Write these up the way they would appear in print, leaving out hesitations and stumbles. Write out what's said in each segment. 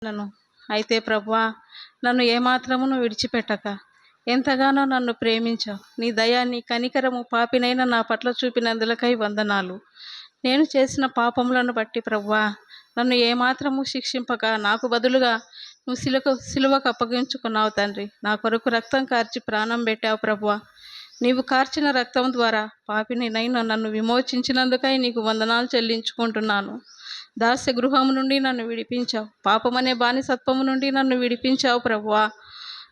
నన్ను అయితే ప్రభువా, నన్ను ఏమాత్రమును విడిచిపెట్టక ఎంతగానో నన్ను ప్రేమించావు. నీ దయ, నీ కనికరము పాపినైన నా పట్ల చూపినందులకై వందనాలు. నేను చేసిన పాపములను బట్టి ప్రభువా, నన్ను ఏమాత్రము శిక్షింపక నాకు బదులుగా నువ్వు సిలువకు అప్పగించుకున్నావు తండ్రి. నా కొరకు రక్తం కార్చి ప్రాణం పెట్టావు ప్రభువా. నీవు కార్చిన రక్తం ద్వారా పాపినినైనా నన్ను విమోచించినందుకై నీకు వందనాలు చెల్లించుకుంటున్నాను. దాస్య గృహము నుండి నన్ను విడిపించావు. పాపమనే బానిసత్వము నుండి నన్ను విడిపించావు ప్రభువా.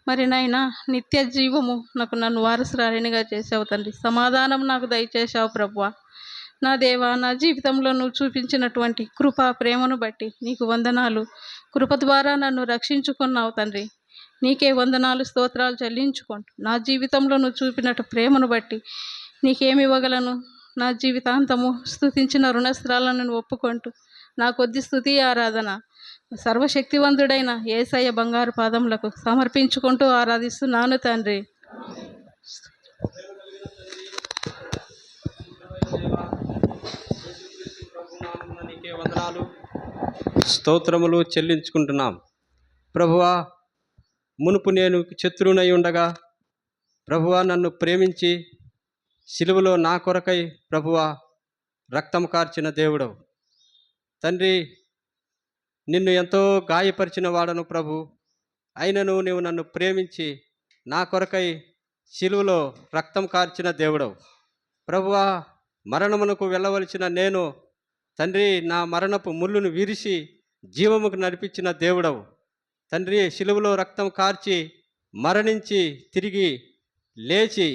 మరి నాయనా, నిత్య జీవము నన్ను వారసురాలినిగా చేసావు తండ్రి. సమాధానం నాకు దయచేసావు ప్రభువా. నా దేవా, నా జీవితంలో నువ్వు చూపించినటువంటి కృప, ప్రేమను బట్టి నీకు వందనాలు. కృప ద్వారా నన్ను రక్షించుకున్నావు తండ్రి. నీకే వందనాలు, స్తోత్రాలు చెల్లించుకుంటూ నా జీవితంలో నువ్వు చూపినట్టు ప్రేమను బట్టి నీకేమి ఇవ్వగలను? నా జీవితాంతము స్తుతించిన రుణస్త్రాలను ఒప్పుకుంటూ నా కొద్ది స్తుతి ఆరాధన సర్వశక్తివంతుడైన యేసయ్య బంగారు పాదములకు సమర్పించుకుంటూ ఆరాధిస్తున్నాను తండ్రి. నీకే వందనాలు, స్తోత్రములు చెల్లించుకుంటున్నాం. ప్రభువా, మునుపు నేను శత్రువునై ఉండగా ప్రభువా నన్ను ప్రేమించి సిలువలో నా కొరకై ప్రభువా రక్తం కార్చిన దేవుడవు తండ్రి. నిన్ను ఎంతో గాయపరిచిన వాడను ప్రభు. అయినను నీవు నన్ను ప్రేమించి నా కొరకై సిలువలో రక్తం కార్చిన దేవుడవు ప్రభువా. మరణమునకు వెళ్ళవలసిన నేను తండ్రి, నా మరణపు ముళ్ళును విరిసి జీవముకు నడిపించిన దేవుడవు తండ్రి. సిలువలో రక్తం కార్చి మరణించి తిరిగి లేచి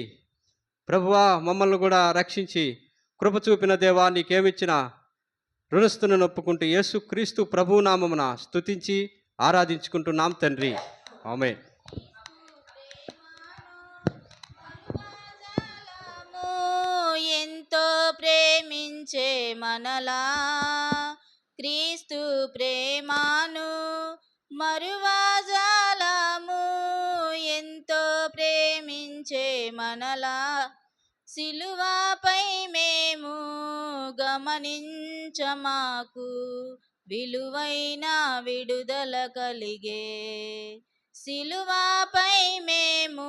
ప్రభువా మమ్మల్ని కూడా రక్షించి కృప చూపిన దేవా, నీకేమిచ్చినా రుణస్థులను ఒప్పుకుంటూ యేసు క్రీస్తు ప్రభునామమున స్తుతించి ఆరాధించుకుంటున్నాం తండ్రి. ఆమేన్. ఎంతో ప్రేమించే మనలా క్రీస్తు ప్రేమాను మరువజాలము. ఎంతో ప్రేమించే మనలా సిలువపై మేము గమనించమాకు విలువైన విడుదల కలిగే. సిలువపై మేము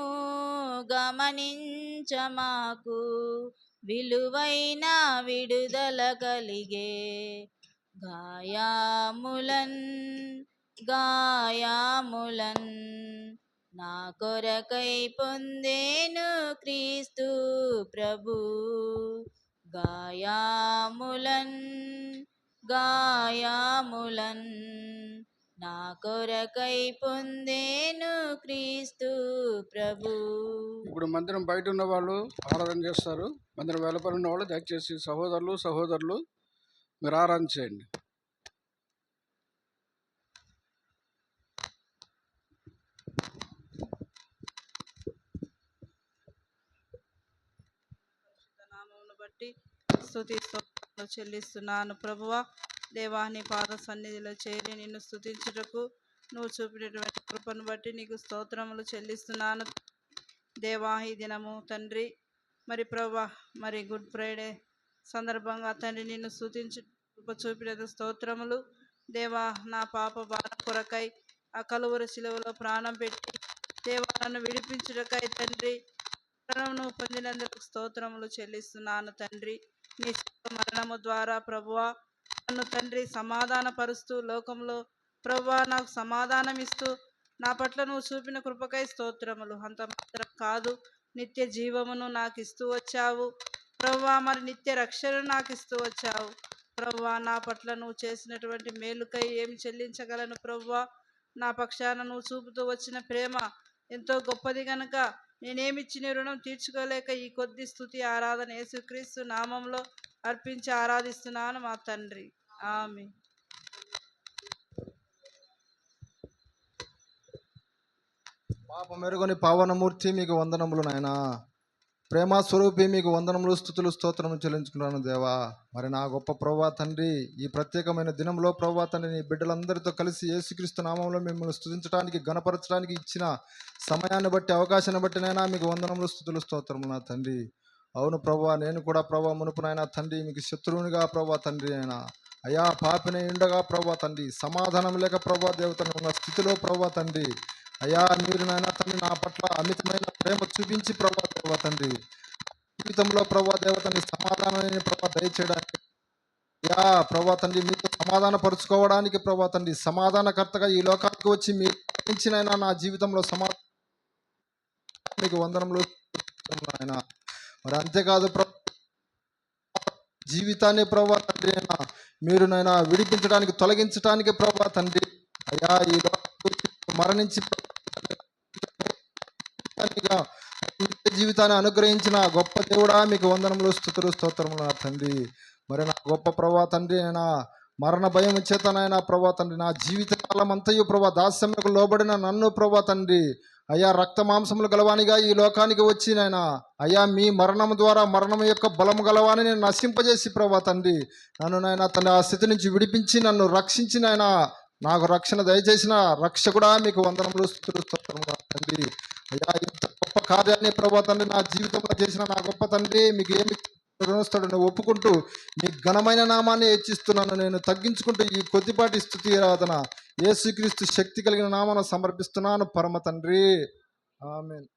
గమనించమాకు విలువైన విడుదల కలిగే. గాయాములన్ గాయాములన్ నా కొరకై పొందేను క్రీస్తు ప్రభు. గాయాములన్ గాయాములన్ నా కొరకై పొందేను క్రీస్తు ప్రభు. ఇప్పుడు మందిరం బయట ఉన్న వాళ్ళు ఆరాధన చేస్తారు. మందిరం వెలుపల ఉన్న వాళ్ళు దయచేసి సహోదరులు మీరు ఆరాధన చేయండి. నామమును బట్టి స్తుతి స్తోత్రాలు చెల్లిస్తున్నాను ప్రభువా. దేవా, నీ పాద సన్నిధిలో చేరి నిన్ను స్తుతించుటకు నువ్వు చూపినటువంటి కృపను బట్టి నీకు స్తోత్రములు చెల్లిస్తున్నాను దేవా. ఈ దినము తండ్రి మరి ప్రభువా, మరి గుడ్ ఫ్రైడే సందర్భంగా తండ్రి నిన్ను స్తుతించు కృప చూపిన స్తోత్రములు దేవా. నా పాప భారం కొరకై ఆ కలువరి శిలువలో ప్రాణం పెట్టి దేవా నన్ను విడిపించుటకై తండ్రి మరణమును పొందినందుకు స్తోత్రములు చెల్లిస్తున్నాను తండ్రి. నీ మరణము ద్వారా ప్రభువా నన్ను తండ్రి సమాధాన పరుస్తూ లోకంలో ప్రభువా నాకు సమాధానం ఇస్తూ నా పట్ల నువ్వు చూపిన కృపకై స్తోత్రములు. అంత మాత్రం కాదు, నిత్య జీవమును నాకు ఇస్తూ వచ్చావు ప్రభువా. మరి నిత్య రక్షణను నాకు ఇస్తూ వచ్చావు ప్రభువా. నా పట్ల నువ్వు చేసినటువంటి మేలుకై ఏమి చెల్లించగలను ప్రభువా. నా పక్షాన నువ్వు చూపుతూ వచ్చిన ప్రేమ ఎంతో గొప్పది గనుక నేనేమిచ్చి నీ రుణం తీర్చుకోలేక ఈ కొద్ది స్తుతి ఆరాధన యేసుక్రీస్తు నామంలో అర్పించి ఆరాధిస్తున్నాను మా తండ్రి. ఆమేన్. పాప మెరుగుని పావనమూర్తి మీకు వందనములు నాయనా. ప్రేమ స్వరూపి మీకు వందనములు, స్తుతులు, స్తోత్రము చెల్లించుకున్నాను దేవా. మరి నా గొప్ప ప్రభువా తండ్రి, ఈ ప్రత్యేకమైన దినంలో ప్రభువా తండ్రి నీ బిడ్డలందరితో కలిసి యేసుక్రీస్తు నామంలో మిమ్మల్ని స్తుతించడానికి, గణపరచడానికి ఇచ్చిన సమయాన్ని బట్టి, అవకాశాన్ని బట్టి నైనా మీకు వందనములు, స్తుతులు, స్తోత్రములు నా తండ్రి. అవును ప్రభువా, నేను కూడా ప్రభువా మునుపునైనా తండ్రి మీకు శత్రువునిగా ప్రభువా తండ్రి అయినా అయ్యా పాపిని ఉండగా ప్రభా తండ్రి, సమాధానం లేక ప్రభా దేవతను ఉన్న స్థితిలో ప్రభా తండ్రి, అయ్యా మీరు నాయన తండ్రి నా పట్ల అమితమైన ప్రేమ చూపించి ప్రభా దేవ తండ్రి, జీవితంలో ప్రభా దేవతని సమాధానాన్ని ప్రభా దయచేయడానికి, అయ్యా ప్రభా తండ్రి మీతో సమాధాన పరుచుకోవడానికి ప్రభా తండ్రి, సమాధానకర్తగా ఈ లోకానికి వచ్చి మీరు ఇచ్చినైనా నా జీవితంలో మీకు వందనములు ఆయన. మరి అంతేకాదు ప్రభా, జీవితాన్ని ప్రభా తండ్రి అయినా మీరు నైనా విడిపించడానికి, తొలగించడానికి ప్రభా తండ్రి, అయ్యా ఈ లోకానికి మరణించి జీవితాన్ని అనుగ్రహించిన గొప్ప దేవుడా మీకు వందనములు, స్తుతులు, స్తోత్రములు నా తండ్రి. మరి నా గొప్ప ప్రభా తండ్రి అయినా మరణ భయం చేతనైనా ప్రభా తండ్రి, నా జీవిత కాలం అంతయు ప్రభా దాస్యములకు లోబడిన నన్ను ప్రభా తండ్రి, అయ్యా రక్త మాంసములు గలవానిగా ఈ లోకానికి వచ్చినైనా అయ్యా మీ మరణము ద్వారా మరణం యొక్క బలము గలవాని నేను నశింపజేసి ప్రభా తండ్రి, నన్ను నాయన తన ఆ స్థితి నుంచి విడిపించి నన్ను రక్షించినైనా నాకు రక్షణ దయచేసిన రక్షకుడా మీకు వందనములు, స్తుతులు, స్తోత్రములు తండ్రి. అయ్యా ఇంత గొప్ప కార్యాన్ని ప్రభా తండ్రి నా జీవితంలో చేసిన నా గొప్ప తండ్రి మీకు ఏమి రుణస్థుడు ఒప్పుకుంటూ మీ ఘనమైన నామాన్ని హెచ్చిస్తున్నాను. నేను తగ్గించుకుంటూ ఈ కొద్దిపాటి స్తుతి ఆరాధన యేసుక్రీస్తు శక్తి కలిగిన నామాన్ని సమర్పిస్తున్నాను పరమ తండ్రి. ఆమేన్.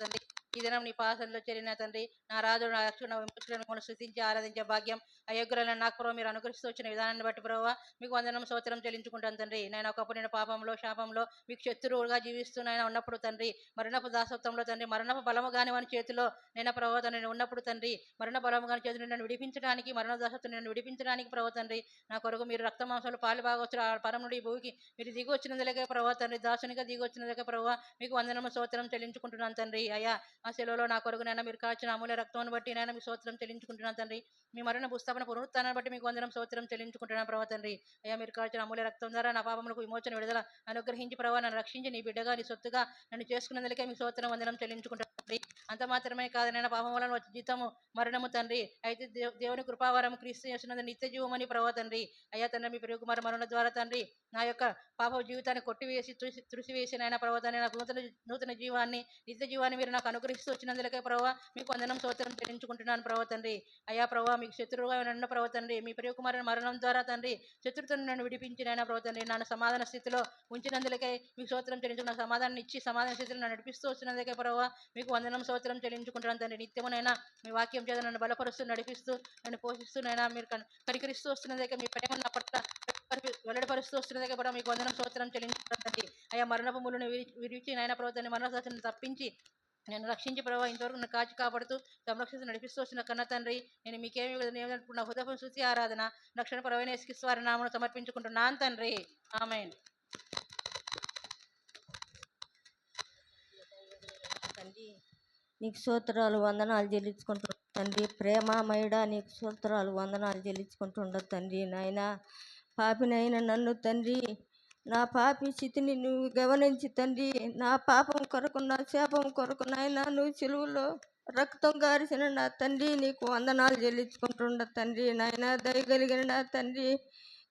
తండ్రి ఈ దినం నీ పాసంలో చేరిన తండ్రి, నా రాజు నా రక్షణ విమోచకులను స్తుతించి ఆరాధించే భాగ్యం అయోగ్యులను నాకు ప్రభావ మీరు అనుగ్రహిస్తూ వచ్చిన విధానాన్ని బట్టి ప్రభావ మీకు వందనం స్తోత్రం చెల్లించుకుంటాను తండ్రి. నేను ఒకప్పుడు నేను పాపంలో శాపంలో మీకు శత్రువుగా జీవిస్తున్నాయన ఉన్నప్పుడు తండ్రి, మరణపు దాసత్వంలో తండ్రి, మరణపు బలము కాని వాని చేతిలో నేను ప్రభావ నేను ఉన్నప్పుడు తండ్రి, మరణ బలము కాని చేతిలో నన్ను విడిపించడానికి, మరణ దాసత్వం నన్ను విడిపించడానికి ప్రభావ తండ్రి, నా కొరకు మీరు రక్త మాంసాలు పాలు బాగా వచ్చి పరం నుండి భూమికి మీరు దిగి వచ్చినందులకే ప్రభావ తండ్రి, దాసునిగా దిగి వచ్చినందుకే ప్రభావ మీకు వందనము స్తోత్రం చెల్లించుకుంటున్నాను తండ్రి. అయ్యా ఆ సెలవులో నా కొరకు నైనా మీరు కాచిన అమూల్య రక్తాన్ని బట్టి నైనా మీకు స్తోత్రం చెల్లించుకుంటున్నాను తండ్రి. మీ మరణ పుస్తకం పునరుత్థానాన్ని బట్టి మీకు వందనం స్తోత్రం చెల్లించుకుంటున్నాను ప్రభావ తండ్రి. అయ్యా మీరు కాచిన అమూల్య రక్తం ద్వారా నా పాపములకు విమోచన విడుదల అనుగ్రహించి ప్రభావ నన్ను రక్షించి నీ బిడ్డగా నీ సొత్తుగా నన్ను చేసుకున్నందుకే మీకు స్తోత్రం వందనం చెల్లించుకుంటాను తండ్రి. అంత మాత్రమే కాదు నేను పాపం వలన వచ్చి జీతము మరణము తండ్రి, అయితే దేవుని కృపావరం క్రీస్తు చేస్తున్నది నిత్య జీవమని ప్రభావ తండ్రి. అయ్యా తండ్రి మీ ప్రియ కుమార మరణ ద్వారా తండ్రి నా యొక్క పాప జీవితాన్ని కొట్టివేసి తుడిసివేసి నాయన ప్రభావ తండ్రి నాకు నూతన జీవాన్ని నిత్య జీవాన్ని మీరు నాకు అనుగ్రహిస్తూ వచ్చినందులకే ప్రభావ మీకు వందనం స్తోత్రం చెల్లించుకుంటున్నాను ప్రభావ తండ్రి. అయ్యా ప్రభావ మీకు శత్రువుగా నన్ను ప్రభావ తండ్రి, మీ ప్రియ కుమారుని మరణం ద్వారా తండ్రి శత్రుత్వం నన్ను విడిపించి నాయన ప్రభావ తండ్రి నన్ను సమాధాన స్థితిలో ఉంచినందులకే మీకు స్తోత్రం చెల్లించుకున్న సమాధానం ఇచ్చి సమాధాన స్థితిలో నన్ను నడిపిస్తూ వచ్చినందుకే ప్రభావ మీకు వందనం స్తోత్రం చెల్లించుకుంటున్నాను తండ్రి. నిత్యమునైనా మీ వాక్యం చేత నన్ను బలపరుస్తూ నడిపిస్తూ నన్ను పోషిస్తూనైనా మీరు కనికరిస్తూ వస్తున్నదే మీ ప్రేమ నా పట్ల వెల్లడిపరుస్తూ వస్తున్నదే కూడా మీకు వందనం స్తోత్రం చెల్లించుకుంటాను తండ్రి. అయ్యా మరణపు ముళ్ళను విరిచి నాయన ప్రభుత్వాన్ని మరణ శాసనం తప్పించి నేను రక్షించి ప్రభావ ఇంతవరకు నన్ను కాచి కాపాడుతూ సంరక్షిస్తూ నడిపిస్తూ వస్తున్న కన్న తండ్రి, నేను మీకేమి నా హృదయం శుచి ఆరాధన రక్షణ పరమైన యేసుక్రీస్తు వారి నామమున సమర్పించుకుంటున్నాను తండ్రి. ఆమేన్. తండ్రి నీకు స్తోత్రాలు వందనాలు చెల్లించుకుంటున్నాను తండ్రి. ప్రేమమయుడా నీకు స్తోత్రాలు వందనాలు చెల్లించుకుంటుండదు తండ్రి. నాయన పాపినైనా నన్ను తండ్రి, నా పాపి స్థితిని నువ్వు గమనించి తండ్రి, నా పాపం కొరకు నా శాపం కొరకు నాయన నువ్వు చెలువులో రక్తం గారిసిన నా తండ్రి నీకు వందనాలు చెల్లించుకుంటుండ తండ్రి. నాయన దయగలిగిన నా తండ్రి,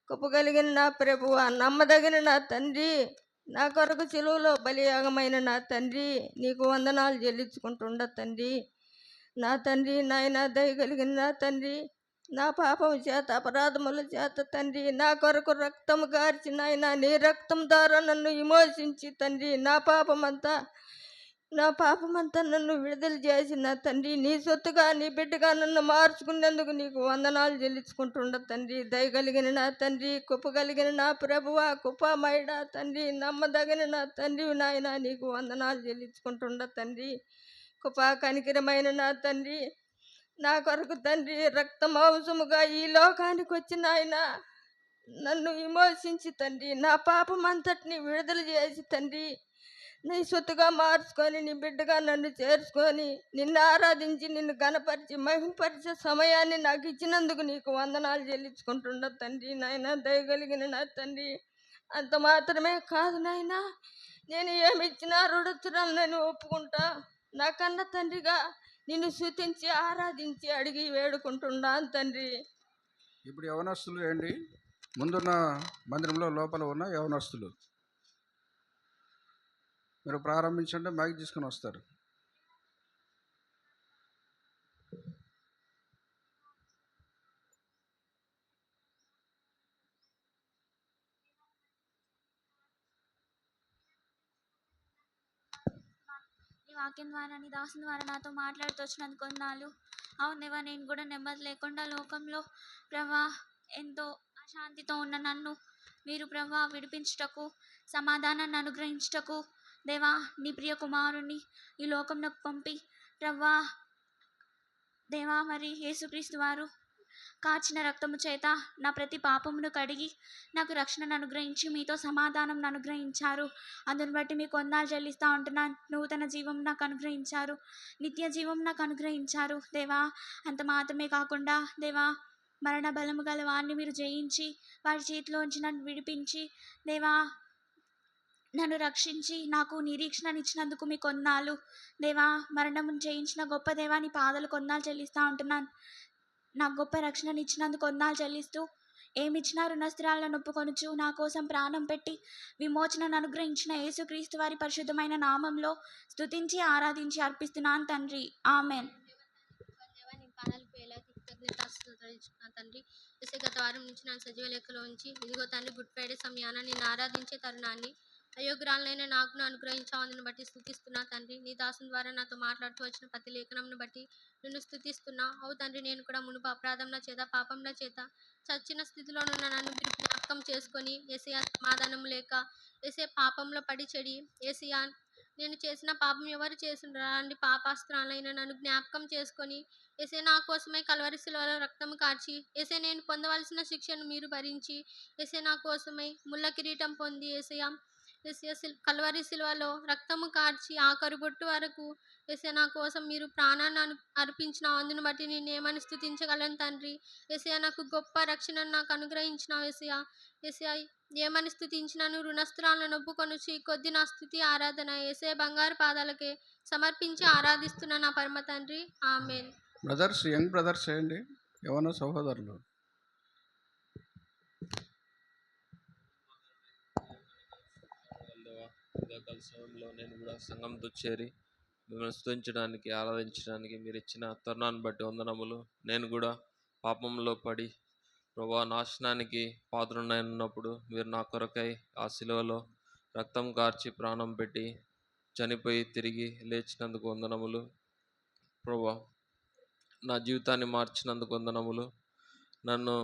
కృపగలిగిన నా ప్రభువా, నమ్మదగిన నా తండ్రి, నా కొరకు చెలువులో బలియాగమైన నా తండ్రి నీకు వందనాలు చెల్లించుకుంటుండ తండ్రి. నా తండ్రి నాయన దయగలిగిన నా తండ్రి, నా పాపం చేత అపరాధముల చేత తండ్రి నా కొరకు రక్తము గార్చి నాయన నీ రక్తం ద్వారా నన్ను విమోచించి తండ్రి నా పాపమంతా నన్ను విడుదల చేసిన తండ్రి, నీ సొత్తుగా నీ బిడ్డగా నన్ను మార్చుకునేందుకు నీకు వందనాలు చెల్లించుకుంటుండ తండ్రి. దయగలిగిన నా తండ్రి, కృపగలిగిన నా ప్రభువా, కృపామయుడా తండ్రి, నమ్మదగిన నా తండ్రి నాయన నీకు వందనాలు చెల్లించుకుంటుండ తండ్రి. కృపా కనికరమైన నా తండ్రి, నా కొరకు తండ్రి రక్త మాంసముగా ఈ లోకానికి వచ్చిన ఆయన నన్ను విమోచించి తండ్రి నా పాపం అంతటిని విడుదల చేసి తండ్రి నీ సొత్తుగా మార్చుకొని నీ బిడ్డగా నన్ను చేర్చుకొని నిన్ను ఆరాధించి నిన్ను గణపరిచి మహింపరిచే సమయాన్ని నాకు ఇచ్చినందుకు నీకు వందనాలు చెల్లించుకుంటున్నా తండ్రి. నాయన దయగలిగిన నా తండ్రి, అంత మాత్రమే కాదు నాయన, నేను ఏమి ఇచ్చినా రుడుచురాలని ఒప్పుకుంటా. నా కన్న తండ్రిగా నిన్ను స్తుతించి ఆరాధించి అడిగి వేడుకుంటున్నాను తండ్రి. ఇప్పుడు యవనస్తులు ఏంటి ముందున్న మందిరంలో లోపల ఉన్న యవనస్తులు మీరు ప్రారంభించండి, మైక్ తీసుకుని వస్తారు. వాక్యం ద్వారా నీ దాసుని ద్వారా నాతో మాట్లాడుతూ వచ్చినందుకు వందనాలు. అవును దేవా, నేను కూడా నెమ్మది లేకుండా లోకంలో ప్రభా ఎంతో అశాంతితో ఉన్న నన్ను మీరు ప్రభా విడిపించుటకు, సమాధానాన్ని అనుగ్రహించుటకు దేవా నీ ప్రియ కుమారుణ్ణి ఈ లోకంలో పంపి ప్రభా దేవా మరి యేసుక్రీస్తు వారు కాచిన రక్తము చేత నా ప్రతి పాపమును కడిగి నాకు రక్షణను అనుగ్రహించి మీతో సమాధానం అనుగ్రహించారు. అందుని బట్టి మీకు వందనాలు చెల్లిస్తూ ఉంటున్నాను. నూతన జీవం నాకు అనుగ్రహించారు, నిత్య జీవం నాకు అనుగ్రహించారు దేవా. అంత మాత్రమే కాకుండా దేవా మరణ బలము గల వారిని మీరు జయించి వారి చేతిలోంచి నన్ను విడిపించి దేవా నన్ను రక్షించి నాకు నిరీక్షణనిచ్చినందుకు మీకు వందనాలు దేవా. మరణం జయించిన గొప్ప దేవాని పాదాలు వందనాలు చెల్లిస్తూ ఉంటున్నాను. నాకు గొప్ప రక్షణను ఇచ్చినందుకు వందనాలు చెల్లిస్తూ ఏమిచ్చినా రుణస్థిరాలను ఒప్పుకొనుచు నా కోసం ప్రాణం పెట్టి విమోచనను అనుగ్రహించిన యేసుక్రీస్తు వారి పరిశుద్ధమైన నామంలో స్తుతించి ఆరాధించి అర్పిస్తున్నాను తండ్రి. ఆమెన్. నీ పాదాలకు ఎలా కృతజ్ఞతాస్తుతున్నా తండ్రి. గత వారం నుంచి నా సజీవ లెక్కలో ఉంచి ఇదిగో తండ్రి గుడ్ ఫ్రైడే సమయాన నిన్ను ఆరాధించే తరుణాన్ని అయోగ్రాలైన నాకు అనుగ్రహించావని బట్టి స్తుతిస్తున్నా తండ్రి. నీ దాసుని ద్వారా నాతో మాట్లాడుతూ వచ్చిన ప్రతి లేఖనంను బట్టి నిన్ను స్తుతిస్తున్నా. అవు తండ్రి, నేను కూడా మునుపు అపరాధంల చేత పాపంల చేత చచ్చిన స్థితిలోనున్న నన్ను మీరు జ్ఞాపకం చేసుకొని ఏసయ్యా సమాధానం లేక ఏసే పాపంలో పడి చెడి ఏసయ్యా నేను చేసిన పాపం ఎవరు చేసిండ్రా అండి పాపాస్త్రాలైన నన్ను జ్ఞాపకం చేసుకొని ఏసే నా కోసమై కల్వరి శిలువలో రక్తం కార్చి ఏసే నేను పొందవలసిన శిక్షను మీరు భరించి ఏసే నా కోసమై ముళ్ళ కిరీటం పొంది ఏసయ్యా కల్వరి శిలువలో రక్తము కార్చి ఆఖరు బొట్టు వరకు ఏసే నా కోసం మీరు ప్రాణాన్ని అర్పించిన అందును బట్టి నేనేమని స్తుతించగలను తండ్రి. ఏసయ్యా నాకు గొప్ప రక్షణను నాకు అనుగ్రహించినావు ఏసయ్యా. ఏసయ్యా ఏమని స్తుతించినాను రుణస్త్రాలను ఒప్పుకొనుచి కొద్ది నా స్థుతి ఆరాధన ఏసే బంగారు పాదాలకే సమర్పించి ఆరాధిస్తున్న నా పరమ తండ్రి. ఆమెన్. బ్రదర్స్, యంగ్ బ్రదర్స్ చేయండి, యవన సహోదరులు. ఉదయకాల సమయంలో నేను కూడా సంఘంతో చేరి మిమ్మల్ని స్తుతించడానికి ఆరాధించడానికి మీరు ఇచ్చిన తరుణాన్ని బట్టి వందనములు. నేను కూడా పాపంలో పడి ప్రభా నాశనానికి పాత్రున్నప్పుడు మీరు నా కొరకై ఆ శిలువలో రక్తం కార్చి ప్రాణం పెట్టి చనిపోయి తిరిగి లేచినందుకు వందనములు ప్రభా. నా జీవితాన్ని మార్చినందుకు వందనములు. నన్ను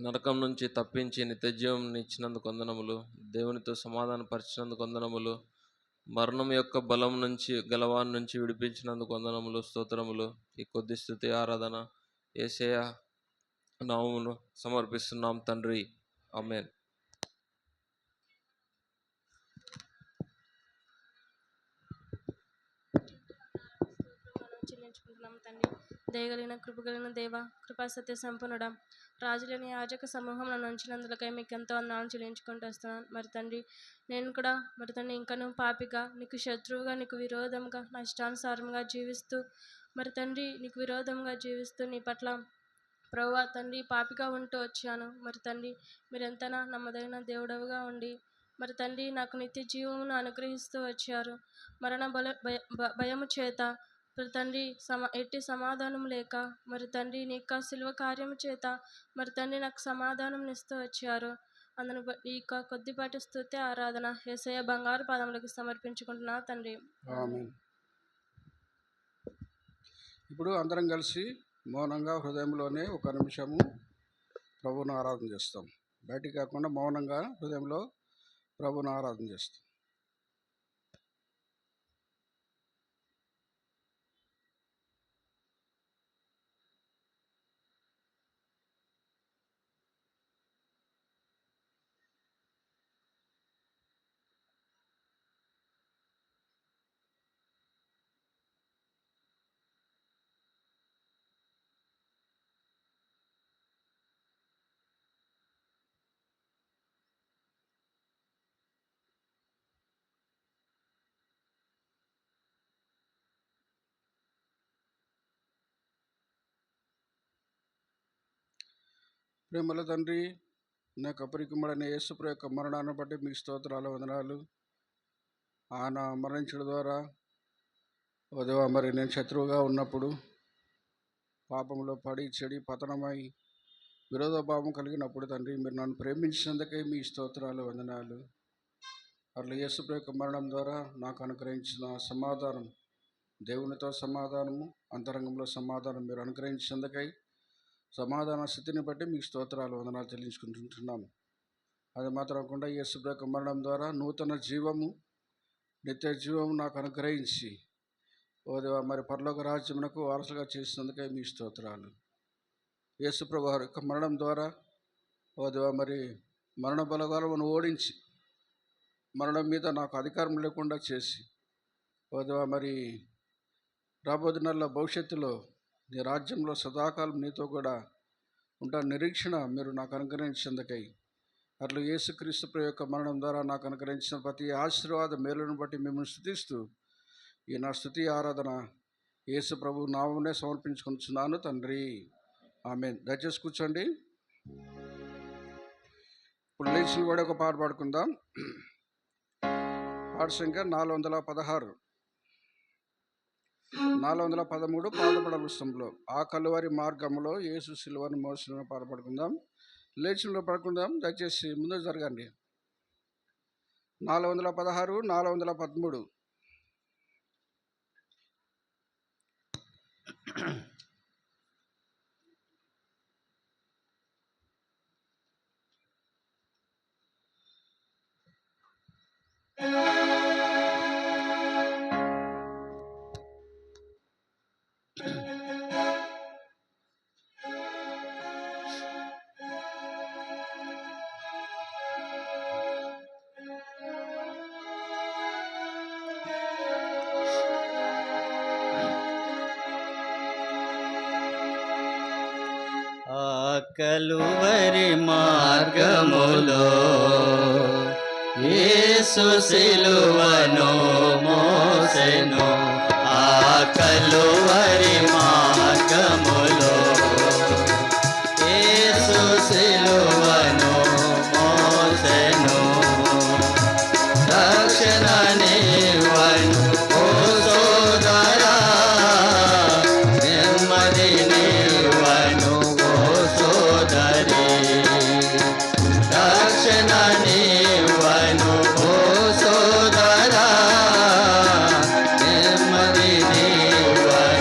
నరకం నుంచి తప్పించి నిత్యజీవం ఇచ్చినందుకు వందనములు. దేవునితో సమాధానపరిచినందుకు వందనములు. మరణం యొక్క బలం నుంచి గలవాన్ నుంచి విడిపించినందుకు వందనములు, స్తోత్రములు. ఈ కొద్ది స్తుతి ఆరాధన యేసయ్య నామమును సమర్పిస్తున్నాం తండ్రి. ఆమేన్. చెల్లించుకుంటున్నాం తండ్రి. దయగలిగిన కృపగలిగిన దేవ, కృపా సత్య సంపన్నుడా, రాజులని యాజక సమూహం నన్ను ఉంచినందులకై మీకు ఎంతో వందనాలు చెల్లించుకుంటూ వస్తున్నాను. మరి తండ్రి, నేను కూడా మరి తండ్రి ఇంకనూ పాపిగా నీకు శత్రువుగా నీకు విరోధంగా నా ఇష్టానుసారంగా జీవిస్తూ మరి తండ్రి నీకు విరోధంగా జీవిస్తూ నీ పట్ల ప్రభువా తండ్రి పాపిగా ఉంటూ వచ్చాను. మరి తండ్రి మీరెంతనా నమ్మదగిన దేవుడవుగా ఉండి మరి తండ్రి నాకు నిత్య జీవమును అనుగ్రహిస్తూ వచ్చారు. మరణ భయము చేత మరి తండ్రి ఎట్టి సమాధానం లేక మరి తండ్రి నీ యొక్క శిలువ కార్యము చేత మరి తండ్రి నాకు సమాధానం ఇస్తూ వచ్చారు. అందును ఈ కొద్దిపాటి స్తుతి ఆరాధన యేసయ్య బంగారు పాదములకు సమర్పించుకుంటున్నా తండ్రి. ఆమేన్. ఇప్పుడు అందరం కలిసి మౌనంగా హృదయంలోనే ఒక నిమిషము ప్రభువును ఆరాధన చేస్తాం. బయటికి కాకుండా మౌనంగా హృదయంలో ప్రభువును ఆరాధన చేస్తాం. ప్రేమల తండ్రి, నాకు అపరికముడైన యేసుప్రభు యొక్క మరణాన్ని బట్టి మీకు స్తోత్రాలు, వందనాలు. ఆయన మరణించడం ద్వారా ఉదయం మరి నేను శత్రువుగా ఉన్నప్పుడు పాపంలో పడి చెడి పతనమై విరోధభావం కలిగినప్పుడు తండ్రి మీరు నన్ను ప్రేమించినందుకే మీ స్తోత్రాలు, వందనాలు. అట్లా యేసుప్రభు యొక్క మరణం ద్వారా నాకు అనుగ్రహించిన సమాధానం, దేవునితో సమాధానము, అంతరంగంలో సమాధానం మీరు అనుగ్రహించినందుకై సమాధాన స్థితిని బట్టి మీకు స్తోత్రాలు వందనాలు చెల్లించుకుంటున్నాము. అది మాత్రం కాకుండా యేసుప్రభు యొక్క మరణం ద్వారా నూతన జీవము, నిత్య జీవము నాకు అనుగ్రహించి ఓ దేవా మరి పరలోక రాజ్యమునకు వారసుగా చేసినందుకై మీ స్తోత్రాలు. యేసుప్రభు వారి యొక్క మరణం ద్వారా ఓ దేవా మరి మరణ బలగాలను ఓడించి మరణం మీద నాకు అధికారం లేకుండా చేసి ఓ దేవా మరి రాబోయే నెలల భవిష్యత్తులో నీ రాజ్యంలో సదాకాలం నీతో కూడా ఉంటాను నిరీక్షణ మీరు నాకు అనుగ్రహించినందుకై అట్లా యేసుక్రీస్తు ప్రభు యొక్క మరణం ద్వారా నాకు అనుగ్రహించిన ప్రతి ఆశీర్వాద మేలును బట్టి మిమ్మల్ని స్తుతిస్తూ ఈ నా స్తుతి ఆరాధన యేసు ప్రభు నామమునే సమర్పించుకుంటున్నాను తండ్రి, ఆమేన్. దయచేసి కూర్చోండి. ఇప్పుడు లేచిన కూడా ఒక పాట పాడుకుందాం. పాట సంఖ్య 416, 413 పాదపడ పుస్తకంలో ఆ కలువరి మార్గంలో యేసు సిలువను మోసిన పాట పాడుకుందాం. లేచిలో పడుకుందాం. దయచేసి ముందు జరగండి. 416, 413. కలువరి మార్గములో యేసు సిలువను మోసెను. ఆ కలువరి మార్గములో యేసు సిలువను మోసెను. రక్షణ నీవను ఓ సోదరా, నెమ్మది నీవను సోదరి. రక్షణ నీవను ఓ సోదరా, నెమ్మది నీవను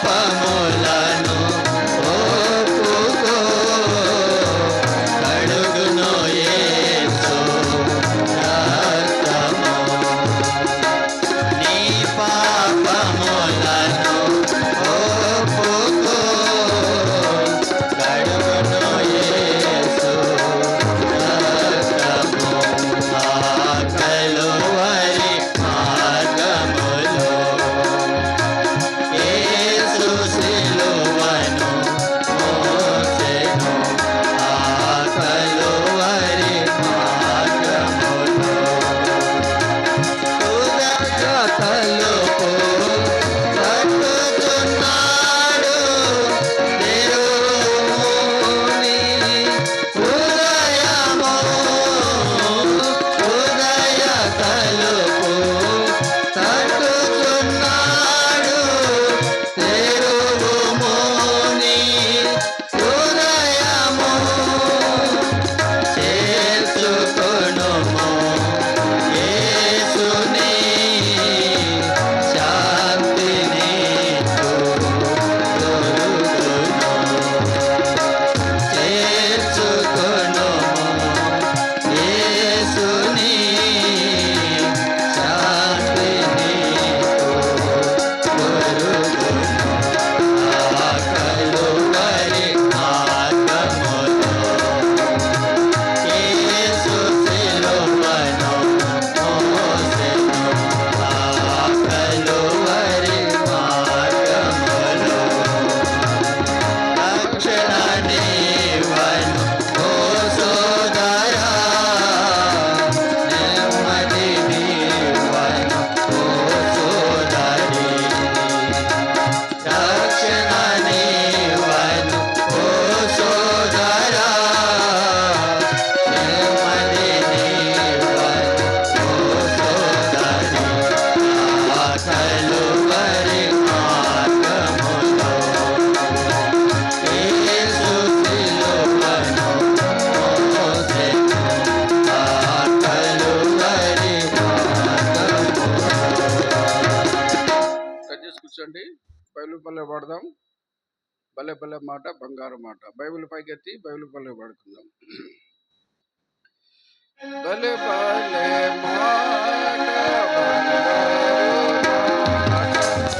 పాపములను ఒప్పుకో కడుగును యేసు రక్తము నీ పాపములను ఒప్పుకో కడుగును యేసు రక్తము ఆ కలువరి మార్గములో యేసు సిలువను మోసెను ఆ కలువరి మార్గములో హృదయ తలుపు తట్టుచున్నాడు దేవుని హృదయము హృదయ తలుపు తట్టుచున్నాడు తెరువుమోని హృదయము చేర్చుకొనుము యేసుని శాంతిని చేర్చుకొనుము యేసుని శాంతిని ఆ కలువరి మార్గములో యేసు సిలువను మోసెను ఆ కలువరి మార్గములో రక్షణ నీవను ఓ సోదరా నెమ్మది నీవను ఓ సోదరి రక్షణ నీవను ఓ సోదరా నెమ్మది నీవను ఓ సోదరి ఆ కలువరి మార్గములో యేసు సిలువను మోసెను ఆ కలువరి దయచేసి కూర్చోండి. బైబిల్ పల్లె పాడదాం. భలే భలే మాట బంగారు మాట. బైబిల్ పైకెత్తి బైబిల్ పల్లె పాడుకుందాం. భలే భలే మాట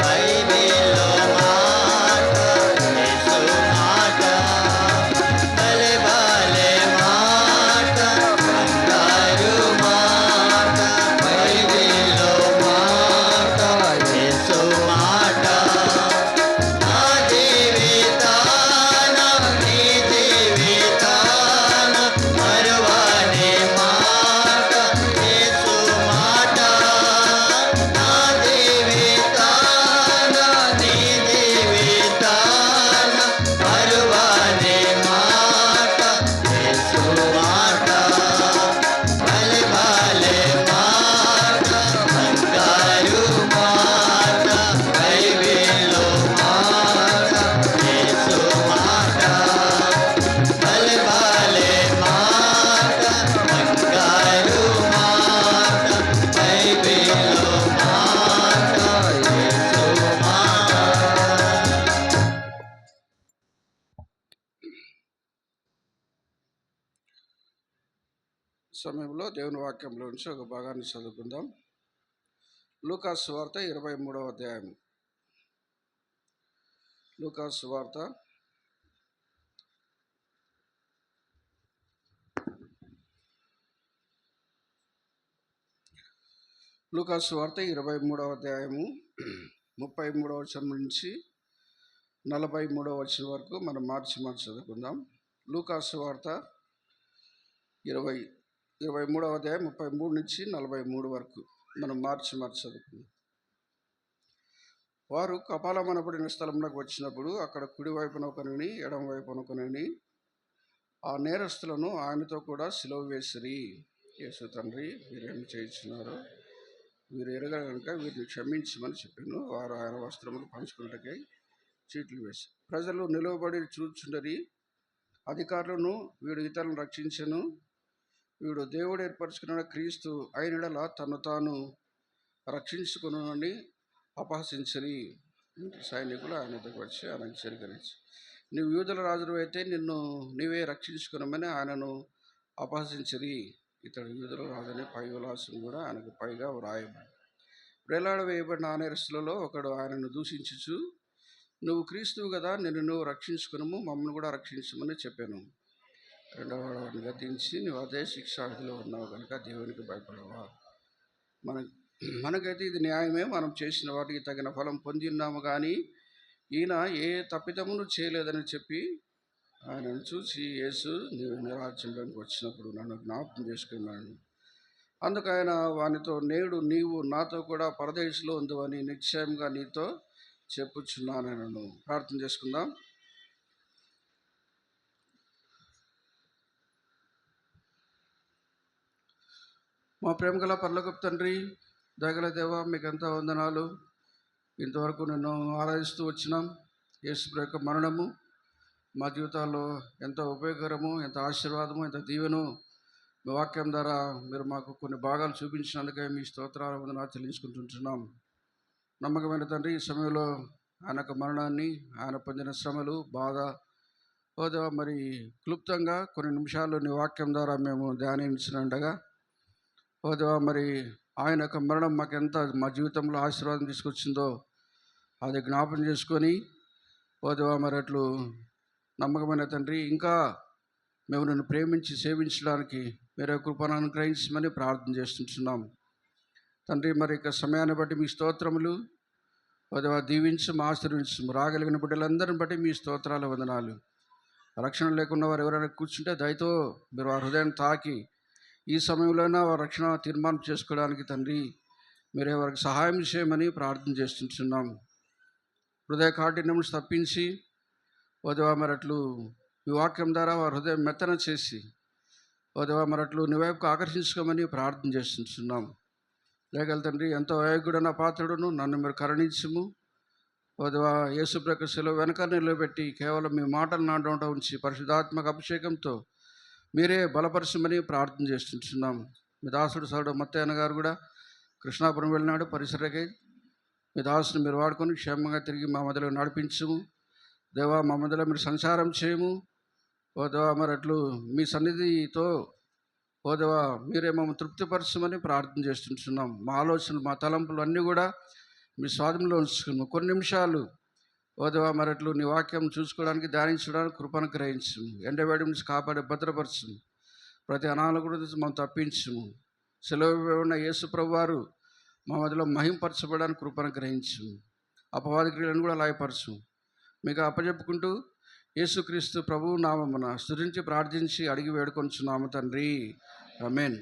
బైబిల్లో మాట యేసు మాట భలే భలే మాట బంగారు మాట బైబిల్లో మాట యేసు మాట నా జీవితాన నీ జీవితాన మరువని మాట యేసు మాట నా జీవితాన నీ జీవితాన మరువని మాట యేసు మాట భలే భలే మాట బంగారు మాట బైబిల్లో మాట యేసు మాట భలే భలే మాట బంగారు మాట బైబిల్లో మాట యేసు మాట సమయంలో దేవుని వాక్యంలో నుంచి ఒక భాగాన్ని చదువుకుందాం. లూకాసు సువార్త 23వ అధ్యాయం. లూకాసు సువార్త 23వ అధ్యాయము 33వ వచనం నుంచి 43వ వచనం వరకు మనం మార్చి చదువుకుందాం. లూకాసు సువార్త 23వ అధ్యాయం 33 నుంచి 43 వరకు మనం మార్చి చదువుకుందాం. వారు కపాలమనబడిన స్థలంలోకి వచ్చినప్పుడు అక్కడ కుడివైపున ఒకరిని ఎడమ వైపున ఒకరిని ఆ నేరస్తులను ఆయనతో కూడా సిలువ వేసిరి. యేసు తండ్రి వీరేమి చేయించున్నారు, వీరు ఎరగ కనుక వీరిని క్షమించమని చెప్పాను. వారు ఆయన వస్త్రములు పంచుకున్నట్టుకై చీట్లు వేసి ప్రజలు నిలువబడి చూచుండరి. అధికారులను వీడు ఇతరులను రక్షించను, వీడు దేవుడు ఏర్పరచుకున్న క్రీస్తు అయినడలా తను తాను రక్షించుకుని అపహసించని. సైనికులు ఆయన దగ్గరకు వచ్చి ఆయనకు స్వీకరించి, నీవు యూదుల రాజులు అయితే నిన్ను నీవే రక్షించుకున్నామని ఆయనను అపహసించిరి. ఇతడు యూదుల రాజుని పై విలాసం కూడా ఆయనకు పైగా వ్రాయబడి వేలాడ వేయబడిన ఆ నేరస్తులలో ఒకడు ఆయనను దూషించుచు, నువ్వు క్రీస్తువు కదా, నువ్వు రక్షించుకున్నాము, మమ్మల్ని కూడా రక్షించమని చెప్పాను. రెండవ వాడిని గద్దించి, నువ్వు అదే శిక్షావిధిలో ఉన్నావు కనుక దేవునికి భయపడవా? మనకైతే ఇది న్యాయమే, మనం చేసిన వాటికి తగిన ఫలం పొంది ఉన్నాము, కానీ ఈయన ఏ తప్పిదమును చేయలేదని చెప్పి ఆయనను చూసి, యేసు నీవు నిరాజ్యంలోనికి వచ్చినప్పుడు నన్ను జ్ఞాపకం చేసుకున్నాను. అందుకు ఆయన వానితో, నేడు నీవు నాతో కూడా పరదేశంలో ఉందని నిశ్చయంగా నీతో చెప్పుచున్నాను. ప్రార్థన చేసుకుందాం. మా ప్రేమగల పరలోకపు తండ్రి, దయగల దేవ, మీకెంతో వందనాలు. ఇంతవరకు నిన్ను ఆరాధిస్తూ వచ్చినాం. యేసు యొక్క మరణము మా జీవితాల్లో ఎంతో ఉపయోగకరము, ఎంత ఆశీర్వాదము, ఎంత దీవెను మీ వాక్యం ద్వారా మీరు మాకు కొన్ని భాగాలు చూపించినందుకే మీ స్తోత్రాల వందనాలు చెల్లించుకుంటుంటున్నాం. నమ్మకమైన తండ్రి, ఈ సమయంలో ఆయన యొక్క మరణాన్ని, ఆయన పొందిన శ్రమలు, బాధ, మరి క్లుప్తంగా కొన్ని నిమిషాలు నీ వాక్యం ద్వారా మేము ధ్యానించినట్టుగా మరి ఆయన యొక్క మరణం మాకెంత మా జీవితంలో ఆశీర్వాదం తీసుకొచ్చిందో అది జ్ఞాపం చేసుకొని మరి అట్లు నమ్మకమైన తండ్రి, ఇంకా మేము నిన్ను ప్రేమించి సేవించడానికి మీరే కృపను అనుగ్రహించమని ప్రార్థన చేస్తుంటున్నాం తండ్రి. మరి ఇక సమయాన్ని బట్టి మీ స్తోత్రములు దీవించము, ఆశీర్వించము. రాగలిగిన బిడ్డలందరిని బట్టి మీ స్తోత్రాల వందనాలు. రక్షణ లేకుండా వారు ఎవరైనా కూర్చుంటే దయతో మీరు వారి హృదయాన్ని తాకి ఈ సమయంలోనే వారి రక్షణ తీర్మానం చేసుకోవడానికి తండ్రి మీరే వారికి సహాయం చేయమని ప్రార్థన చేస్తుంటున్నాం. హృదయ కాఠిన్యం తప్పించి మరి అట్లు ఈ వాక్యం ద్వారా వారి హృదయం మెత్తన చేసి మరి అట్లు నీ వైపుకు ఆకర్షించుకోమని ప్రార్థన చేస్తుంటున్నాం. లేగల తండ్రి, ఎంతో అయోగ్యుడైన పాత్రుడును నన్ను మీరు కరుణించము. యేసు ప్రకృతిలో వెనక నిలబెట్టి కేవలం మీ మాటలు నాటంట ఉంచి పరిశుద్ధాత్మక అభిషేకంతో మీరే బలపరచమని ప్రార్థన చేస్తుంటున్నాం. మీ దాసుడు సోదరుడు మత్తయ్య గారు కూడా కృష్ణాపురం వెళ్ళినాడు పరిసరకై. మీ దాసుని మీరు వాడుకొని క్షేమంగా తిరిగి మా మధ్యలో నడిపించము దేవా. మా మధ్యలో మీరు సంచారం చేయము దేవా. మరి అట్లు మీ సన్నిధితో దేవా మీరే మమ్మల్ని తృప్తిపరచమని ప్రార్థన చేస్తుంటున్నాం. మా ఆలోచనలు, మా తలంపులు అన్నీ కూడా మీ స్వాధీనంలో ఉంచుకున్నాము. కొన్ని నిమిషాలు దేవా మరి అట్లు నీ వాక్యం చూసుకోవడానికి, ధ్యానించడానికి కృపను గ్రహించము. ఎండవేడి నుంచి కాపాడే భద్రపరచము. ప్రతి అనాలు కూడా మనం తప్పించము. సెలవు ఉన్న యేసు ప్రభు వారు మా మధ్యలో మహింపరచబడడానికి కృపను గ్రహించము. అపవాది క్రియలను కూడా లాయపరచు. మీకు అప్పచెప్పుకుంటూ యేసుక్రీస్తు ప్రభువు నామమున స్తుతించి ప్రార్థించి అడిగి వేడుకొంచున్నాము తండ్రి, ఆమేన్.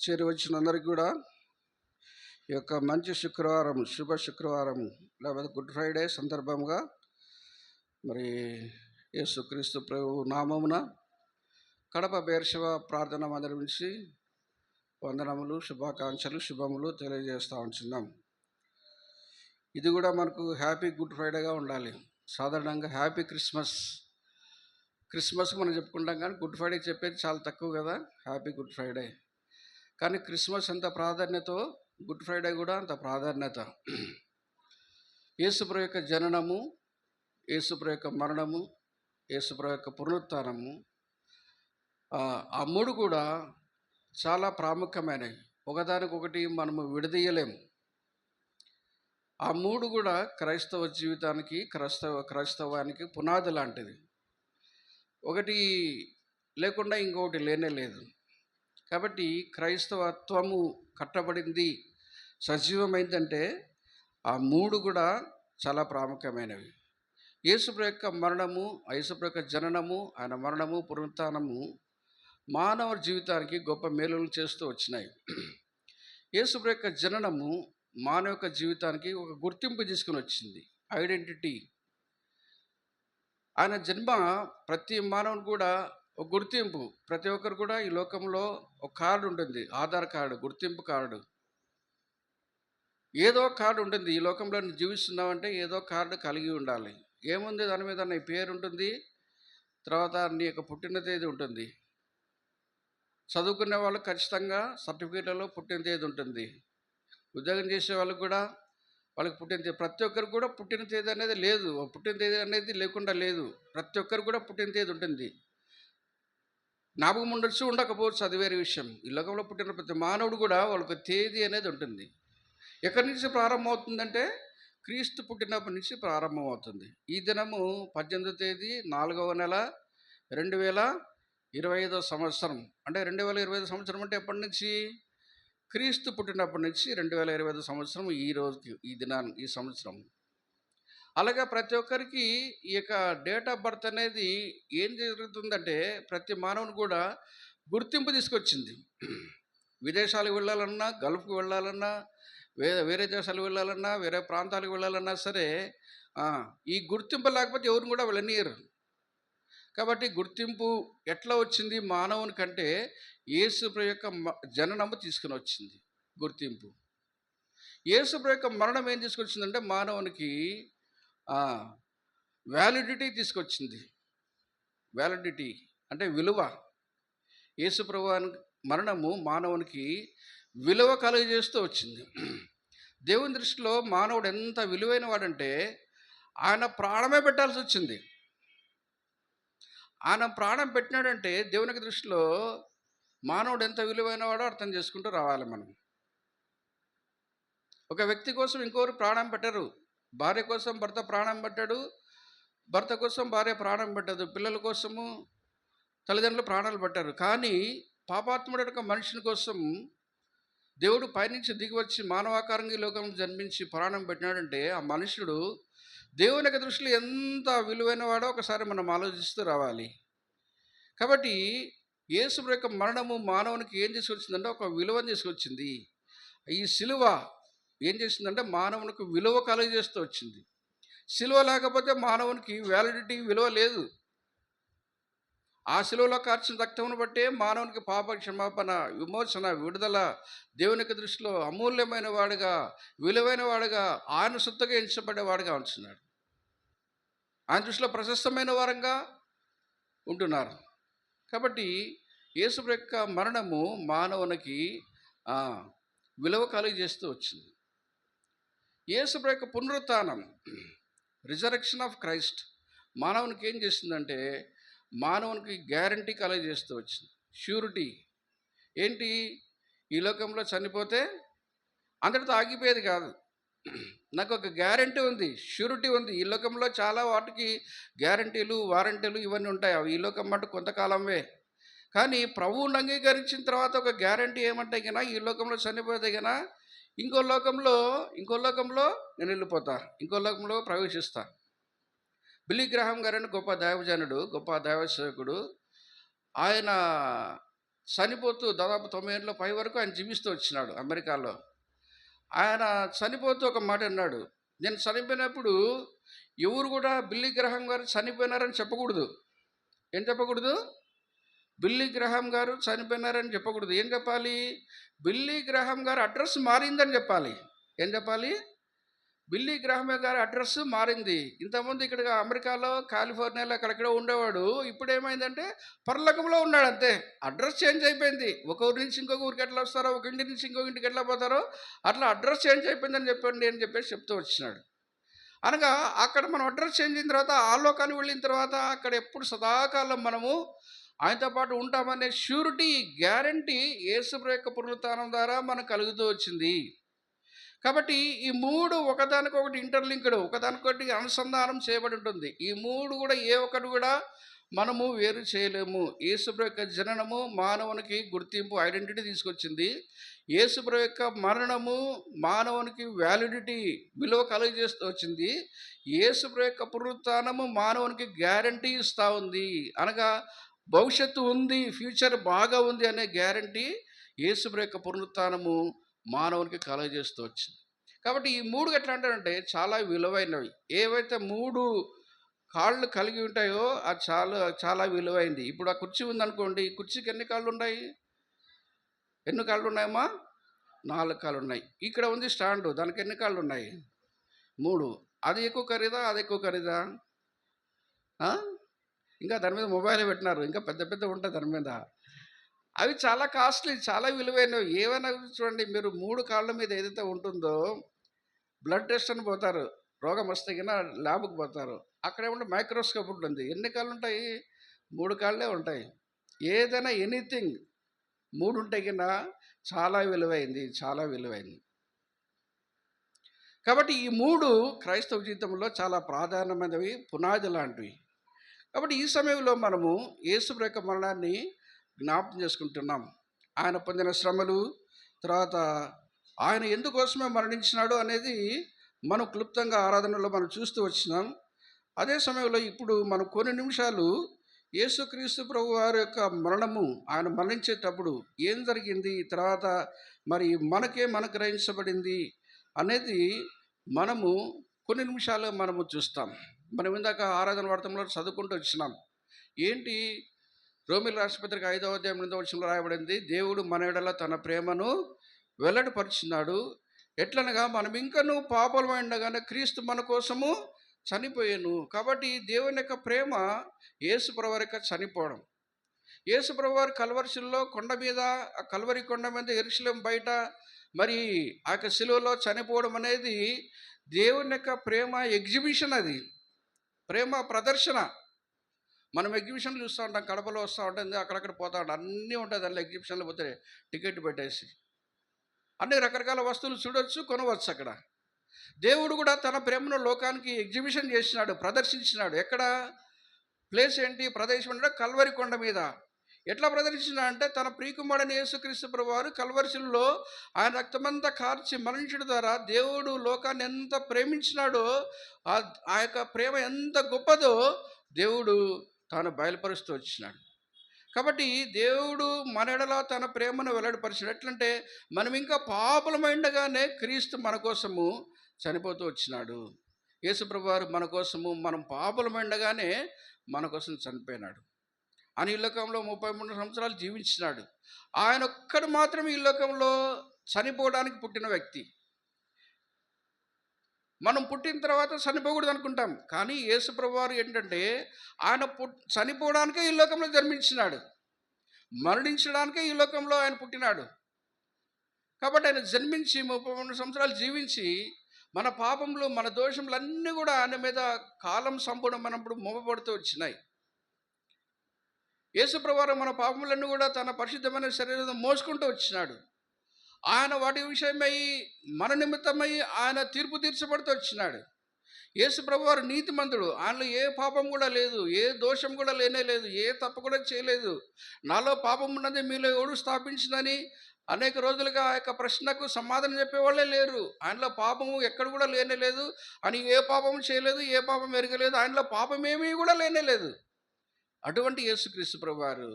చేరి వచ్చిన అందరికి కూడా ఈ యొక్క మంచి శుక్రవారం, శుభ శుక్రవారం లేకపోతే గుడ్ ఫ్రైడే సందర్భంగా మరి యేసుక్రీస్తు ప్రభు నామమున కడప బేర్షవ ప్రార్థన మందిరం నుంచి వందనములు, శుభాకాంక్షలు, శుభములు తెలియజేస్తూ ఉంటున్నాం. ఇది కూడా మనకు హ్యాపీ గుడ్ ఫ్రైడేగా ఉండాలి. సాధారణంగా హ్యాపీ క్రిస్మస్ మనం చెప్పుకుంటాం, కానీ గుడ్ ఫ్రైడే చెప్పేది చాలా తక్కువ కదా. Happy good Friday. కానీ క్రిస్మస్ ఎంత ప్రాధాన్యతో గుడ్ ఫ్రైడే కూడా అంత ప్రాధాన్యత. యేసుప్రభు యొక్క జననము, యేసుప్రభు యొక్క మరణము, యేసుప్రభు యొక్క పునరుత్థానము, ఆ మూడు కూడా చాలా ప్రాముఖ్యమైనవి. ఒకదానికొకటి మనము విడదీయలేము. ఆ మూడు కూడా క్రైస్తవ జీవితానికి, క్రైస్తవానికి పునాది లాంటిది. ఒకటి లేకుండా ఇంకొకటి లేనే లేదు. కాబట్టి క్రైస్తవత్వము కట్టబడింది, సజీవమైందంటే ఆ మూడు కూడా చాలా ప్రాముఖ్యమైనవి. యేసుప్రభు యొక్క మరణము, యేసుప్రభు యొక్క జననము, ఆయన మరణము, పునరుత్థానము మానవ జీవితానికి గొప్ప మేలులు చేస్తూ వచ్చినాయి. యేసుప్రభు యొక్క జననము మానవ యొక్క జీవితానికి ఒక గుర్తింపు తీసుకుని వచ్చింది, ఐడెంటిటీ. ఆయన జన్మ ప్రతి మానవుని కూడా ఒక గుర్తింపు. ప్రతి ఒక్కరు కూడా ఈ లోకంలో ఒక కార్డు ఉంటుంది, ఆధార్ కార్డు, గుర్తింపు కార్డు. ఏదో కార్డు ఉంటుంది. ఈ లోకంలో నువ్వు జీవిస్తున్నావంటే ఏదో కార్డు కలిగి ఉండాలి. ఏముంది దాని మీద? నీ పేరు ఉంటుంది, తర్వాత నీ యొక్క పుట్టిన తేదీ ఉంటుంది, చదువుకునే వాళ్ళకి ఖచ్చితంగా సర్టిఫికేట్లలో పుట్టిన తేదీ ఉంటుంది. ఉద్యోగం చేసే వాళ్ళకి కూడా వాళ్ళకి పుట్టిన తేదీ, ప్రతి ఒక్కరికి కూడా పుట్టిన తేదీ అనేది లేదు, పుట్టిన తేదీ అనేది లేకుండా లేదు. ప్రతి ఒక్కరికి కూడా పుట్టిన తేదీ ఉంటుంది. జ్ఞాపకం ఉండొచ్చు, ఉండకపోవచ్చు, అది వేరే విషయం. ఈ లోకంలో పుట్టిన ప్రతి మానవుడు కూడా వాళ్ళకి తేదీ అనేది ఉంటుంది. ఎక్కడి నుంచి ప్రారంభం అవుతుందంటే క్రీస్తు పుట్టినప్పటి నుంచి ప్రారంభం అవుతుంది. ఈ దినము 18వ తేదీ 4వ నెల 2025 సంవత్సరం. అంటే 2025 సంవత్సరం అంటే ఎప్పటి నుంచి? క్రీస్తు పుట్టినప్పటి నుంచి 2025 సంవత్సరం ఈ రోజుకి, ఈ దినాన్ని, ఈ సంవత్సరం. అలాగే ప్రతి ఒక్కరికి ఈ యొక్క డేట్ ఆఫ్ బర్త్ అనేది ఏం జరుగుతుందంటే ప్రతి మానవుని కూడా గుర్తింపు తీసుకొచ్చింది. విదేశాలకు వెళ్ళాలన్నా, గల్ఫ్కి వెళ్ళాలన్నా, వేరే దేశాలకు వెళ్ళాలన్నా, వేరే ప్రాంతాలకు వెళ్ళాలన్నా సరే ఈ గుర్తింపు లేకపోతే ఎవరిని కూడా వెళ్ళనియరు. కాబట్టి గుర్తింపు ఎట్లా వచ్చింది మానవునికంటే యేసుప్రభు యొక్క జననము తీసుకుని వచ్చింది గుర్తింపు. యేసుప్రభు యొక్క మరణం ఏం తీసుకొచ్చిందంటే మానవునికి వ్యాలిడిటీ తీసుకొచ్చింది. వ్యాలిడిటీ అంటే విలువ. యేసుప్రభు మరణము మానవునికి విలువ కలుగజేస్తూ వచ్చింది. దేవుని దృష్టిలో మానవుడు ఎంత విలువైన వాడంటే ఆయన ప్రాణమే పెట్టాల్సి వచ్చింది. ఆయన ప్రాణం పెట్టినాడంటే దేవునికి దృష్టిలో మానవుడు ఎంత విలువైన వాడో అర్థం చేసుకుంటూ రావాలి మనం. ఒక వ్యక్తి కోసం ఇంకొకరు ప్రాణం పెట్టరు. భార్య కోసం భర్త ప్రాణం పెట్టాడు, భర్త కోసం భార్య ప్రాణం పెట్టదు, పిల్లల కోసము తల్లిదండ్రులు ప్రాణాలు పెట్టారు. కానీ పాపాత్ముడు యొక్క మనిషిని కోసం దేవుడు పైనుంచి దిగి వచ్చి మానవాకారంగా ఈ లోకంలో జన్మించి ప్రాణం పెట్టినాడంటే ఆ మనుషుడు దేవుని యొక్క దృష్టిలో ఎంత విలువైన వాడో ఒకసారి మనం ఆలోచిస్తూ రావాలి. కాబట్టి యేసు యొక్క మరణము మానవునికి ఏం తీసుకొచ్చిందంటే ఒక విలువను తీసుకొచ్చింది. ఈ సిలువ ఏం చేసిందంటే మానవునికి విలువ కలుగజేస్తూ వచ్చింది. సిలువ లేకపోతే మానవునికి వ్యాలిడిటీ, విలువ లేదు. ఆ సిలువలో కార్చిన రక్తమును బట్టే మానవునికి పాప క్షమాపణ, విమోచన, విడుదల దేవునికి దృష్టిలో అమూల్యమైన వాడుగా, విలువైన వాడుగా, ఆయన సొత్తుగా ఎంచబడేవాడుగా ఉంటున్నాడు. ఆయన దృష్టిలో ప్రశస్తమైన వారంగా ఉంటున్నారు. కాబట్టి యేసు యొక్క మరణము మానవునికి విలువ కలుగజేస్తూ వచ్చింది. యేసు యొక్క పునరుత్థానం, రిజరెక్షన్ ఆఫ్ క్రైస్ట్, మానవునికి ఏం చేస్తుందంటే మానవునికి గ్యారంటీ కలుగజేస్తూ వచ్చింది. ష్యూరిటీ ఏంటి? ఈ లోకంలో చనిపోతే అందరితో ఆగిపోయేది కాదు. నాకు ఒక గ్యారంటీ ఉంది, ష్యూరిటీ ఉంది. ఈ లోకంలో చాలా వాటికి గ్యారంటీలు, వారంటీలు ఇవన్నీ ఉంటాయి. అవి ఈ లోకం మటు కొంతకాలమే. కానీ ప్రభువుని అంగీకరించిన తర్వాత ఒక గ్యారంటీ ఏమంటే కన్నా ఈ లోకంలో చనిపోతే కన్నా ఇంకో లోకంలో నేను వెళ్ళిపోతా, ఇంకో లోకంలో ప్రవేశిస్తా. బిల్లీ గ్రహాం గారని గొప్ప దైవజనుడు, గొప్ప దైవ సేవకుడు. ఆయన చనిపోతూ దాదాపు 90 ఏళ్ళ పై వరకు ఆయన జీవిస్తూ వచ్చినాడు అమెరికాలో. ఆయన చనిపోతూ ఒక మాట అన్నాడు, నేను చనిపోయినప్పుడు ఎవరు కూడా బిల్లీ గ్రహాం గారు చనిపోయినారని చెప్పకూడదు. ఏం చెప్పకూడదు? బిల్లీ గ్రహాం గారు చనిపోయినారని చెప్పకూడదు. ఏం చెప్పాలి? బిల్లీ గ్రహాం గారు అడ్రస్ మారిందని చెప్పాలి. ఏం చెప్పాలి? బిల్లీ గ్రహాం గారి అడ్రస్ మారింది. ఇంతకుముందు ఇక్కడ అమెరికాలో, కాలిఫోర్నియాలో అక్కడెక్కడో ఉండేవాడు. ఇప్పుడు ఏమైందంటే పరలోకంలో ఉన్నాడు, అంతే. అడ్రస్ చేంజ్ అయిపోయింది. ఒక ఊరి నుంచి ఇంకొక ఊరికి ఎట్లా వస్తారో, ఒక ఇంటి నుంచి ఇంకొక ఇంటికి ఎట్లా పోతారో అట్లా అడ్రస్ చేంజ్ అయిపోయిందని చెప్పండి అని చెప్పేసి చెప్తూ వచ్చినాడు. అనగా అక్కడ మనం అడ్రస్ చేంజ్ అయిన తర్వాత, ఆ లోకాన్ని వెళ్ళిన తర్వాత అక్కడ ఎప్పుడు సదాకాలం మనము ఆయనతో పాటు ఉంటామనే ష్యూరిటీ, గ్యారంటీ యేసుప్రభు యొక్క పునరుత్థానం ద్వారా మనకు కలుగుతూ వచ్చింది. కాబట్టి ఈ మూడు ఒకదానికొకటి ఇంటర్లింక్డ్, ఒకదానికొకటి అనుసంధానం చేయబడి ఉంటుంది. ఈ మూడు కూడా ఏ ఒక్కటి కూడా మనము వేరు చేయలేము. యేసుప్రభు యొక్క జననము మానవునికి గుర్తింపు, ఐడెంటిటీ తీసుకొచ్చింది. యేసుప్రభు యొక్క మరణము మానవునికి వ్యాలిడిటీ, విలువ కలుగజేస్తూ వచ్చింది. యేసుప్రభు యొక్క పునరుత్థానము మానవునికి గ్యారంటీ ఇస్తూ ఉంది. అనగా భవిష్యత్తు ఉంది, ఫ్యూచర్ బాగా ఉంది అనే గ్యారంటీ యేసుప్రభు యొక్క పునరుత్థానము మానవునికి కలుగజేస్తూ వచ్చింది. కాబట్టి ఈ మూడు ఎట్లా అంటారంటే చాలా విలువైనవి. ఏవైతే 3 కాళ్ళు కలిగి ఉంటాయో అది చాలా విలువైంది. ఇప్పుడు ఆ కుర్చీ ఉందనుకోండి, ఈ కుర్చీకి ఎన్ని కాళ్ళు ఉన్నాయి? ఎన్ని కాళ్ళు ఉన్నాయమ్మా? 4 కాళ్ళు ఉన్నాయి. ఇక్కడ ఉంది స్టాండు, దానికి ఎన్ని కాళ్ళు ఉన్నాయి? 3. అది ఎక్కువ ఖరీదా, అది ఎక్కువ ఖరీదా? ఇంకా దాని మీద మొబైల్ పెట్టినారు, ఇంకా పెద్ద ఉంటుంది దాని మీద. అవి చాలా కాస్ట్లీ, చాలా విలువైనవి. ఏమైనా చూడండి, మీరు 3 కాళ్ళ మీద ఏదైతే ఉంటుందో బ్లడ్ టెస్ట్ అని పోతారు, రోగం వస్తే కింద ల్యాబ్కి పోతారు. అక్కడేమంటే మైక్రోస్కోప్ ఉంటుంది. ఎన్ని కాళ్ళు ఉంటాయి? 3 కాళ్ళే ఉంటాయి. ఏదైనా ఎనీథింగ్ 3 ఉంటే కింద చాలా విలువైంది, చాలా విలువైంది. కాబట్టి ఈ 3 క్రైస్తవ జీవితంలో చాలా ప్రాధాన్యమైనవి, పునాది లాంటివి. కాబట్టి ఈ సమయంలో మనము యేసు యొక్క మరణాన్ని జ్ఞాపకం చేసుకుంటున్నాం. ఆయన పొందిన శ్రమలు, తర్వాత ఆయన ఎందుకోసమే మరణించినాడు అనేది మనం క్లుప్తంగా ఆరాధనలో మనం చూస్తూ వచ్చినాం. అదే సమయంలో ఇప్పుడు మనం కొన్ని నిమిషాలు యేసుక్రీస్తు ప్రభు వారి యొక్క మరణము, ఆయన మరణించేటప్పుడు ఏం జరిగింది, తర్వాత మరి మనకేం అనుగ్రహించబడింది అనేది మనము కొన్ని నిమిషాలు మనము చూస్తాం. మనం ఇందాక ఆరాధన వర్తంలో చదువుకుంటూ వచ్చినాం. ఏంటి? రోమిల రాష్ట్రపత్రిక 5వ అధ్యాయం 8వ వచనంలో రాయబడింది, దేవుడు మన ఎడల తన ప్రేమను వెల్లడిపరిచినాడు. ఎట్లనగా మనం ఇంకనూ పాపలమై ఉండగానే క్రీస్తు మన కోసము చనిపోయాను. కాబట్టి దేవుని యొక్క ప్రేమ యేసు ప్రభువారి యొక్క చనిపోవడం. యేసు ప్రభువారు కల్వరిశిలలో కొండ మీద, ఆ కల్వరి కొండ మీద, యెరూషలేము బయట మరి ఆ యొక్క శిలువలో చనిపోవడం అనేది దేవుని యొక్క ప్రేమ ఎగ్జిబిషన్. అది ప్రేమ ప్రదర్శన. మనం ఎగ్జిబిషన్లు చూస్తూ ఉంటాం, కడపలో వస్తూ ఉంటుంది, అక్కడక్కడ పోతూ ఉంటాం, అన్నీ ఉంటుంది అందులో. ఎగ్జిబిషన్లో పోతే టికెట్ పెట్టేసి అన్ని రకరకాల వస్తువులు చూడవచ్చు, కొనవచ్చు. అక్కడ దేవుడు కూడా తన ప్రేమను లోకానికి ఎగ్జిబిషన్ చేసినాడు, ప్రదర్శించినాడు. ఎక్కడ? ప్లేస్ ఏంటి? ప్రదేశం అంటే కల్వరి కొండ మీద. ఎట్లా ప్రదర్శించినా అంటే తన ప్రియకుమారుడైన యేసుక్రీస్తు ప్రభువారు కల్వరిశిలలో ఆయన రక్తమంతా కార్చి మరణించడం ద్వారా దేవుడు లోకాన్ని ఎంత ప్రేమించినాడో, ఆ యొక్క ప్రేమ ఎంత గొప్పదో దేవుడు తాను బయలుపరుస్తూ వచ్చినాడు. కాబట్టి దేవుడు మన ఎడల తన ప్రేమను వెల్లడిపరిచినాడు. ఎట్లంటే మనం ఇంకా పాపలమైండగానే క్రీస్తు మన కోసము చనిపోతూ వచ్చినాడు. యేసుప్రభు వారు మన కోసము, మనం పాపలమైండగానే మన కోసం చనిపోయినాడు. ఆయన ఈ లోకంలో 33 సంవత్సరాలు జీవించినాడు. ఆయన ఒక్కడు మాత్రం ఈ లోకంలో చనిపోవడానికి పుట్టిన వ్యక్తి. మనం పుట్టిన తర్వాత చనిపోకూడదు అనుకుంటాం, కానీ యేసుప్రభు వారు ఏంటంటే ఆయన చనిపోవడానికే ఈ లోకంలో జన్మించినాడు, మరణించడానికే ఈ లోకంలో ఆయన పుట్టినాడు. కాబట్టి ఆయన జన్మించి 33 సంవత్సరాలు జీవించి మన పాపములు, మన దోషములన్నీ కూడా ఆయన మీద కాలం సంపూర్ణమైనప్పుడు మోపబడుతూ వచ్చినాయి. యేసుప్రభు వారు మన పాపములన్నీ కూడా తన పరిశుద్ధమైన శరీరం మోసుకుంటూ వచ్చినాడు. ఆయన వాటి విషయమై, మన నిమిత్తమై ఆయన తీర్పు తీర్చబడుతూ వచ్చినాడు. యేసుప్రభు వారు నీతిమంతుడు. ఆయనలో ఏ పాపం కూడా లేదు, ఏ దోషం కూడా లేనే లేదు, ఏ తప్పు కూడా చేయలేదు. నాలో పాపం ఉన్నది మీలో ఎవడు స్థాపించిందని అనేక రోజులుగా ఆ యొక్క ప్రశ్నకు సమాధానం చెప్పేవాళ్ళే లేరు. ఆయనలో పాపము ఎక్కడ కూడా లేనే లేదు అని, ఏ పాపము చేయలేదు, ఏ పాపం ఎరగలేదు, ఆయనలో పాపమేమీ కూడా లేనే లేదు. అటువంటి యేసుక్రీస్తు ప్రభువారు,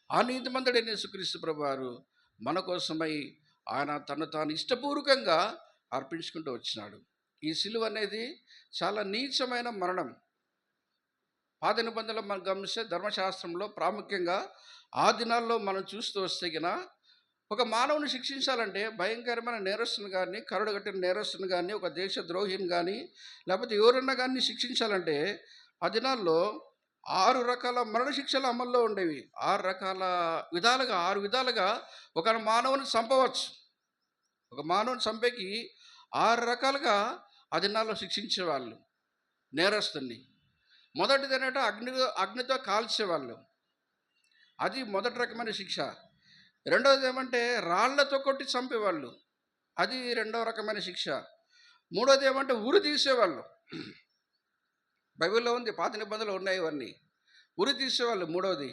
ఆ నీతిమంతుడైన యేసుక్రీస్తు ప్రభువారు మన కోసమై ఆయన తను తాను ఇష్టపూర్వకంగా అర్పించుకుంటూ వచ్చినాడు. ఈ సిలువ అనేది చాలా నీచమైన మరణం. పాత నిబంధనలో మనం గమనిస్తే ధర్మశాస్త్రంలో ప్రాముఖ్యంగా ఆ దినాల్లో మనం చూస్తూ వస్తే గిన ఒక మానవుని శిక్షించాలంటే భయంకరమైన నేరస్తుని కానీ, కరుడు కట్టిన నేరస్తుని కానీ, ఒక దేశ ద్రోహిని కానీ, లేకపోతే ఎవరన్నా కానీ శిక్షించాలంటే ఆ దినాల్లో 6 రకాల మరణశిక్షలు అమల్లో ఉండేవి. 6 విధాలుగా ఒక మానవుని చంపవచ్చు. ఒక మానవుని చంపేకి 6 రకాలుగా ఆ దినాల్లో శిక్షించేవాళ్ళు నేరస్తుని. మొదటిది ఏంటంటే అగ్నితో కాల్చేవాళ్ళు, అది మొదటి రకమైన శిక్ష. రెండవది ఏమంటే రాళ్లతో కొట్టి చంపేవాళ్ళు, అది రెండవ రకమైన శిక్ష. మూడవది ఏమంటే ఉరి తీసేవాళ్ళు. బైబిల్లో ఉంది, పాత నిబంధనలు ఉన్నాయి ఇవన్నీ. ఉరి తీసేవాళ్ళు మూడవది.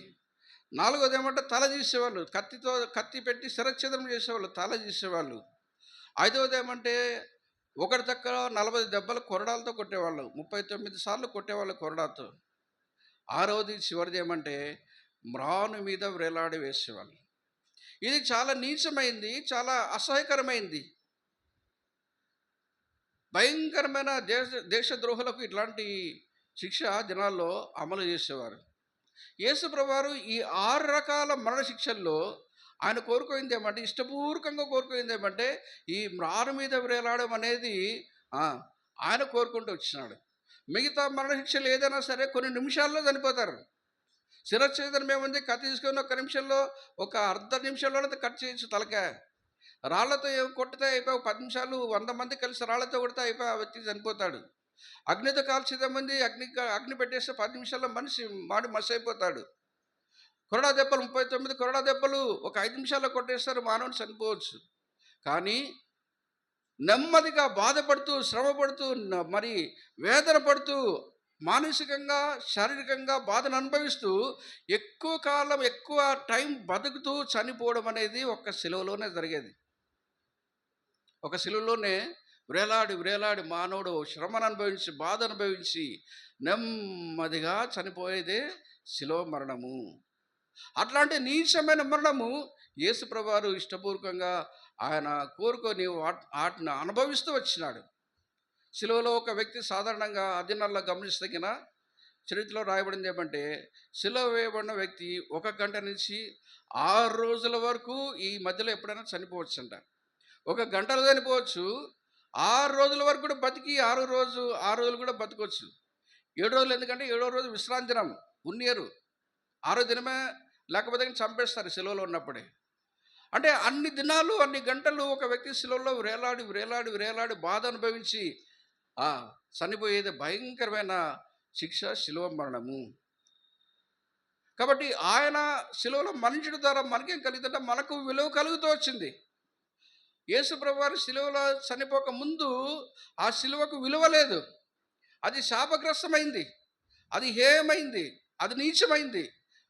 నాలుగవది ఏమంటే తల తీసేవాళ్ళు, కత్తి పెట్టి శిరచ్ఛేదనం చేసేవాళ్ళు, తల తీసేవాళ్ళు. ఐదవది ఏమంటే ఒకటి తక్కువ 40 దెబ్బలు కొరడాలతో కొట్టేవాళ్ళు, 39 సార్లు కొట్టేవాళ్ళు కొరడాతో. ఆరవది చివరిది ఏమంటే మ్రాను మీద వ్రేలాడి వేసేవాళ్ళు. ఇది చాలా నీచమైంది, చాలా అసహ్యకరమైంది. భయంకరమైన దేశద్రోహులకు ఇట్లాంటి శిక్ష దినాల్లో అమలు చేసేవారు. యేసుప్రభువారు ఈ 6 రకాల మరణశిక్షల్లో ఆయన కోరుకోయింది ఏమంటే, ఇష్టపూర్వకంగా కోరుకోయింది ఏమంటే ఈ మ్రాను మీద వ్రేలాడడం అనేది ఆయన కోరుకుంటూ వచ్చినాడు. మిగతా మరణశిక్షలు ఏదైనా సరే కొన్ని నిమిషాల్లో చనిపోతారు, శిరచ్ఛేదనం ఏముంది? కత్తి తీసుకొని ఒక నిమిషంలో, ఒక అర్ధ నిమిషంలోనే కట్ చేయొచ్చు తలకాయ. రాళ్లతో కొట్టితే అయిపోయి 10 నిమిషాలు 100 మంది కలిసి రాళ్లతో కొడితే అయిపోయి ఆ వ్యక్తి చనిపోతాడు. అగ్నితో కాల్చేదేముంది? అగ్ని పెట్టేస్తే 10 నిమిషాల్లో మనిషి మసి అయిపోతాడు. కొరడా దెబ్బలు 39 కొరడా దెబ్బలు ఒక 5 నిమిషాల్లో కొట్టేస్తారు, మానవుని చనిపోవచ్చు. కానీ నెమ్మదిగా బాధపడుతూ, శ్రమపడుతూ, మరి వేదన పడుతూ, మానసికంగా శారీరకంగా బాధను అనుభవిస్తూ ఎక్కువ కాలం ఎక్కువ టైం బతుకుతూ చనిపోవడం అనేది ఒక్క శిలువలోనే జరిగేది. ఒక శిలువలోనే వేలాడి వేలాడి మానవుడు శ్రమను అనుభవించి, బాధ అనుభవించి నెమ్మదిగా చనిపోయేదే శిలువ మరణము. అట్లాంటి నీచమైన మరణము యేసుప్రభువారు ఇష్టపూర్వకంగా ఆయన కోరుకొని వాటిని అనుభవిస్తూ వచ్చినాడు. శిలువలో ఒక వ్యక్తి సాధారణంగా అదినాల్లో గమనిస్తగిన చరిత్రలో రాయబడింది ఏమంటే, శిలువ వేయబడిన వ్యక్తి 1 గంట నుంచి 6 రోజుల వరకు ఈ మధ్యలో ఎప్పుడైనా చనిపోవచ్చంట. 1 గంటలో చనిపోవచ్చు, 6 రోజుల వరకు కూడా బతికి 6 రోజులు కూడా బతకొచ్చు. 7 రోజులు, ఎందుకంటే 7వ రోజు విశ్రాంతి దినం, ఉన్నియరు. 6వ దినమే లేకపోతే చంపేస్తారు శిలువలో ఉన్నప్పుడే. అంటే అన్ని దినాలు, అన్ని గంటలు ఒక వ్యక్తి శిలువలో వేలాడి వేలాడి వేలాడి బాధ అనుభవించి చనిపోయేది భయంకరమైన శిక్ష, శిలువ మరణము. కాబట్టి ఆయన శిలువలో మరణించడం ద్వారా మనకేం కలిగిందంటే, మనకు విలువ కలుగుతూ వచ్చింది. యేసుప్రభువారు శిలువలో చనిపోక ముందు ఆ శిలువకు విలువ లేదు. అది శాపగ్రస్తమైంది, అది హేయమైంది, అది నీచమైంది.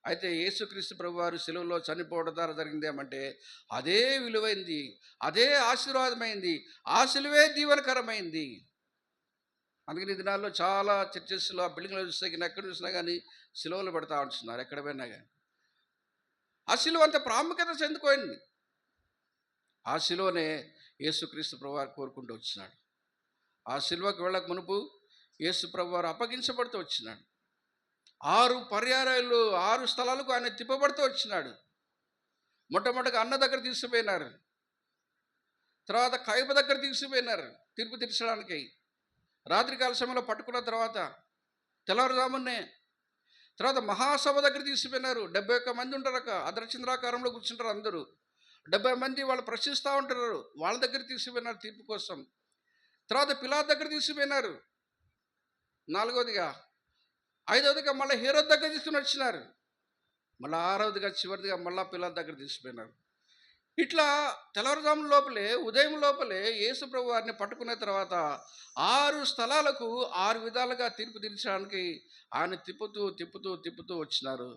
అయితే యేసుక్రీస్తు ప్రభువారు శిలువలో చనిపోవడం ద్వారా జరిగింది ఏమంటే, అదే విలువైంది, అదే ఆశీర్వాదమైంది, ఆ శిలువే దీవెనకరమైంది. అందుకని ఈ దినాల్లో చాలా చర్చెస్లో, బిల్డింగ్లో చూస్తే ఎక్కడ చూసినా కానీ శిలువలు పెడతా ఉంటున్నారు, ఎక్కడ పోయినా కానీ. ఆ శిలువ అంత ప్రాముఖ్యత చెందుకోయింది. ఆ శిలువనే యేసుక్రీస్తు ప్రభువారు కోరుకుంటూ వచ్చినాడు. ఆ శిలువకు వెళ్ళక మునుపు యేసు ప్రభువారు అప్పగించబడుతూ వచ్చినాడు. 6 పర్యాయాలు 6 స్థలాలకు ఆయన తిప్పబడుతూ వచ్చినాడు. మొట్టమొదటిగా అన్న దగ్గర తీసుకుపోయినారు, తర్వాత కయప దగ్గర తీసుకుపోయినారు తీర్పు తీర్చడానికి. రాత్రికాల సమయంలో పట్టుకున్న తర్వాత తెల్లవారుజామునే తర్వాత మహాసభ దగ్గర తీసుకుపోయినారు. 71 మంది ఉంటారు, అర్ధచంద్రాకారంలో కూర్చుంటారు అందరూ. 70 మంది వాళ్ళు ప్రశ్నిస్తూ ఉంటారు, వాళ్ళ దగ్గర తీసుకుపోయినారు తీర్పు కోసం. తర్వాత పిలాతు దగ్గర తీసుకుపోయినారు 4వదిగా. 5వదిగా మళ్ళీ హేరోదు దగ్గర తీసుకుని వచ్చినారు. మళ్ళీ 6వదిగా చివరిదిగా మళ్ళీ పిలాతు దగ్గర తీసుకుపోయినారు. ఇట్లా తెల్లవారుజాము లోపలే, ఉదయం లోపలే యేసు ప్రభు వారిని పట్టుకున్న తర్వాత 6 స్థలాలకు 6 విధాలుగా తీర్పు తీర్చడానికి ఆయన తిప్పుతూ తిప్పుతూ తిప్పుతూ వచ్చినారు.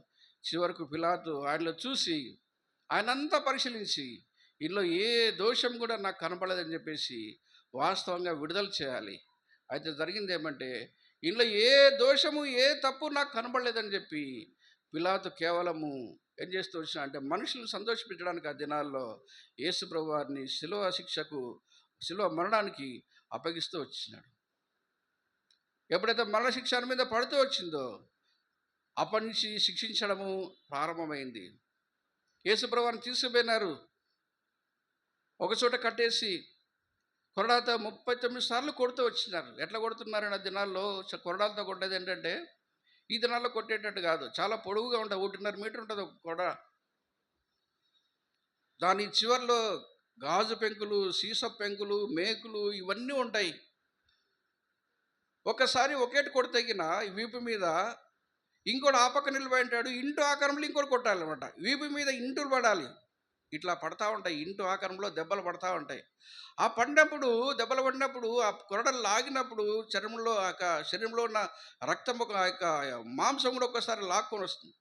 చివరకు పిలాతు ఆయనలో చూసి, ఆయనంతా పరిశీలించి, ఇందులో ఏ దోషం కూడా నాకు కనపడలేదని చెప్పేసి వాస్తవంగా విడుదల చేయాలి. అయితే జరిగింది ఏమంటే, ఇందులో ఏ దోషము, ఏ తప్పు నాకు కనబడలేదని చెప్పి పిలాతు కేవలము ఏం చేస్తూ వచ్చినా అంటే, మనుషులను సంతోషపెట్టడానికి ఆ దినాల్లో యేసు ప్రభు వారిని శిలువ మరణానికి అప్పగిస్తూ వచ్చినాడు. ఎప్పుడైతే మరణశిక్ష ఆయన మీద పడుతూ వచ్చిందో అప్పటి నుంచి శిక్షించడము ప్రారంభమైంది. యేసు ప్రభు వారిని తీసుకుపోయినారు, ఒకచోట కట్టేసి కొరడాతో 39 సార్లు కొడుతూ వచ్చినారు. ఎట్లా కొడుతున్నారని ఆ దినాల్లో కొరడాలతో కొట్టేది ఏంటంటే, ఈ దినాల్లో కొట్టేటట్టు కాదు, చాలా పొడవుగా ఉంటుంది, 1.5 మీటర్ ఉంటుంది ఒక కొడ. దాని చివర్లో గాజు పెంకులు, సీసపు పెంకులు, మేకులు ఇవన్నీ ఉంటాయి. ఒకసారి ఒకేటి కొడితేగిన వీపు మీద ఇంకోటి ఆ పక్క నిలబడి ఇంటూ ఆకారంలో ఇంకోటి కొట్టాలన్నమాట. వీపు మీద ఇంటులు పడాలి, ఇట్లా పడతా ఉంటాయి, ఇంటూ ఆకారంలో దెబ్బలు పడతా ఉంటాయి. ఆ పడినప్పుడు, దెబ్బలు పడినప్పుడు, ఆ కొరడలు లాగినప్పుడు శరీరంలో ఉన్న రక్తం, మాంసం కూడా ఒక్కసారి లాక్కొని వస్తుంది.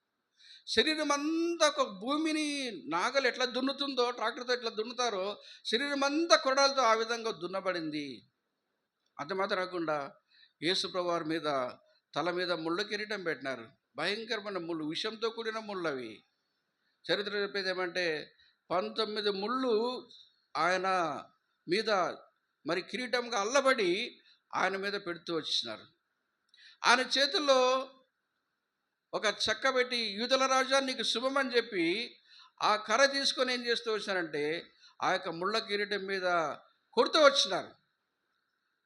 శరీరం అంతా ఒక భూమిని నాగలు ఎట్లా దున్నుతుందో, ట్రాక్టర్తో ఎట్లా దున్నుతారో, శరీరం అంతా కొరడాలతో ఆ విధంగా దున్నబడింది. అంత మాత్రం కాకుండా యేసు ప్రభు వారి మీద తల మీద ముళ్ళ కిరీటం పెట్టినారు. భయంకరమైన ముళ్ళు, విషంతో కూడిన ముళ్ళు అవి. చరిత్ర చెప్పేది ఏమంటే, 19 ముళ్ళు ఆయన మీద మరి కిరీటంగా అల్లబడి ఆయన మీద పెడుతూ వచ్చినారు. ఆయన చేతుల్లో ఒక చెక్క పెట్టి, యూదుల రాజా నీకు శుభమని చెప్పి ఆ కర్ర తీసుకొని ఏం చేస్తూ వచ్చినారంటే, ఆ యొక్క ముళ్ళ కిరీటం మీద కొడుతూ వచ్చినారు.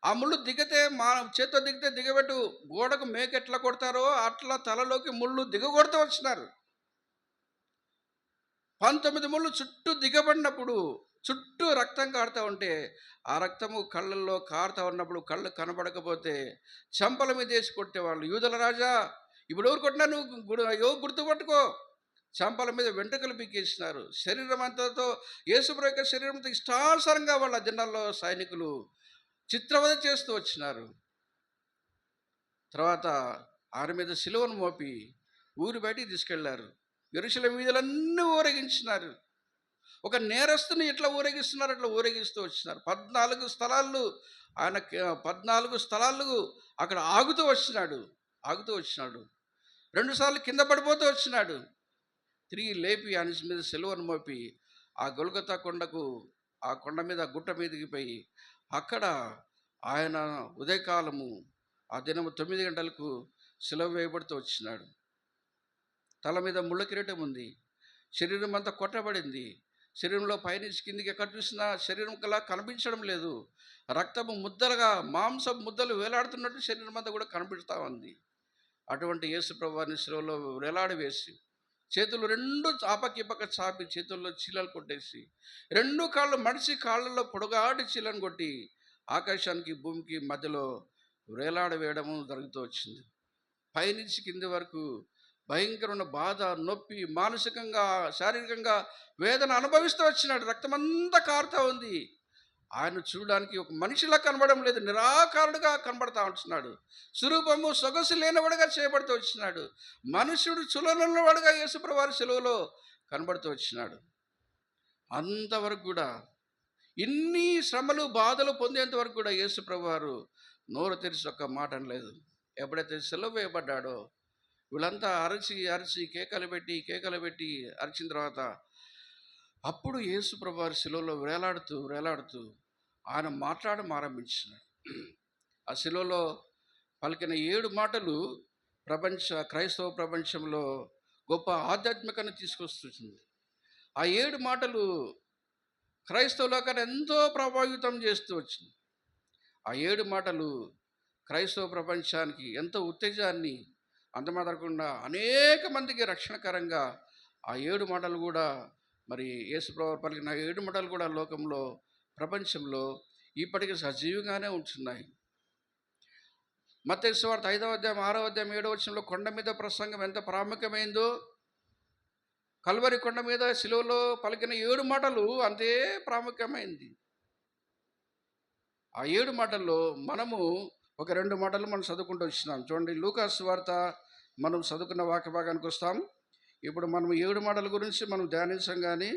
ఆ ముళ్ళు దిగితే మా చేత్తో దిగితే దిగబెట్టు, గోడకు మేక ఎట్లా కొడతారో అట్లా తలలోకి ముళ్ళు దిగగొడుతూ వచ్చినారు. 19 ముళ్ళు చుట్టూ దిగబడినప్పుడు చుట్టూ రక్తం కారుతూ ఉంటే, ఆ రక్తము కళ్ళల్లో కారుతూ ఉన్నప్పుడు కళ్ళు కనబడకపోతే చెంపల మీద వేసి కొట్టేవాళ్ళు. యూదుల రాజా, ఇప్పుడు ఎవరు కొట్టినా నువ్వు గుర్తుపట్టుకో. చెంపల మీద వెంట్రుకలు పీకేసినారు. శరీరం అంతతో యేసుప్రభు యొక్క శరీరంతో ఇష్టానుసారంగా వాళ్ళ దినాల్లో సైనికులు చిత్రవద చేస్తూ వచ్చినారు. తర్వాత ఆయన మీద సిలువను మోపి ఊరి బయటికి తీసుకెళ్లారు. యెరూషలేము వీధులన్నీ ఊరేగించినారు. ఒక నేరస్తుని ఎట్లా ఊరేగిస్తున్నారు అట్లా ఊరేగిస్తూ వచ్చినారు. 14 స్థలాలు ఆయన 14 స్థలాలు అక్కడ ఆగుతూ వచ్చినాడు. 2 సార్లు కింద పడిపోతూ వచ్చినాడు. తిరిగి లేపి ఆయన మీద సిలువను మోపి ఆ గొల్గొతా కొండకు, ఆ కొండ మీద గుట్ట మీదకి పోయి అక్కడ ఆయన ఉదయకాలము ఆ దినము 9 గంటలకు సిలువ వేయబడుతూ వచ్చినాడు. తల మీద ముళ్ళ కిరీటం ఉంది. శరీరం అంతా కొట్టబడింది. శరీరంలో పైనుంచి కిందికి ఎక్కడ చూసినా శరీరం కలా కనిపించడం లేదు. రక్తము ముద్దలుగా మాంసం ముద్దలు వేలాడుతున్నట్టు శరీరం అంతా కూడా కనిపిస్తూ ఉంది. అటువంటి యేసుప్రభువారిని శిలువలో వేలాడవేసి చేతులు 2 ఆపకి పక్క చాపి చేతుల్లో చీలలు కొట్టేసి 2 కాళ్ళు మడిచి కాళ్ళల్లో పొడగాటి చీలను కొట్టి ఆకాశానికి భూమికి మధ్యలో వేలాడవేయడము జరుగుతూ వచ్చింది. పైనుంచి కింది వరకు భయంకరమైన బాధ, నొప్పి, మానసికంగా శారీరకంగా వేదన అనుభవిస్తూ వచ్చినాడు. రక్తమంతా కారుతూ ఉంది. ఆయన చూడడానికి ఒక మనిషిలా కనబడడం లేదు, నిరాకారుడుగా కనబడతా ఉంటున్నాడు. స్వరూపము సొగసు లేనివాడుగా చేయబడుతూ వచ్చినాడు. మనుషుడు చులనవాడుగా యేసుప్రభువు వారి సెలవులో కనబడుతూ వచ్చినాడు. అంతవరకు కూడా ఇన్ని శ్రమలు బాధలు పొందేంత వరకు కూడా యేసుప్రభువు వారు నోరు తెరిచి ఒక్క మాట అనలేదు. ఎప్పుడైతే సెలవు వేయబడ్డాడో వీళ్ళంతా అరిచి కేకలు పెట్టి అరిచిన తర్వాత అప్పుడు యేసుప్రభువు వారి శిలువలో వేలాడుతూ ఆయన మాట్లాడడం ఆరంభించినాడు. ఆ శిలువలో పలికిన 7 మాటలు క్రైస్తవ ప్రపంచంలో గొప్ప ఆధ్యాత్మికను తీసుకొస్తుంది. ఆ 7 మాటలు క్రైస్తవ లోకాన్ని ఎంతో ప్రభావితం చేస్తూ వచ్చింది. ఆ 7 మాటలు క్రైస్తవ ప్రపంచానికి ఎంతో ఉత్తేజాన్ని అంతమాత్రకుండా అనేక మందికి రక్షణకరంగా ఆ 7 మాటలు కూడా మరి యేసుప్రభువు పలికిన 7 మాటలు కూడా లోకంలో ప్రపంచంలో ఇప్పటికీ సజీవంగానే ఉంటున్నాయి. మత్తయి సువార్త 5వ అధ్యాయం 6వ అధ్యాయం 7వ వచనంలో కొండ మీద ప్రసంగం ఎంత ప్రాముఖ్యమైందో, కల్వరి కొండ మీద శిలువలో పలికిన 7 మాటలు అంతే ప్రాముఖ్యమైంది. ఆ 7 మాటల్లో మనము ఒక 2 మాటలు మనం చదువుకుంటూ వచ్చినాం. చూడండి, లూకా సువార్త మనం చదువుకున్న వాక్య భాగానికి వస్తాం. ఇప్పుడు మనం 7 మాటల గురించి మనం ధ్యానించాం. కానీ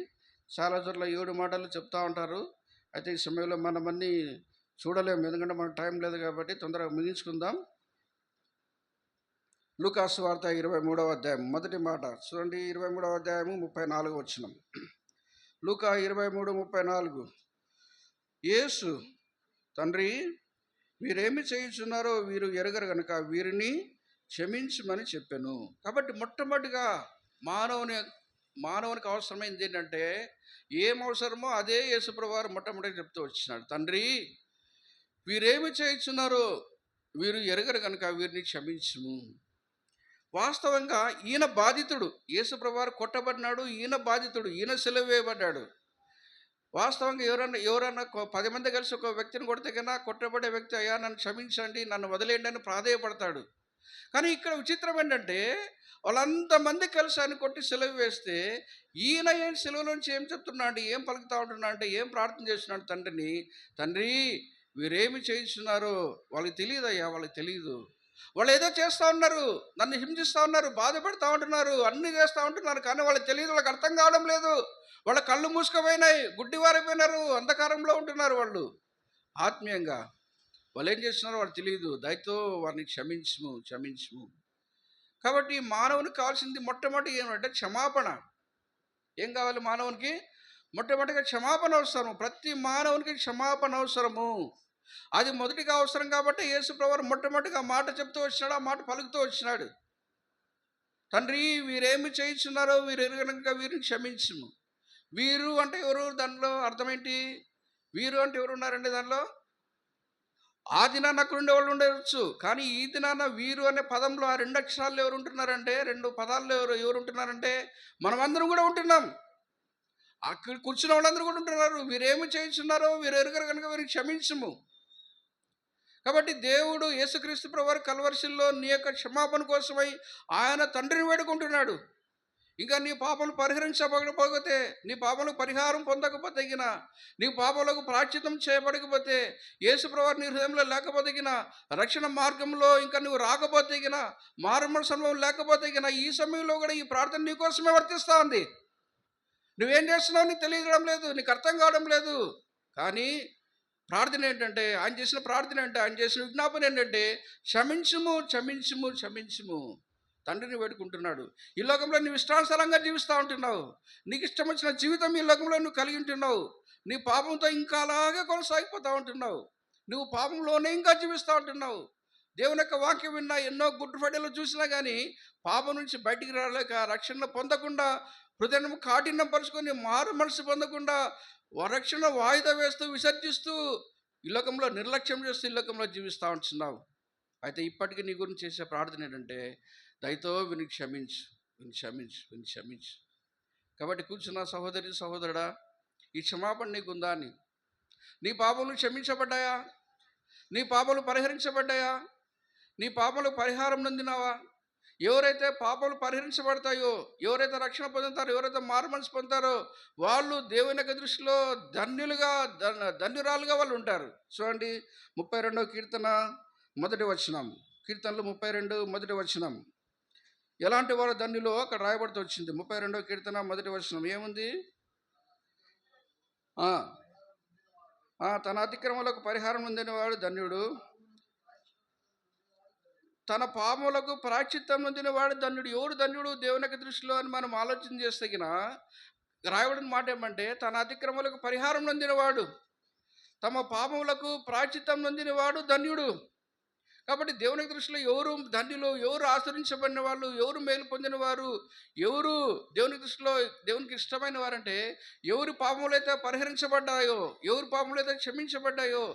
చాలా చోట్ల 7 మాటలు చెప్తా ఉంటారు. అయితే ఈ సమయంలో మనం అన్నీ చూడలేము, ఎందుకంటే మనకు టైం లేదు కాబట్టి తొందరగా ముగించుకుందాం. లూకా సువార్త 23వ అధ్యాయం మొదటి మాట చూడండి. 23వ అధ్యాయము 34వ వచనం. లూకా 23:34. యేసు, తండ్రి, వీరేమి చేయుచున్నారో వీరు ఎరుగరు గనుక వీరిని క్షమించమని చెప్పాను. కాబట్టి మొట్టమొదటిగా మానవునికి అవసరమైంది ఏంటంటే, ఏం అవసరమో అదే యేసుప్రభువు వారు మొట్టమొదటి చెప్తూ వచ్చినాడు. తండ్రి, వీరేమి చేయుచున్నారో వీరు ఎరుగరు కనుక వీరిని క్షమించుము. వాస్తవంగా ఈయన బాధితుడు. యేసుప్రభువు వారు కొట్టబడినాడు, ఈయన బాధితుడు, ఈయన సిలువ వేయబడ్డాడు. వాస్తవంగా ఎవరన్నా 10 మంది కలిసి ఒక వ్యక్తిని కొడితే కన్నా కొట్టబడే వ్యక్తి, అయ్యా నన్ను క్షమించండి, నన్ను వదిలేయండి అని ప్రాధేయపడతాడు. కానీ ఇక్కడ విచిత్రం ఏంటంటే, వాళ్ళంతమంది కలిసి ఆయన కొట్టి సిలువ వేస్తే ఈయన ఏం సిలువలోంచి ఏం చెప్తున్నాడు, ఏం పలుకుతా ఉంటున్నాడు అంటే, ఏం ప్రార్థన చేస్తున్నాడు తండ్రిని, తండ్రి వీరేమి చేయిస్తున్నారో వాళ్ళకి తెలియదయ్యా, వాళ్ళకి తెలియదు. వాళ్ళు ఏదో చేస్తూ ఉన్నారు, నన్ను హింసిస్తూ ఉన్నారు, బాధపడుతూ ఉంటున్నారు, అన్నీ చేస్తూ ఉంటున్నారు, కానీ వాళ్ళకి తెలియదు, వాళ్ళకి అర్థం కావడం లేదు. వాళ్ళ కళ్ళు మూసుకుపోయినాయి, గుడ్డివారైపోయినారు, అంధకారంలో ఉంటున్నారు. వాళ్ళు ఆత్మీయంగా వాళ్ళు ఏం చేస్తున్నారో వాళ్ళు తెలియదు. దయతో వారిని క్షమించుము. కాబట్టి మానవునికి కావాల్సింది మొట్టమొదటి ఏమంటే క్షమాపణ. ఏం కావాలి మానవునికి? మొట్టమొదటిగా క్షమాపణ అవసరము. ప్రతి మానవునికి క్షమాపణ అవసరము. అది మొదటిగా అవసరం కాబట్టి యేసుప్రభువు వారు మొట్టమొదటిగా మాట చెప్తూ వచ్చినాడు, ఆ మాట పలుకుతూ వచ్చినాడు. తండ్రి, వీరేమి చేయించున్నారో వీరు ఎరుగనక వీరిని క్షమించుము. వీరు అంటే ఎవరు? దానిలో అర్థం ఏంటి? వీరు అంటే ఎవరు ఉన్నారండి? దానిలో ఆ దినాన అక్కడ ఉండే వాళ్ళు ఉండవచ్చు, కానీ ఈ దినాన వీరు అనే పదంలో ఆ 2 అక్షరాలు ఎవరు ఉంటున్నారంటే, 2 పదాల్లో ఎవరు ఉంటున్నారంటే మనమందరం కూడా ఉంటున్నాం. అక్కడ కూర్చున్న వాళ్ళందరూ కూడా ఉంటున్నారు. వీరేమి చేయించున్నారో వీరు ఎరుగరు కనుక వీరికి క్షమించము. కాబట్టి దేవుడు యేసుక్రీస్తు ప్రభువారు కల్వరిశిల్లో నీ యొక్క క్షమాపణ కోసమై ఆయన తండ్రిని వేడుకుంటున్నాడు. ఇంకా నీ పాపలు పరిహరించబడకపోతే, నీ పాపలకు పరిహారం పొందకపోతే గిన, నీ పాపలకు ప్రాశ్చిత్తం చేయబడకపోతే, యేసు ప్రభువారు నీ హృదయంలో లేకపోతే గిన, రక్షణ మార్గంలో ఇంకా నువ్వు రాకపోతే గిన, మారుమనసు అనుభవం లేకపోతే గిన, ఈ సమయంలో కూడా ఈ ప్రార్థన నీ కోసమే వర్తిస్తూ ఉంది. నువ్వేం చేస్తున్నావు నీకు తెలియడం లేదు, నీకు అర్థం కావడం లేదు. కానీ ప్రార్థన ఏంటంటే, ఆయన చేసిన ప్రార్థన అంటే, ఆయన చేసిన విజ్ఞాపన ఏంటంటే, క్షమించుము క్షమించుము క్షమించుము. తండ్రిని వేడుకుంటున్నాడు. ఈ లోకంలో నువ్వు ఇష్టానుసారంగా జీవిస్తూ ఉంటున్నావు. నీకు ఇష్టం వచ్చిన జీవితం ఈ లోకంలో నువ్వు కలిగి ఉంటున్నావు. నీ పాపంతో ఇంకా అలాగే కొనసాగిపోతూ ఉంటున్నావు. నువ్వు పాపంలోనే ఇంకా జీవిస్తూ ఉంటున్నావు. దేవుని యొక్క వాక్యం విన్నా, ఎన్నో గుడ్ ఫ్రైడేలు చూసినా కానీ పాపం నుంచి బయటికి రాలేక, రక్షణ పొందకుండా, హృదయం కాఠిన్యం పరుచుకొని మారు మనసు పొందకుండా, రక్షణ వాయిదా వేస్తూ విసర్జిస్తూ ఈ లోకంలో నిర్లక్ష్యం చేస్తూ ఈ లోకంలో జీవిస్తూ ఉంటున్నావు. అయితే ఇప్పటికీ నీ గురించి చేసే ప్రార్థన ఏంటంటే, దయతో విని క్షమించు, విని క్షమించు, విని క్షమించు. కాబట్టి కూర్చున్న సహోదరి సహోదరుడా, ఈ క్షమాపణ నీకుందా అని? నీ పాపములు క్షమించబడ్డాయా? నీ పాపలు పరిహరించబడ్డాయా? నీ పాపలకు పరిహారం నొందినావా? ఎవరైతే పాపలు పరిహరించబడతాయో, ఎవరైతే రక్షణ పొందుతారో, ఎవరైతే మారు మనసు పొందుతారో వాళ్ళు దేవుని యొక్క దృష్టిలో ధన్యురాలుగా వాళ్ళు ఉంటారు. చూడండి 32వ కీర్తన 1వ వచనం. కీర్తనలు 32 1వ వచనం. ఎలాంటి వారు ధన్యులో అక్కడ రాయబడుతూ వచ్చింది. 32వ కీర్తన 1వ వచనం ఏముంది? తన అతిక్రమలకు పరిహారం పొందినవాడు ధన్యుడు, తన పాపములకు ప్రాయశ్చిత్తం పొందినవాడు ధన్యుడు. ఎవరు ధన్యుడు దేవుని యొక్క దృష్టిలో అని మనం ఆలోచన చేస్తే రాయబడిన మాట ఏమంటే, తన అతిక్రమలకు పరిహారం పొందినవాడు, తమ పాపములకు ప్రాయశ్చిత్తం పొందినవాడు ధన్యుడు. కాబట్టి దేవుని దృష్టిలో ఎవరు ధన్యులు, ఎవరు ఆశ్రయించబడిన వాళ్ళు, ఎవరు మేలు పొందినవారు, ఎవరు దేవుని దృష్టిలో దేవునికి ఇష్టమైన వారంటే, ఎవరి పాపములైతే పరిహరించబడ్డాయో, ఎవరి పాపములైతే క్షమించబడ్డాయో,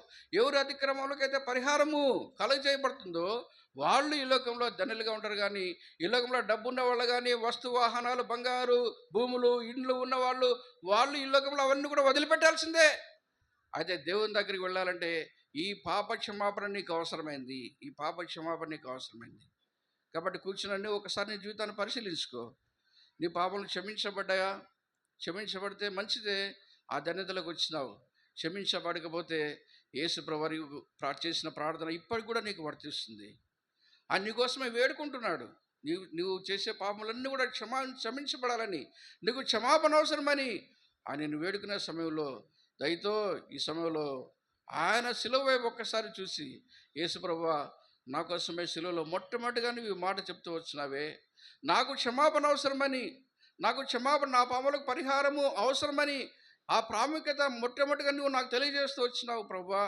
ఎవరి అతిక్రమములకైతే పరిహారము కలుగజేయబడుతుందో వాళ్ళు ఈ లోకంలో ధన్యులుగా ఉంటారు. కానీ ఈ లోకంలో డబ్బు ఉన్న వాళ్ళు కానీ, వస్తు వాహనాలు, బంగారు భూములు, ఇండ్లు ఉన్నవాళ్ళు, వాళ్ళు ఈ లోకంలో అవన్నీ కూడా వదిలిపెట్టాల్సిందే. అయితే దేవుని దగ్గరికి వెళ్ళాలంటే ఈ పాప క్షమాపణ నీకు అవసరమైంది, ఈ పాప క్షమాపణ నీకు అవసరమైంది. కాబట్టి కూర్చుని ఒకసారి నీ జీవితాన్ని పరిశీలించుకో. నీ పాపలు క్షమించబడ్డాయా? క్షమించబడితే మంచిదే, ఆ ధన్యతలకు వచ్చినావు. క్షమించబడకపోతే యేసు ప్రభువు చేసిన ప్రార్థన ఇప్పటికి కూడా నీకు వర్తిస్తుంది. ఆయన నీకోసమే వేడుకుంటున్నాడు. నువ్వు చేసే పాపములన్నీ కూడా క్షమించబడాలని, నీకు క్షమాపణ అవసరమని ఆయన వేడుకునే సమయంలో దయతో ఈ సమయంలో ఆయన సిలువ వైపు ఒక్కసారి చూసి, యేసు ప్రభువా నా కోసమే సిలువలో మొట్టమొదటిగా నువ్వు ఈ మాట చెప్తూ వచ్చినావే, నాకు క్షమాపణ అవసరమని, నాకు క్షమాపణ, నా పాపలకు పరిహారము అవసరమని ఆ ప్రాముఖ్యత మొట్టమొదటిగా నువ్వు నాకు తెలియజేస్తూ వచ్చినావు ప్రభువా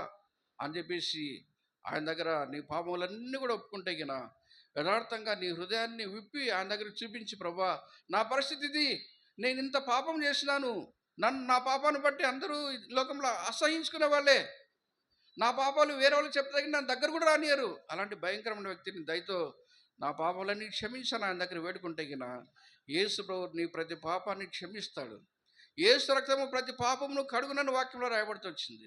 అని చెప్పేసి ఆయన దగ్గర నీ పాపములన్నీ కూడా ఒప్పుకుంటే యథార్థంగా నీ హృదయాన్ని విప్పి ఆయన దగ్గర చూపించి, ప్రభువా నా పరిస్థితి ఇది, నేను ఇంత పాపం చేసినాను, నా పాపాన్ని బట్టి అందరూ లోకంలో అసహించుకునే వాళ్ళే, నా పాపాలు వేరే వాళ్ళు చెప్తే నా దగ్గర కూడా రానియరు, అలాంటి భయంకరమైన వ్యక్తిని దయతో నా పాపాలన్నీ క్షమించాను ఆయన దగ్గర వేడుకుంటే యేసు ప్రభు నీ ప్రతి పాపాన్ని క్షమిస్తాడు. యేసు రక్తము ప్రతి పాపమును కడుగునని వాక్యంలో రాయబడుతూ వచ్చింది.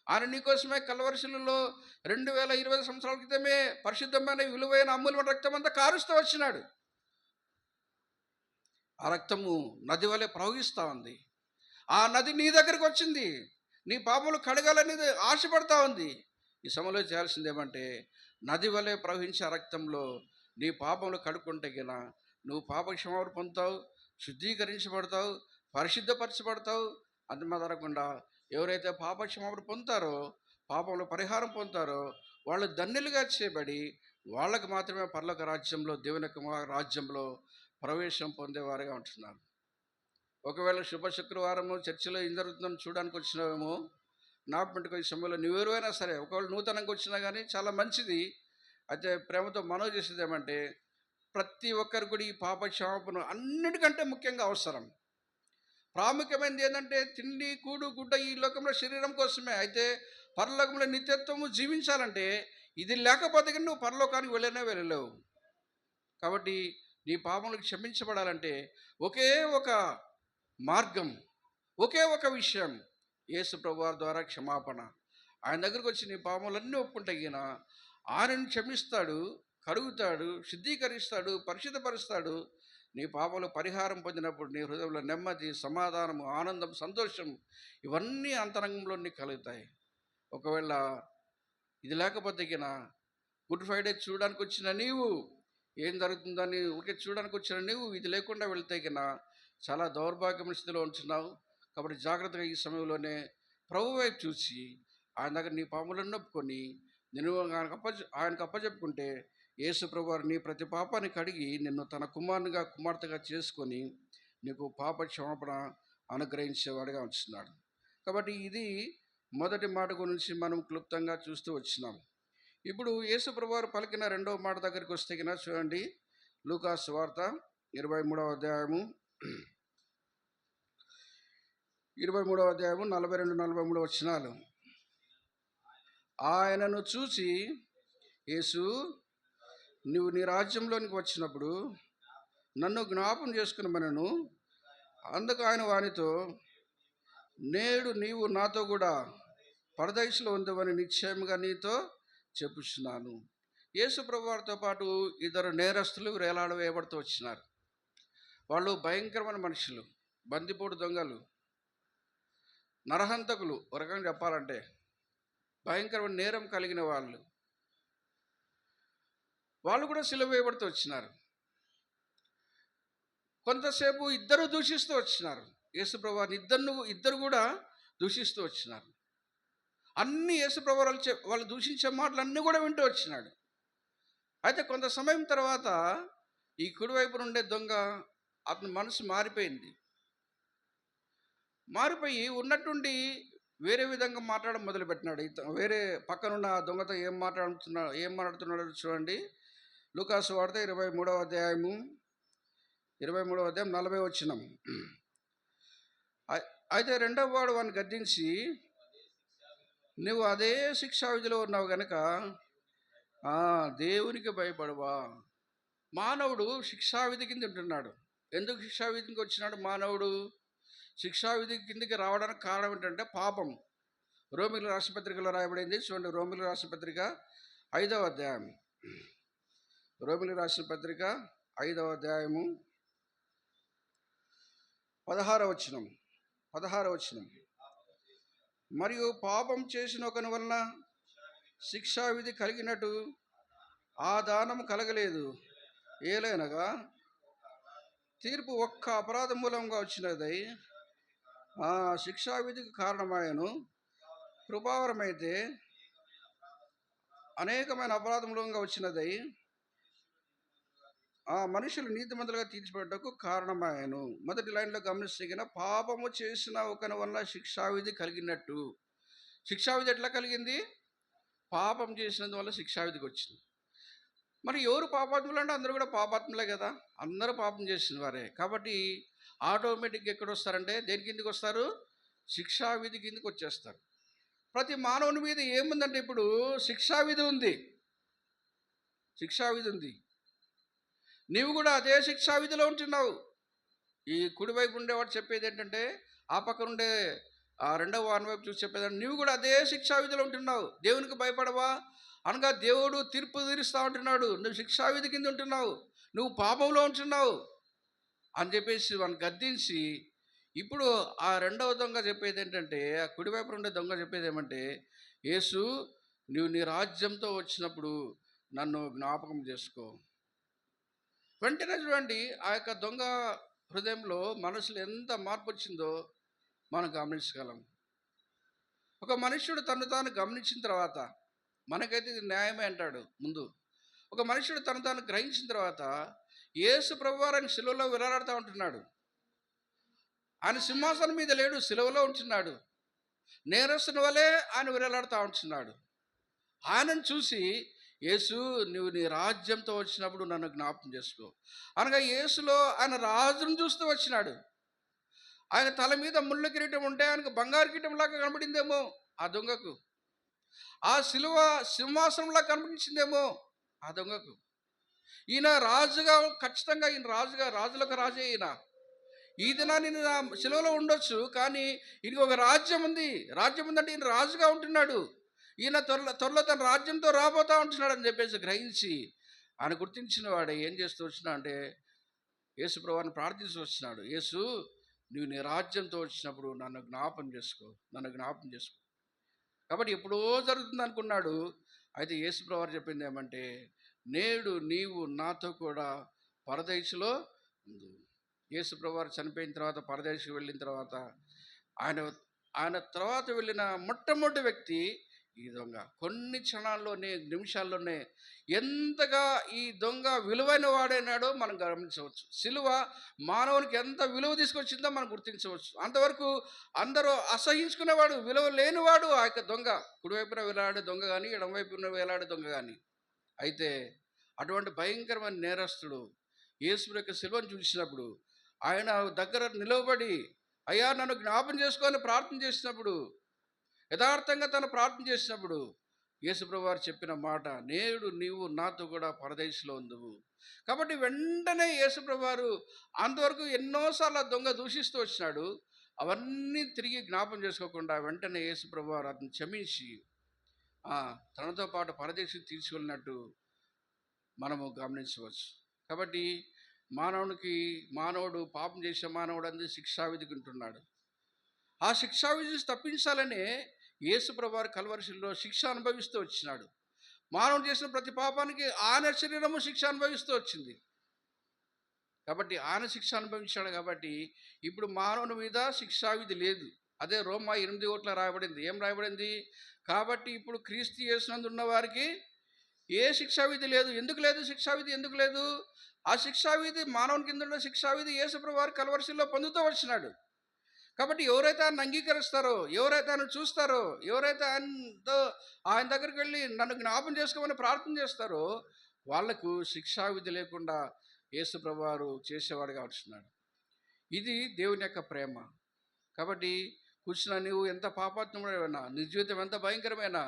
ఆయన నీకోసమే కల్వరిశిలలో 2020 సంవత్సరాల క్రితమే పరిశుద్ధమైన విలువైన అమూల్యమైన రక్తం అంతా కారుస్తూ వచ్చినాడు. ఆ రక్తము నది వలె ప్రవహిస్తూ ఉంది. ఆ నది నీ దగ్గరికి వచ్చింది, నీ పాపములు కడగాలనేది ఆశపడతా ఉంది. ఈ సమయంలో చేయాల్సింది ఏమంటే, నది వలె ప్రవహించే రక్తంలో నీ పాపములు కడుక్కుంటే నువ్వు పాప క్షమాపణ పొందుతావు, శుద్ధీకరించబడతావు, పరిశుద్ధపరచబడతావు. అంత మాత్రకుండా ఎవరైతే పాప క్షమాపణ పొందుతారో, పాపములు పరిహారం పొందుతారో వాళ్ళు ధన్యులుగా చేయబడి వాళ్ళకు మాత్రమే పరలోక రాజ్యంలో, దేవుని యొక్క రాజ్యంలో ప్రవేశం పొందేవారుగా ఉంటున్నారు. ఒకవేళ శుభ శుక్రవారము చర్చిలో ఏం జరుగుతుందని చూడడానికి వచ్చినావేమో, నాపంటికి ఈ సమయంలో నువ్వెవరైనా సరే, ఒకవేళ నూతనంగా వచ్చినా కానీ చాలా మంచిది. అయితే ప్రేమతో మనవి చేసేది ఏమంటే, ప్రతి ఒక్కరు కూడా ఈ పాప క్షమాపణ అన్నిటికంటే ముఖ్యంగా అవసరం. ప్రాముఖ్యమైనది ఏంటంటే, తిండి కూడు గుడ్డ ఈ లోకంలో శరీరం కోసమే. అయితే పరలోకంలో నిత్యత్వము జీవించాలంటే ఇది లేకపోతే కానీ నువ్వు పరలోకానికి వెళ్ళలేవు. కాబట్టి నీ పాపములకు క్షమించబడాలంటే ఒకే ఒక మార్గం, ఒకే ఒక విషయం, యేసు ప్రభువారి ద్వారా క్షమాపణ. ఆయన దగ్గరకు వచ్చి నీ పాపములన్నీ ఒప్పుకుంటే గిన ఆయనను క్షమిస్తాడు, కడుగుతాడు, శుద్ధీకరిస్తాడు, పరిశుద్ధపరుస్తాడు. నీ పాపములు పరిహారం పొందినప్పుడు నీ హృదయంలో నెమ్మది, సమాధానము, ఆనందం, సంతోషం ఇవన్నీ అంతరంగంలో నీకు కలుగుతాయి. ఒకవేళ ఇది లేకపోతే గిన గుడ్ ఫ్రైడే చూడడానికి వచ్చిన నీవు, ఏం జరుగుతుందని ఊరికే చూడడానికి వచ్చిన నీవు ఇది లేకుండా వెళ్తే గిన చాలా దౌర్భాగ్యమైన స్థితిలో ఉంటున్నావు. కాబట్టి జాగ్రత్తగా ఈ సమయంలోనే ప్రభు వైపు చూసి ఆయన దగ్గర నీ పాపములను నొప్పుకొని నేను ఆయనకు అప్పచెప్పుకుంటే యేసు ప్రభువారు నీ ప్రతి పాపాన్ని కడిగి నిన్ను తన కుమారునిగా, కుమార్తెగా చేసుకొని నీకు పాప క్షమాపణ అనుగ్రహించేవాడిగా ఉంచున్నాడు. కాబట్టి ఇది మొదటి మాట గురించి మనం క్లుప్తంగా చూస్తూ వచ్చినాం. ఇప్పుడు యేసు ప్రభువారు పలికిన రెండవ మాట దగ్గరికి వస్తే కినా చూడండి, లూకా సువార్త 23వ అధ్యాయము 42-43 వచనాలు. ఆయనను చూసి యేసు, నువ్వు నీ రాజ్యంలోనికి వచ్చినప్పుడు నన్ను జ్ఞాపం చేసుకునమనెను. అందుకు ఆయన వానితో, నేడు నీవు నాతో కూడా పరదైసులో ఉందవని నిశ్చయముగా నీతో చెప్పుచున్నాను. యేసు ప్రభువారితో పాటు ఇద్దరు నేరస్తులు వేలాడవేయబడుతూ వచ్చినారు. వాళ్ళు భయంకరమైన మనుషులు, బందిపోటు దొంగలు, నరహంతకులు. ఒక రకంగా చెప్పాలంటే భయంకరమైన నేరం కలిగిన వాళ్ళు కూడా సిలువ వేయబడుతూ వచ్చినారు. కొంతసేపు ఇద్దరు దూషిస్తూ వచ్చినారు యేసు ప్రభువారిని. ఇద్దరు కూడా దూషిస్తూ వచ్చినారు. అన్ని యేసు ప్రభువారు వాళ్ళు దూషించే మాటలు అన్నీ కూడా వింటూ వచ్చినాడు. అయితే కొంత సమయం తర్వాత ఈ కుడివైపు నుండే దొంగ, అతని మనసు మారిపోయి ఉన్నట్టుండి వేరే విధంగా మాట్లాడడం మొదలుపెట్టినాడు. వేరే పక్కనున్న దొంగతో ఏం మాట్లాడుతున్నాడో చూడండి. లూకా సువార్త 23వ అధ్యాయం 40వ వచనం. అయితే రెండవ వాడు వాడిని గద్దించి, నువ్వు అదే శిక్షా విధిలో ఉన్నావు గనక దేవునికి భయపడవా. మానవుడు శిక్షావిధి కింద ఉంటున్నాడు. ఎందుకు శిక్షావిధికి వచ్చినాడు మానవుడు? శిక్షావిధి కిందకి రావడానికి కారణం ఏంటంటే పాపం. రోమిల రాష్ట్రపత్రికలో రాయబడింది చూడండి. రోమిల రాష్ట్రపత్రిక 5వ అధ్యాయం, రోమిల రాష్ట్రపత్రిక 5వ అధ్యాయము 16వ వచనం. మరియు పాపం చేసిన ఒకని వలన శిక్షావిధి కలిగినట్టు ఆ దానం కలగలేదు. ఏలైనగా తీర్పు ఒక్క అపరాధం మూలంగా వచ్చినదై ఆ శిక్షావిధికి కారణమాయను. కృపావరమైతే అనేకమైన అపరాధం మూలంగా వచ్చినదై ఆ మనుషులు నీతిమంతులుగా తీర్చిపెట్టకు కారణమాయను. మొదటి లైన్లో గమనిస్తే పాపము చేసిన ఒకని వల్ల శిక్షావిధి కలిగినట్టు. శిక్షావిధి ఎట్లా కలిగింది? పాపం చేసినందువల్ల శిక్షావిధికి వచ్చింది. మరి ఎవరు పాపాత్ములు అంటే అందరూ కూడా పాపాత్ములే కదా, అందరూ పాపం చేసిన వారే. కాబట్టి ఆటోమేటిక్గా ఎక్కడ వస్తారంటే దేని కిందకి వస్తారు? శిక్షావిధి కిందకి వచ్చేస్తారు. ప్రతి మానవుని మీద ఏముందంటే ఇప్పుడు శిక్షావిధి ఉంది. నీవు కూడా అదే శిక్షావిధిలో ఉంటున్నావు. ఈ కుడివైపు ఉండేవాడు చెప్పేది ఏంటంటే, ఆ పక్కన ఉండే ఆ రెండవ వాని వైపు చూసి చెప్పేదంటే, నీవు కూడా అదే శిక్షావిధిలో ఉంటున్నావు. దేవునికి భయపడవా అనగా దేవుడు తీర్పు తీరుస్తూ ఉంటున్నాడు. నువ్వు శిక్షావిధి కింద ఉంటున్నావు, నువ్వు పాపంలో ఉంటున్నావు అని చెప్పేసి వాడిని గద్దించి, ఇప్పుడు ఆ రెండవ దొంగ చెప్పేది ఏంటంటే, ఆ కుడివైపు ఉండే దొంగ చెప్పేది ఏమంటే, యేసు నువ్వు నీ రాజ్యంతో వచ్చినప్పుడు నన్ను జ్ఞాపకం చేసుకో. వెంటనే చూడండి ఆ యొక్క దొంగ హృదయంలో మనసులో ఎంత మార్పు వచ్చిందో మనం గమనించగలం. ఒక మనుష్యుడు తను తాను గమనించిన తర్వాత, మనకైతే ఇది న్యాయమే అంటాడు ముందు. ఒక మనుష్యుడు తను తాను గ్రహించిన తర్వాత యేసు ప్రభువారు ఆయన సిలువలో వేలాడుతూ ఉంటున్నాడు. ఆయన సింహాసనం మీద లేడు, సిలువలో ఉంటున్నాడు. నేరస్తుని వలె ఆయన వేలాడుతూ ఉంటున్నాడు. ఆయనను చూసి యేసు నువ్వు నీ రాజ్యంతో వచ్చినప్పుడు నన్ను జ్ఞాపకం చేసుకో అనగా యేసులో ఆయన రాజును చూస్తూ వచ్చినాడు. ఆయన తల మీద ముళ్ళ కిరీటం ఉంటే ఆయనకు బంగారు కిరీటం లాగా కనబడిందేమో ఆ దొంగకు. ఆ సిలువ సింహాసనంలా కనిపించిందేమో ఆ దొంగకు. ఈయన రాజుగా, ఖచ్చితంగా ఈయన రాజుగా, రాజులకు రాజే ఈయన. ఈ దినాన్ని ఈయన సిలువలో ఉండొచ్చు, కానీ ఈయనకి ఒక రాజ్యం ఉంది. రాజ్యం ఉందంటే ఈయన రాజుగా ఉంటున్నాడు. ఈయన త్వరలో తన రాజ్యంతో రాబోతా ఉంటున్నాడు అని చెప్పేసి గ్రహించి ఆయన గుర్తించిన వాడే ఏం చేస్తూ వచ్చినా అంటే యేసు ప్రభువుని ప్రార్థిస్తూ వచ్చినాడు. యేసు, నువ్వు నీ రాజ్యంతో వచ్చినప్పుడు నన్ను జ్ఞాపం చేసుకో, నన్ను జ్ఞాపం చేసుకో. కాబట్టి ఎప్పుడో జరుగుతుంది అనుకున్నాడు. అయితే యేసు ప్రభువు చెప్పింది ఏమంటే, నేడు నీవు నాతో కూడా పరదేశులో ఉంది. యేసు ప్రభువు చనిపోయిన తర్వాత పరదేశకు వెళ్ళిన తర్వాత ఆయన తర్వాత వెళ్ళిన మొట్టమొదటి వ్యక్తి ఈ దొంగ. కొన్ని క్షణాల్లోనే, నిమిషాల్లోనే ఎంతగా ఈ దొంగ విలువైన వాడైనాడో మనం గమనించవచ్చు. సిలువ మానవునికి ఎంత విలువ తీసుకొచ్చిందో మనం గుర్తించవచ్చు. అంతవరకు అందరూ అసహించుకునేవాడు, విలువ లేనివాడు ఆ యొక్క దొంగ. కుడివైపున వేలాడే దొంగ కానీ, ఎడమవైపున వేలాడే దొంగ కానీ. అయితే అటువంటి భయంకరమైన నేరస్తుడు యేసు యొక్క సిలువను చూసినప్పుడు ఆయన దగ్గర నిలవబడి, అయ్యా నన్ను జ్ఞాపం చేసుకొని ప్రార్థన చేసినప్పుడు, యథార్థంగా తను ప్రార్థన చేసినప్పుడు యేసు ప్రభువు చెప్పిన మాట, నేడు నీవు నాతో కూడా పరదేశంలో ఉందువు. కాబట్టి వెంటనే యేసు ప్రభువు అంతవరకు ఎన్నోసార్లు ఆ దొంగ దూషిస్తూ వచ్చినాడు. అవన్నీ తిరిగి జ్ఞాపం చేసుకోకుండా వెంటనే యేసు ప్రభువు అతను క్షమించి తనతో పాటు పరదేశం తీసుకెళ్ళినట్టు మనము గమనించవచ్చు. కాబట్టి మానవుడు పాపం చేసే మానవుడు అందరూ శిక్షావిధికి ఉంటున్నాడు. ఆ శిక్షావిధి తప్పించాలనే యేసు ప్రభువు కల్వరిశిలో శిక్ష అనుభవిస్తూ వచ్చినాడు. మానవుడు చేసిన ప్రతి పాపానికి ఆయన శరీరము శిక్ష అనుభవిస్తూ వచ్చింది. కాబట్టి ఆయన శిక్ష అనుభవించాడు. కాబట్టి ఇప్పుడు మానవుని మీద శిక్షావిధి లేదు. అదే రోమా 8:1 రాయబడింది. ఏం రాయబడింది? కాబట్టి ఇప్పుడు క్రీస్తు యేసునందు ఉన్న వారికి ఏ శిక్షావిధి లేదు. ఎందుకు లేదు శిక్షావిధి? ఎందుకు లేదు? ఆ శిక్షావిధి, మానవుని కింద ఉన్న శిక్షావిధి యేసు ప్రభువు కల్వరిశిలో పొందుతూ వచ్చినాడు. కాబట్టి ఎవరైతే ఆయన అంగీకరిస్తారో, ఎవరైతే ఆయన చూస్తారో, ఎవరైతే ఆయన దగ్గరికి వెళ్ళి నన్ను జ్ఞాపం చేసుకోమని ప్రార్థన చేస్తారో వాళ్లకు శిక్షావిధి లేకుండా యేసు ప్రభువు చేసేవాడుగా వచ్చినాడు. ఇది దేవుని యొక్క ప్రేమ. కాబట్టి కూర్చున్నా నీవు ఎంత పాపాత్ముడైనా, నీ జీవితం ఎంత భయంకరమైనా,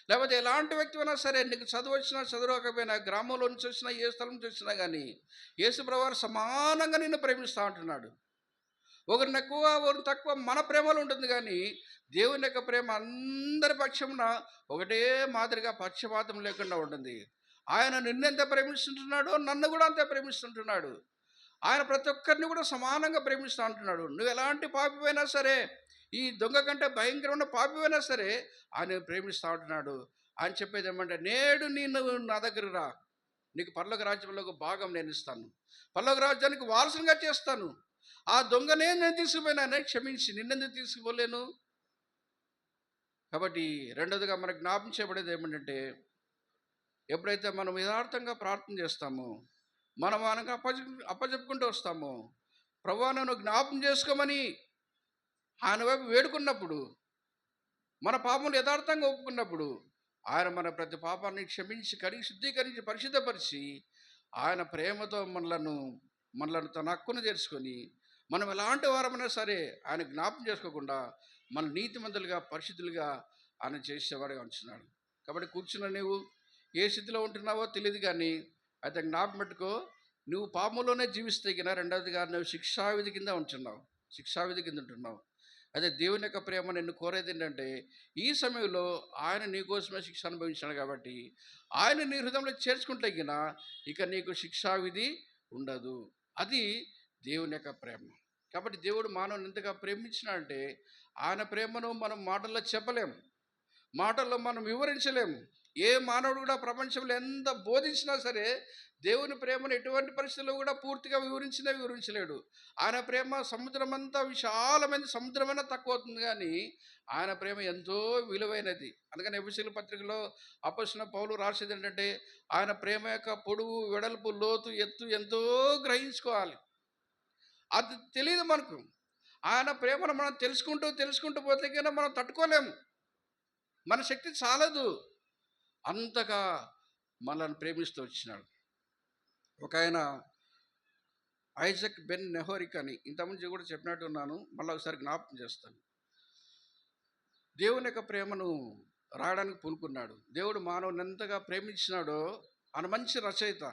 లేకపోతే ఎలాంటి వ్యక్తి అయినా సరే, నీకు చదువు వచ్చినా చదువుకపోయినా, గ్రామంలో నుంచి వచ్చినా, ఏ స్థలం నుంచి వచ్చినా కానీ యేసు ప్రభువు సమానంగా నిన్ను ప్రేమిస్తూ ఉంటున్నాడు. ఒకరిని ఎక్కువ, ఒకరిని తక్కువ మన ప్రేమలో ఉంటుంది. కానీ దేవుని యొక్క ప్రేమ అందరి పక్షమున ఒకటే మాదిరిగా పక్షపాతం లేకుండా ఉంటుంది. ఆయన నిన్నెంత ప్రేమిస్తుంటున్నాడో నన్ను కూడా అంతే ప్రేమిస్తుంటున్నాడు. ఆయన ప్రతి ఒక్కరిని కూడా సమానంగా ప్రేమిస్తూ ఉంటున్నాడు. నువ్వు ఎలాంటి పాపివైనా సరే, ఈ దొంగ కంటే భయంకరమైన పాపివైనా సరే ఆయన ప్రేమిస్తూ ఉంటున్నాడు. ఆయన చెప్పేది ఏమంటే, నేడు నువ్వు నా దగ్గర రా, నీకు పరలోక రాజ్యంలో ఒక భాగం నేను ఇస్తాను, పరలోక రాజ్యానికి వారసునిగా చేస్తాను. ఆ దొంగనే నేను తీసుకుపోయినానే, క్షమించి నిన్నెందుకు తీసుకుపోలేను? కాబట్టి రెండోదిగా మనకు జ్ఞాపం చేయబడేది ఏమిటంటే, ఎప్పుడైతే మనం యథార్థంగా ప్రార్థన చేస్తామో, మనకు అప్పచెప్పుకుంటూ వస్తామో, ప్రభువా నన్ను జ్ఞాపం చేసుకోమని ఆయన వైపు వేడుకున్నప్పుడు, మన పాపములు యథార్థంగా ఒప్పుకున్నప్పుడు ఆయన మన ప్రతి పాపాన్ని క్షమించి, కడిగి, శుద్ధీకరించి, పరిశుద్ధపరిచి ఆయన ప్రేమతో మనలను తన హక్కును చేర్చుకొని, మనం ఎలాంటి వారమైనా సరే ఆయన జ్ఞాపం చేసుకోకుండా మన నీతిమంతులుగా, పరిశుద్ధులుగా ఆయన చేసేవాడుగా ఉంటున్నాడు. కాబట్టి కూర్చున్న నువ్వు ఏ స్థితిలో ఉంటున్నావో తెలియదు, కానీ అయితే జ్ఞాపం పెట్టుకో, నువ్వు పాపంలోనే జీవిస్తే కింద, రెండవదిగా నువ్వు శిక్షావిధి కింద ఉంటున్నావు. అదే దేవుని యొక్క ప్రేమ నిన్ను కోరేది ఏంటంటే, ఈ సమయంలో ఆయన నీకోసమే శిక్ష అనుభవించాడు. కాబట్టి ఆయన నీ హృదయంలో చేర్చుకుంటే ఇక నీకు శిక్షావిధి ఉండదు. అది దేవుని యొక్క ప్రేమ. కాబట్టి దేవుడు మానవుని ఎంతగా ప్రేమించినాడంటే, ఆయన ప్రేమను మనం మాటల్లో చెప్పలేము, మాటల్లో మనం వివరించలేము. ఏ మానవుడు కూడా ప్రపంచంలో ఎంత బోధించినా సరే దేవుని ప్రేమను ఎటువంటి పరిస్థితుల్లో కూడా పూర్తిగా వివరించలేడు. ఆయన ప్రేమ సముద్రమంతా విశాలమైన సముద్రమైనా తక్కువ అవుతుంది, కానీ ఆయన ప్రేమ ఎంతో విలువైనది. అందుకని ఎఫెసీయుల పత్రికలో అపొస్తలుడైన పౌలు రాసేది ఏంటంటే, ఆయన ప్రేమ యొక్క పొడవు, వెడల్పు, లోతు, ఎత్తు ఎంతో గ్రహించుకోవాలి. అది తెలియదు మనకు. ఆయన ప్రేమను మనం తెలుసుకుంటూ పోతే కన్నా మనం తట్టుకోలేము, మన శక్తి చాలదు. అంతగా మనల్ని ప్రేమిస్తూ వచ్చినాడు. ఒక ఆయన ఐజక్ బెన్ నెహోరిక్ అని ఇంతకుముందు కూడా చెప్పినట్టు ఉన్నాను, మళ్ళీ ఒకసారి జ్ఞాపకం చేస్తాను. దేవుని యొక్క ప్రేమను రాయడానికి పూనుకున్నాడు. దేవుడు మానవుని ఎంతగా ప్రేమించినాడో, ఆయన మంచి రచయిత,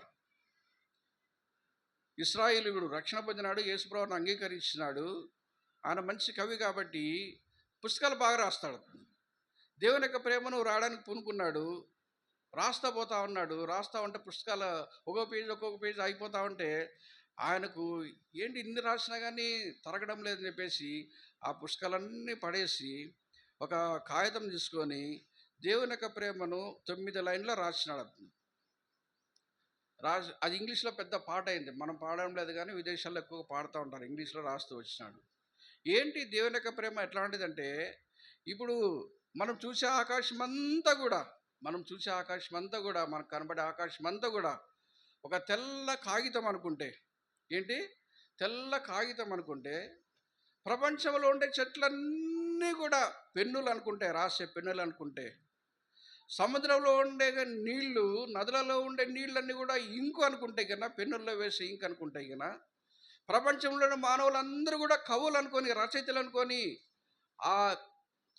ఇశ్రాయేలీయుడు రక్షణ పొందినాడు, యేసుప్రభువును అంగీకరించినాడు. ఆయన మంచి కవి కాబట్టి పుస్తకాలు బాగా రాస్తాడు. దేవుని యొక్క ప్రేమను రాయడానికి పూనుకున్నాడు. రాస్తా పోతా ఉన్నాడు. రాస్తా ఉంటే పుస్తకాలు ఒక్కొక్క పేజీ అయిపోతా ఉంటే ఆయనకు ఏంటి ఇన్ని రాసినా కానీ తరగడం లేదని చెప్పేసి ఆ పుస్తకాలన్నీ పడేసి ఒక కాగితం తీసుకొని దేవుని యొక్క ప్రేమను 9 లైన్లో రాసినాడు. అది ఇంగ్లీష్లో పెద్ద పాట అయింది. మనం పాడడం లేదు కానీ విదేశాల్లో ఎక్కువగా పాడుతూ ఉంటారు. ఇంగ్లీష్లో రాస్తూ వచ్చినాడు. ఏంటి దేవుని యొక్క ప్రేమ ఎట్లాంటిదంటే, ఇప్పుడు మనం చూసే ఆకాశం అంతా కూడా మనకు కనబడే ఆకాశం అంతా కూడా ఒక తెల్ల కాగితం అనుకుంటే, ఏంటి తెల్ల కాగితం అనుకుంటే, ప్రపంచంలో ఉండే చెట్లన్నీ కూడా పెన్నులు అనుకుంటే, రాసే పెన్నులు అనుకుంటే, సముద్రంలో ఉండే నీళ్లు, నదులలో ఉండే నీళ్ళన్నీ కూడా ఇంకు అనుకుంటే కన్నా, పెన్నుల్లో వేసే ఇంకు అనుకుంటే కన్నా, ప్రపంచంలోని మానవులందరూ కూడా కవులు అనుకొని, రచయితలు అనుకొని, ఆ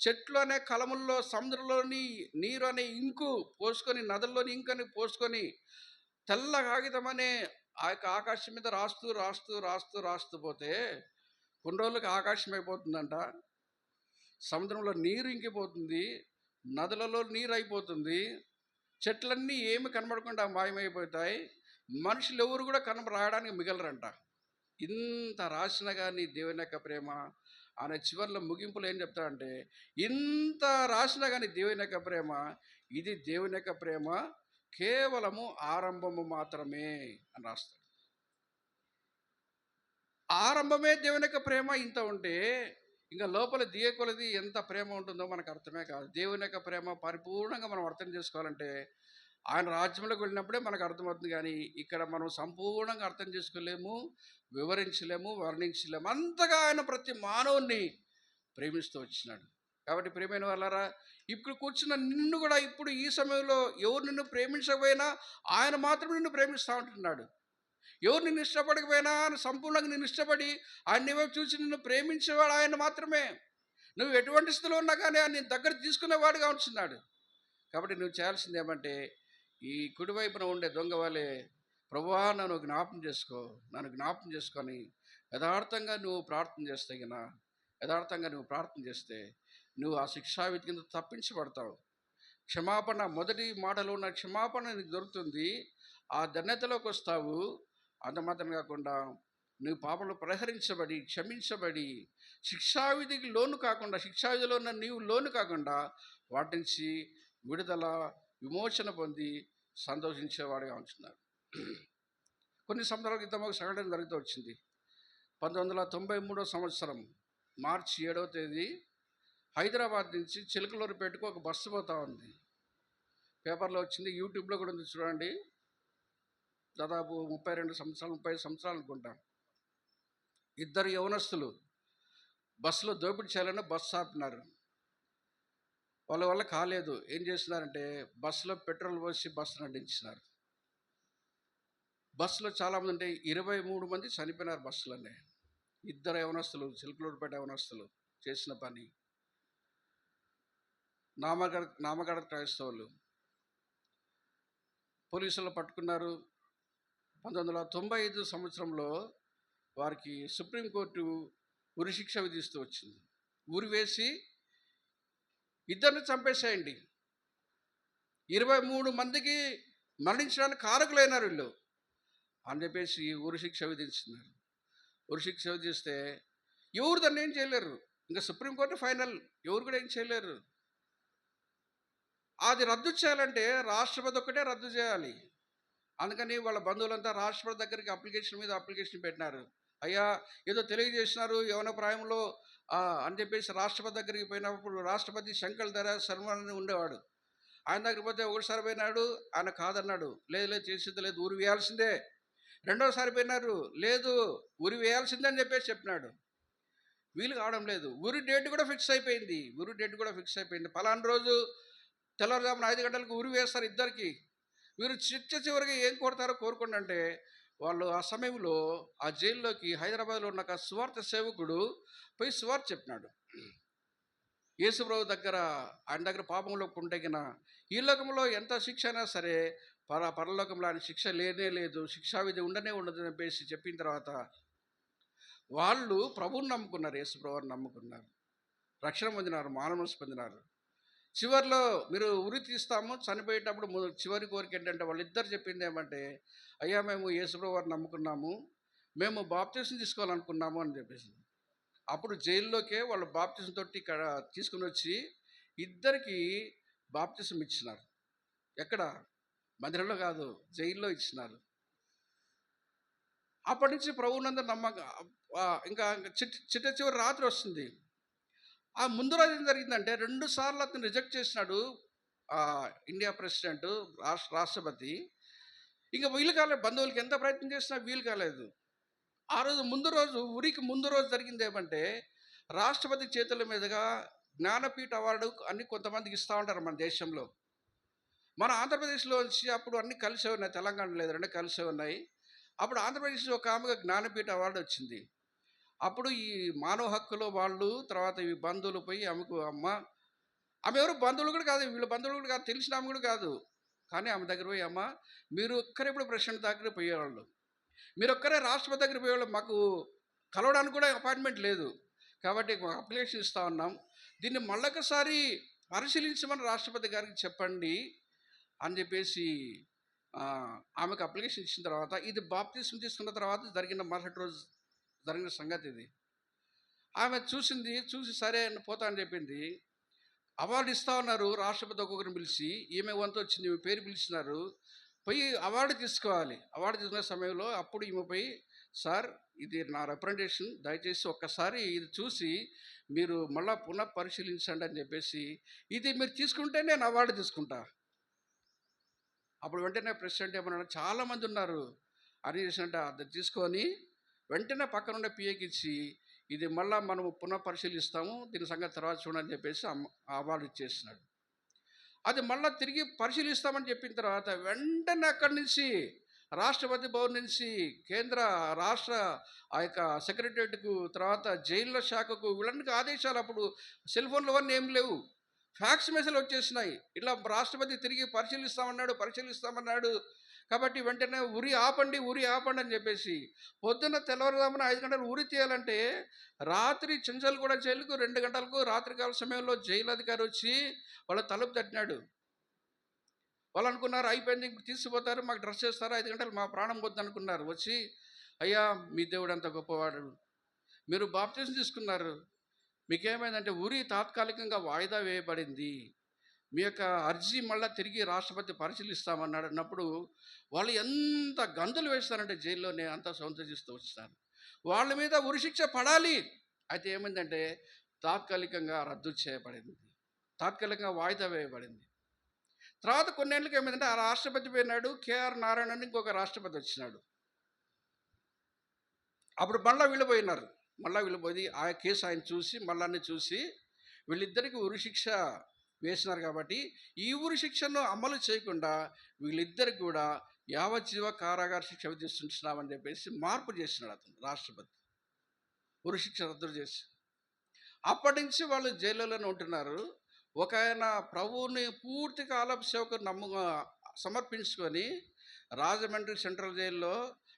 చెట్లు అనే కలముల్లో సముద్రంలోని నీరు అనే ఇంకు పోసుకొని, నదుల్లోని ఇంకు అని పోసుకొని, తెల్ల కాగితం అనే ఆ యొక్క ఆకాశం మీద రాస్తూ పోతే కొన్ని రోజులకి ఆకాశం అయిపోతుందంట, సముద్రంలో నీరు ఇంకిపోతుంది, నదులలో నీరు అయిపోతుంది, చెట్లన్నీ ఏమి కనబడకుండా మాయమైపోతాయి, మనుషులు ఎవరు కూడా రాయడానికి మిగలరంట. ఇంత రాసిన కానీ దేవుని యొక్క ప్రేమ, ఆయన చివరిలో ముగింపులో ఏం చెప్తాడంటే, ఇంత రాసినా కానీ దేవుని యొక్క ప్రేమ, ఇది దేవుని యొక్క ప్రేమ కేవలము ఆరంభము మాత్రమే అని రాస్తాడు. ఆరంభమే దేవుని యొక్క ప్రేమ ఇంత ఉంటే ఇంకా లోపల దిగకొలది ఎంత ప్రేమ ఉంటుందో మనకు అర్థమే కాదు. దేవుని యొక్క ప్రేమ పరిపూర్ణంగా మనం అర్థం చేసుకోవాలంటే ఆయన రాజ్యంలోకి వెళ్ళినప్పుడే మనకు అర్థమవుతుంది. కానీ ఇక్కడ మనం సంపూర్ణంగా అర్థం చేసుకోలేము, వివరించలేము, వర్ణించలేము. అంతగా ఆయన ప్రతి మానవుణ్ణి ప్రేమిస్తూ వచ్చినాడు. కాబట్టి ప్రేమైన వాళ్ళారా, ఇప్పుడు కూర్చున్న నిన్ను కూడా ఇప్పుడు ఈ సమయంలో ఎవరు నిన్ను ప్రేమించకపోయినా ఆయన మాత్రమే నిన్ను ప్రేమిస్తూ ఉంటున్నాడు. ఎవరు నిన్ను ఇష్టపడకపోయినా సంపూర్ణంగా నిన్ను ఇష్టపడి ఆయన వైపు చూసి నిన్ను ప్రేమించేవాడు ఆయన మాత్రమే. నువ్వు ఎటువంటి స్థితిలో ఉన్నా కానీ ఆయన దగ్గర తీసుకునేవాడుగా ఉంటున్నాడు. కాబట్టి నువ్వు చేయాల్సింది ఏమంటే, ఈ కుడివైపున ఉండే దొంగ వాళ్ళే, ప్రభువా నన్ను జ్ఞాపం చేసుకొని యథార్థంగా నువ్వు ప్రార్థన చేస్తే నువ్వు ఆ శిక్షావిధి కింద తప్పించబడతావు. క్షమాపణ, మొదటి మాటలో ఉన్న క్షమాపణ నీకు దొరుకుతుంది, ఆ ధన్యతలోకి వస్తావు. అంత మాత్రం కాకుండా నువ్వు పాపంలో ప్రహరించబడి, క్షమించబడి, శిక్షావిధికి లోను కాకుండా, శిక్షావిధిలో ఉన్న నీవు లోను కాకుండా వాటి నుంచి విడుదల, విమోచన పొంది సంతోషించేవాడుగా ఉంటున్నారు. కొన్ని సంవత్సరాల క్రితం ఒక సంఘటన జరుగుతూ వచ్చింది. 1993 సంవత్సరం మార్చి 7వ తేదీ హైదరాబాద్ నుంచి చిలకలూరుపేటకు ఒక బస్సు పోతా ఉంది. పేపర్లో వచ్చింది, యూట్యూబ్లో కూడా ఉంది, చూడండి. దాదాపు 30 సంవత్సరాలు అనుకుంటా. 2 యవనస్తులు బస్సులో దోపిడీ చేయాలని బస్సు ఆపినారు. వాళ్ళ వల్ల కాలేదు. ఏం చేస్తున్నారంటే బస్సులో పెట్రోల్ పోసి బస్సు నడిపించినారు. బస్సులో చాలామంది ఉంటే 23 మంది చనిపోయినారు బస్సులోనే. 2 యవనస్తులు, చిలకలూరుపేట యవనస్తులు చేసిన పని. నామగడ క్రైస్తవులు పోలీసులు పట్టుకున్నారు. 1995 సంవత్సరంలో వారికి సుప్రీంకోర్టు ఉరిశిక్ష విధిస్తూ వచ్చింది. ఉరి వేసి 2 చంపేసేయండి, 23 మందికి మరణించడానికి కారకులైనారు వీళ్ళు అని చెప్పేసి ఉరిశిక్ష విధించినారు. ఉరిశిక్ష విధిస్తే ఎవరు దాన్ని ఏం చేయలేరు. ఇంకా సుప్రీంకోర్టు ఫైనల్, ఎవరు కూడా ఏం చేయలేరు. అది రద్దు చేయాలంటే రాష్ట్రపతి ఒక్కటే రద్దు చేయాలి. అందుకని వాళ్ళ బంధువులంతా రాష్ట్రపతి దగ్గరికి అప్లికేషన్ పెట్టినారు. అయ్యా ఏదో తెలియజేసినారు యవన ప్రాయంలో అని చెప్పేసి రాష్ట్రపతి దగ్గరికి పోయినప్పుడు రాష్ట్రపతి శంకర్ దయాళ్ శర్మ అని ఉండేవాడు. ఆయన దగ్గరికి పోతే ఒకటిసారి పోయినాడు, ఆయన కాదన్నాడు. లేదు చేసేది లేదు, ఉరి వేయాల్సిందే. రెండోసారి పోయినారు, లేదు ఉరి వేయాల్సిందే అని చెప్పేసి చెప్పినాడు. వీలు కావడం లేదు. ఉరి డేట్ కూడా ఫిక్స్ అయిపోయింది. పలానా రోజు తెల్లవారుజామున 5 గంటలకు ఉరి వేస్తారు ఇద్దరికి. వీరు చివరికి ఏం కోరుకోండి అంటే, వాళ్ళు ఆ సమయంలో ఆ జైల్లోకి హైదరాబాద్లో ఉన్న సువార్త సేవకుడు పోయి సువార్త చెప్పినాడు. యేసుప్రభు దగ్గర, ఆయన దగ్గర పాపంలో కొండగిన ఈ లోకంలో ఎంత శిక్ష అయినా సరే పరలోకంలో ఆయన శిక్ష లేనే లేదు, శిక్షావిధి ఉండనే ఉండదు అని చెప్పేసి చెప్పిన తర్వాత వాళ్ళు ప్రభువుని నమ్ముకున్నారు, యేసుప్రభుని నమ్ముకున్నారు, రక్షణ పొందినారు, మానవనసు పొందినారు. చివరిలో మీరు ఉరి తీస్తాము చనిపోయేటప్పుడు చివరి కోరిక ఏంటంటే వాళ్ళిద్దరు చెప్పింది ఏమంటే, అయ్యా మేము యేసుప్రభు వారిని నమ్ముకున్నాము, మేము బాప్తిసం తీసుకోవాలనుకున్నాము అని చెప్పేసి. అప్పుడు జైల్లోకే వాళ్ళు బాప్తిసం తోటి ఇక్కడ తీసుకుని వచ్చి ఇద్దరికి బాప్తిసం ఇచ్చినారు. ఎక్కడ? మందిరంలో కాదు, జైల్లో ఇచ్చినారు. అప్పటి నుంచి ప్రభువునందు ఇంకా చిట్ట చివరి రాత్రి వస్తుంది. ఆ ముందు రోజు ఏం జరిగిందంటే 2 సార్లు అతను రిజెక్ట్ చేసినాడు ఇండియా ప్రెసిడెంట్, రాష్ట్రపతి. ఇంకా వీలు కాలేదు, బంధువులకి ఎంత ప్రయత్నం చేసినా వీలు కాలేదు. ఆ రోజు ఉరికి ముందు రోజు జరిగింది ఏమంటే, రాష్ట్రపతి చేతుల మీదుగా జ్ఞానపీఠ అవార్డు అన్ని కొంతమందికి ఇస్తూ ఉంటారు మన దేశంలో. మన ఆంధ్రప్రదేశ్లో వచ్చి అప్పుడు అన్నీ కలిసే ఉన్నాయి, తెలంగాణ లేదు, 2 కలిసే ఉన్నాయి. అప్పుడు ఆంధ్రప్రదేశ్లో ఒక ఆమెకు జ్ఞానపీఠ అవార్డు వచ్చింది. అప్పుడు ఈ మానవ హక్కులో వాళ్ళు, తర్వాత ఈ బంధువులు పోయి ఆమె ఎవరు బంధువులు కూడా కాదు, వీళ్ళ బంధువులు కూడా కాదు, తెలిసిన ఆమె కూడా కాదు. కానీ ఆమె దగ్గర పోయి, అమ్మ మీరు ఒక్కరెప్పుడు ప్రెసిడెంట్ దగ్గర పోయేవాళ్ళు, మీరు ఒక్కరే రాష్ట్రపతి దగ్గర పోయేవాళ్ళు, మాకు కలవడానికి కూడా అపాయింట్మెంట్ లేదు, కాబట్టి అప్లికేషన్ ఇస్తూ ఉన్నాం, దీన్ని మళ్ళొకసారి పరిశీలించమని రాష్ట్రపతి గారికి చెప్పండి అని చెప్పేసి ఆమెకు అప్లికేషన్ ఇచ్చిన తర్వాత, ఇది బాప్తిసం తీసుకున్న తర్వాత జరిగిన మరుసటి రోజు జరిగిన సంగతి ఇది. ఆమె చూసి సరే పోతా అని చెప్పింది. అవార్డు ఇస్తూ ఉన్నారు, రాష్ట్రపతి ఒక్కొక్కరిని పిలిచి, ఈమె వంతు వచ్చింది, ఈమె పేరు పిలిచినారు, పోయి అవార్డు తీసుకోవాలి. అవార్డు తీసుకునే సమయంలో అప్పుడు ఈమె పోయి, సార్ ఇది నా రిప్రజెంటేషన్, దయచేసి ఒక్కసారి ఇది చూసి మీరు మళ్ళీ పునః పరిశీలించండి అని చెప్పేసి, ఇది మీరు తీసుకుంటే నేను అవార్డు తీసుకుంటా. అప్పుడు వెంటనే ప్రెసిడెంట్ ఏమన్నా, చాలామంది ఉన్నారు అని చేసినట్టు అది తీసుకొని వెంటనే పక్కన ఉండే పిఏకి ఇచ్చి, ఇది మళ్ళీ మనం పునః పరిశీలిస్తాము, దీని సంగతి తర్వాత చూడని చెప్పేసి అవార్డు ఇచ్చేసినాడు. అది మళ్ళీ తిరిగి పరిశీలిస్తామని చెప్పిన తర్వాత వెంటనే అక్కడి నుంచి రాష్ట్రపతి భవన్ నుంచి కేంద్ర రాష్ట్ర ఆ యొక్క సెక్రటరియట్కు, తర్వాత జైళ్ళ శాఖకు, వీళ్ళకి ఆదేశాలు. అప్పుడు సెల్ ఫోన్లు అవన్నీ ఏం లేవు, ఫ్యాక్స్ మెసేజ్ వచ్చేసినాయి, ఇట్లా రాష్ట్రపతి తిరిగి పరిశీలిస్తామన్నాడు కాబట్టి వెంటనే ఉరి ఆపండి అని చెప్పేసి, పొద్దున్న తెల్లవారుజామున 5 గంటలు ఉరి తీయాలంటే రాత్రి చెంచల్గూడ జైలుకు 2 గంటలకు రాత్రికాల సమయంలో జైలు అధికారి వచ్చి వాళ్ళ తలుపు తట్టినాడు. వాళ్ళు అనుకున్నారు అయిపోయింది, ఇప్పుడు తీసుకుపోతారు, మాకు డ్రెస్ చేస్తారు, 5 గంటలు మా ప్రాణం వద్దు అనుకున్నారు. వచ్చి, అయ్యా మీ దేవుడు అంత గొప్పవాడు, మీరు బాప్తిసం తీసుకున్నారు, మీకేమైందంటే ఉరి తాత్కాలికంగా వాయిదా వేయబడింది, మీ యొక్క అర్జీ మళ్ళీ తిరిగి రాష్ట్రపతి పరిశీలిస్తామన్నాడు అన్నప్పుడు వాళ్ళు ఎంత గంతులు వేస్తారంటే జైల్లోనే అంతా సంతోషిస్తూ వచ్చినారు. వాళ్ళ మీద ఉరిశిక్ష పడాలి, అయితే ఏమైందంటే తాత్కాలికంగా రద్దు చేయబడింది, తాత్కాలికంగా వాయిదా వేయబడింది. తర్వాత కొన్నేళ్ళకి ఏమైందంటే ఆ రాష్ట్రపతి పోయినాడు, కేఆర్ నారాయణ అని ఇంకొక రాష్ట్రపతి వచ్చినాడు. అప్పుడు మళ్ళీ వీళ్ళు పోయి ఆ కేసు ఆయన చూసి మళ్ళీ చూసి వీళ్ళిద్దరికి ఉరిశిక్ష వేసినారు. కాబట్టి ఈ ఉరిశిక్షను అమలు చేయకుండా వీళ్ళిద్దరికి కూడా యావజ్జీవ కారాగార శిక్ష విధిస్తున్నామని చెప్పేసి మార్పు చేసినాడు అతను రాష్ట్రపతి, ఉరిశిక్ష రద్దు చేసి. అప్పటి నుంచి వాళ్ళు జైల్లోనే ఉంటున్నారు. ఒక ఆయన ప్రభువుని పూర్తి కాలం సేవకు సమర్పించుకొని రాజమండ్రి సెంట్రల్ జైల్లో,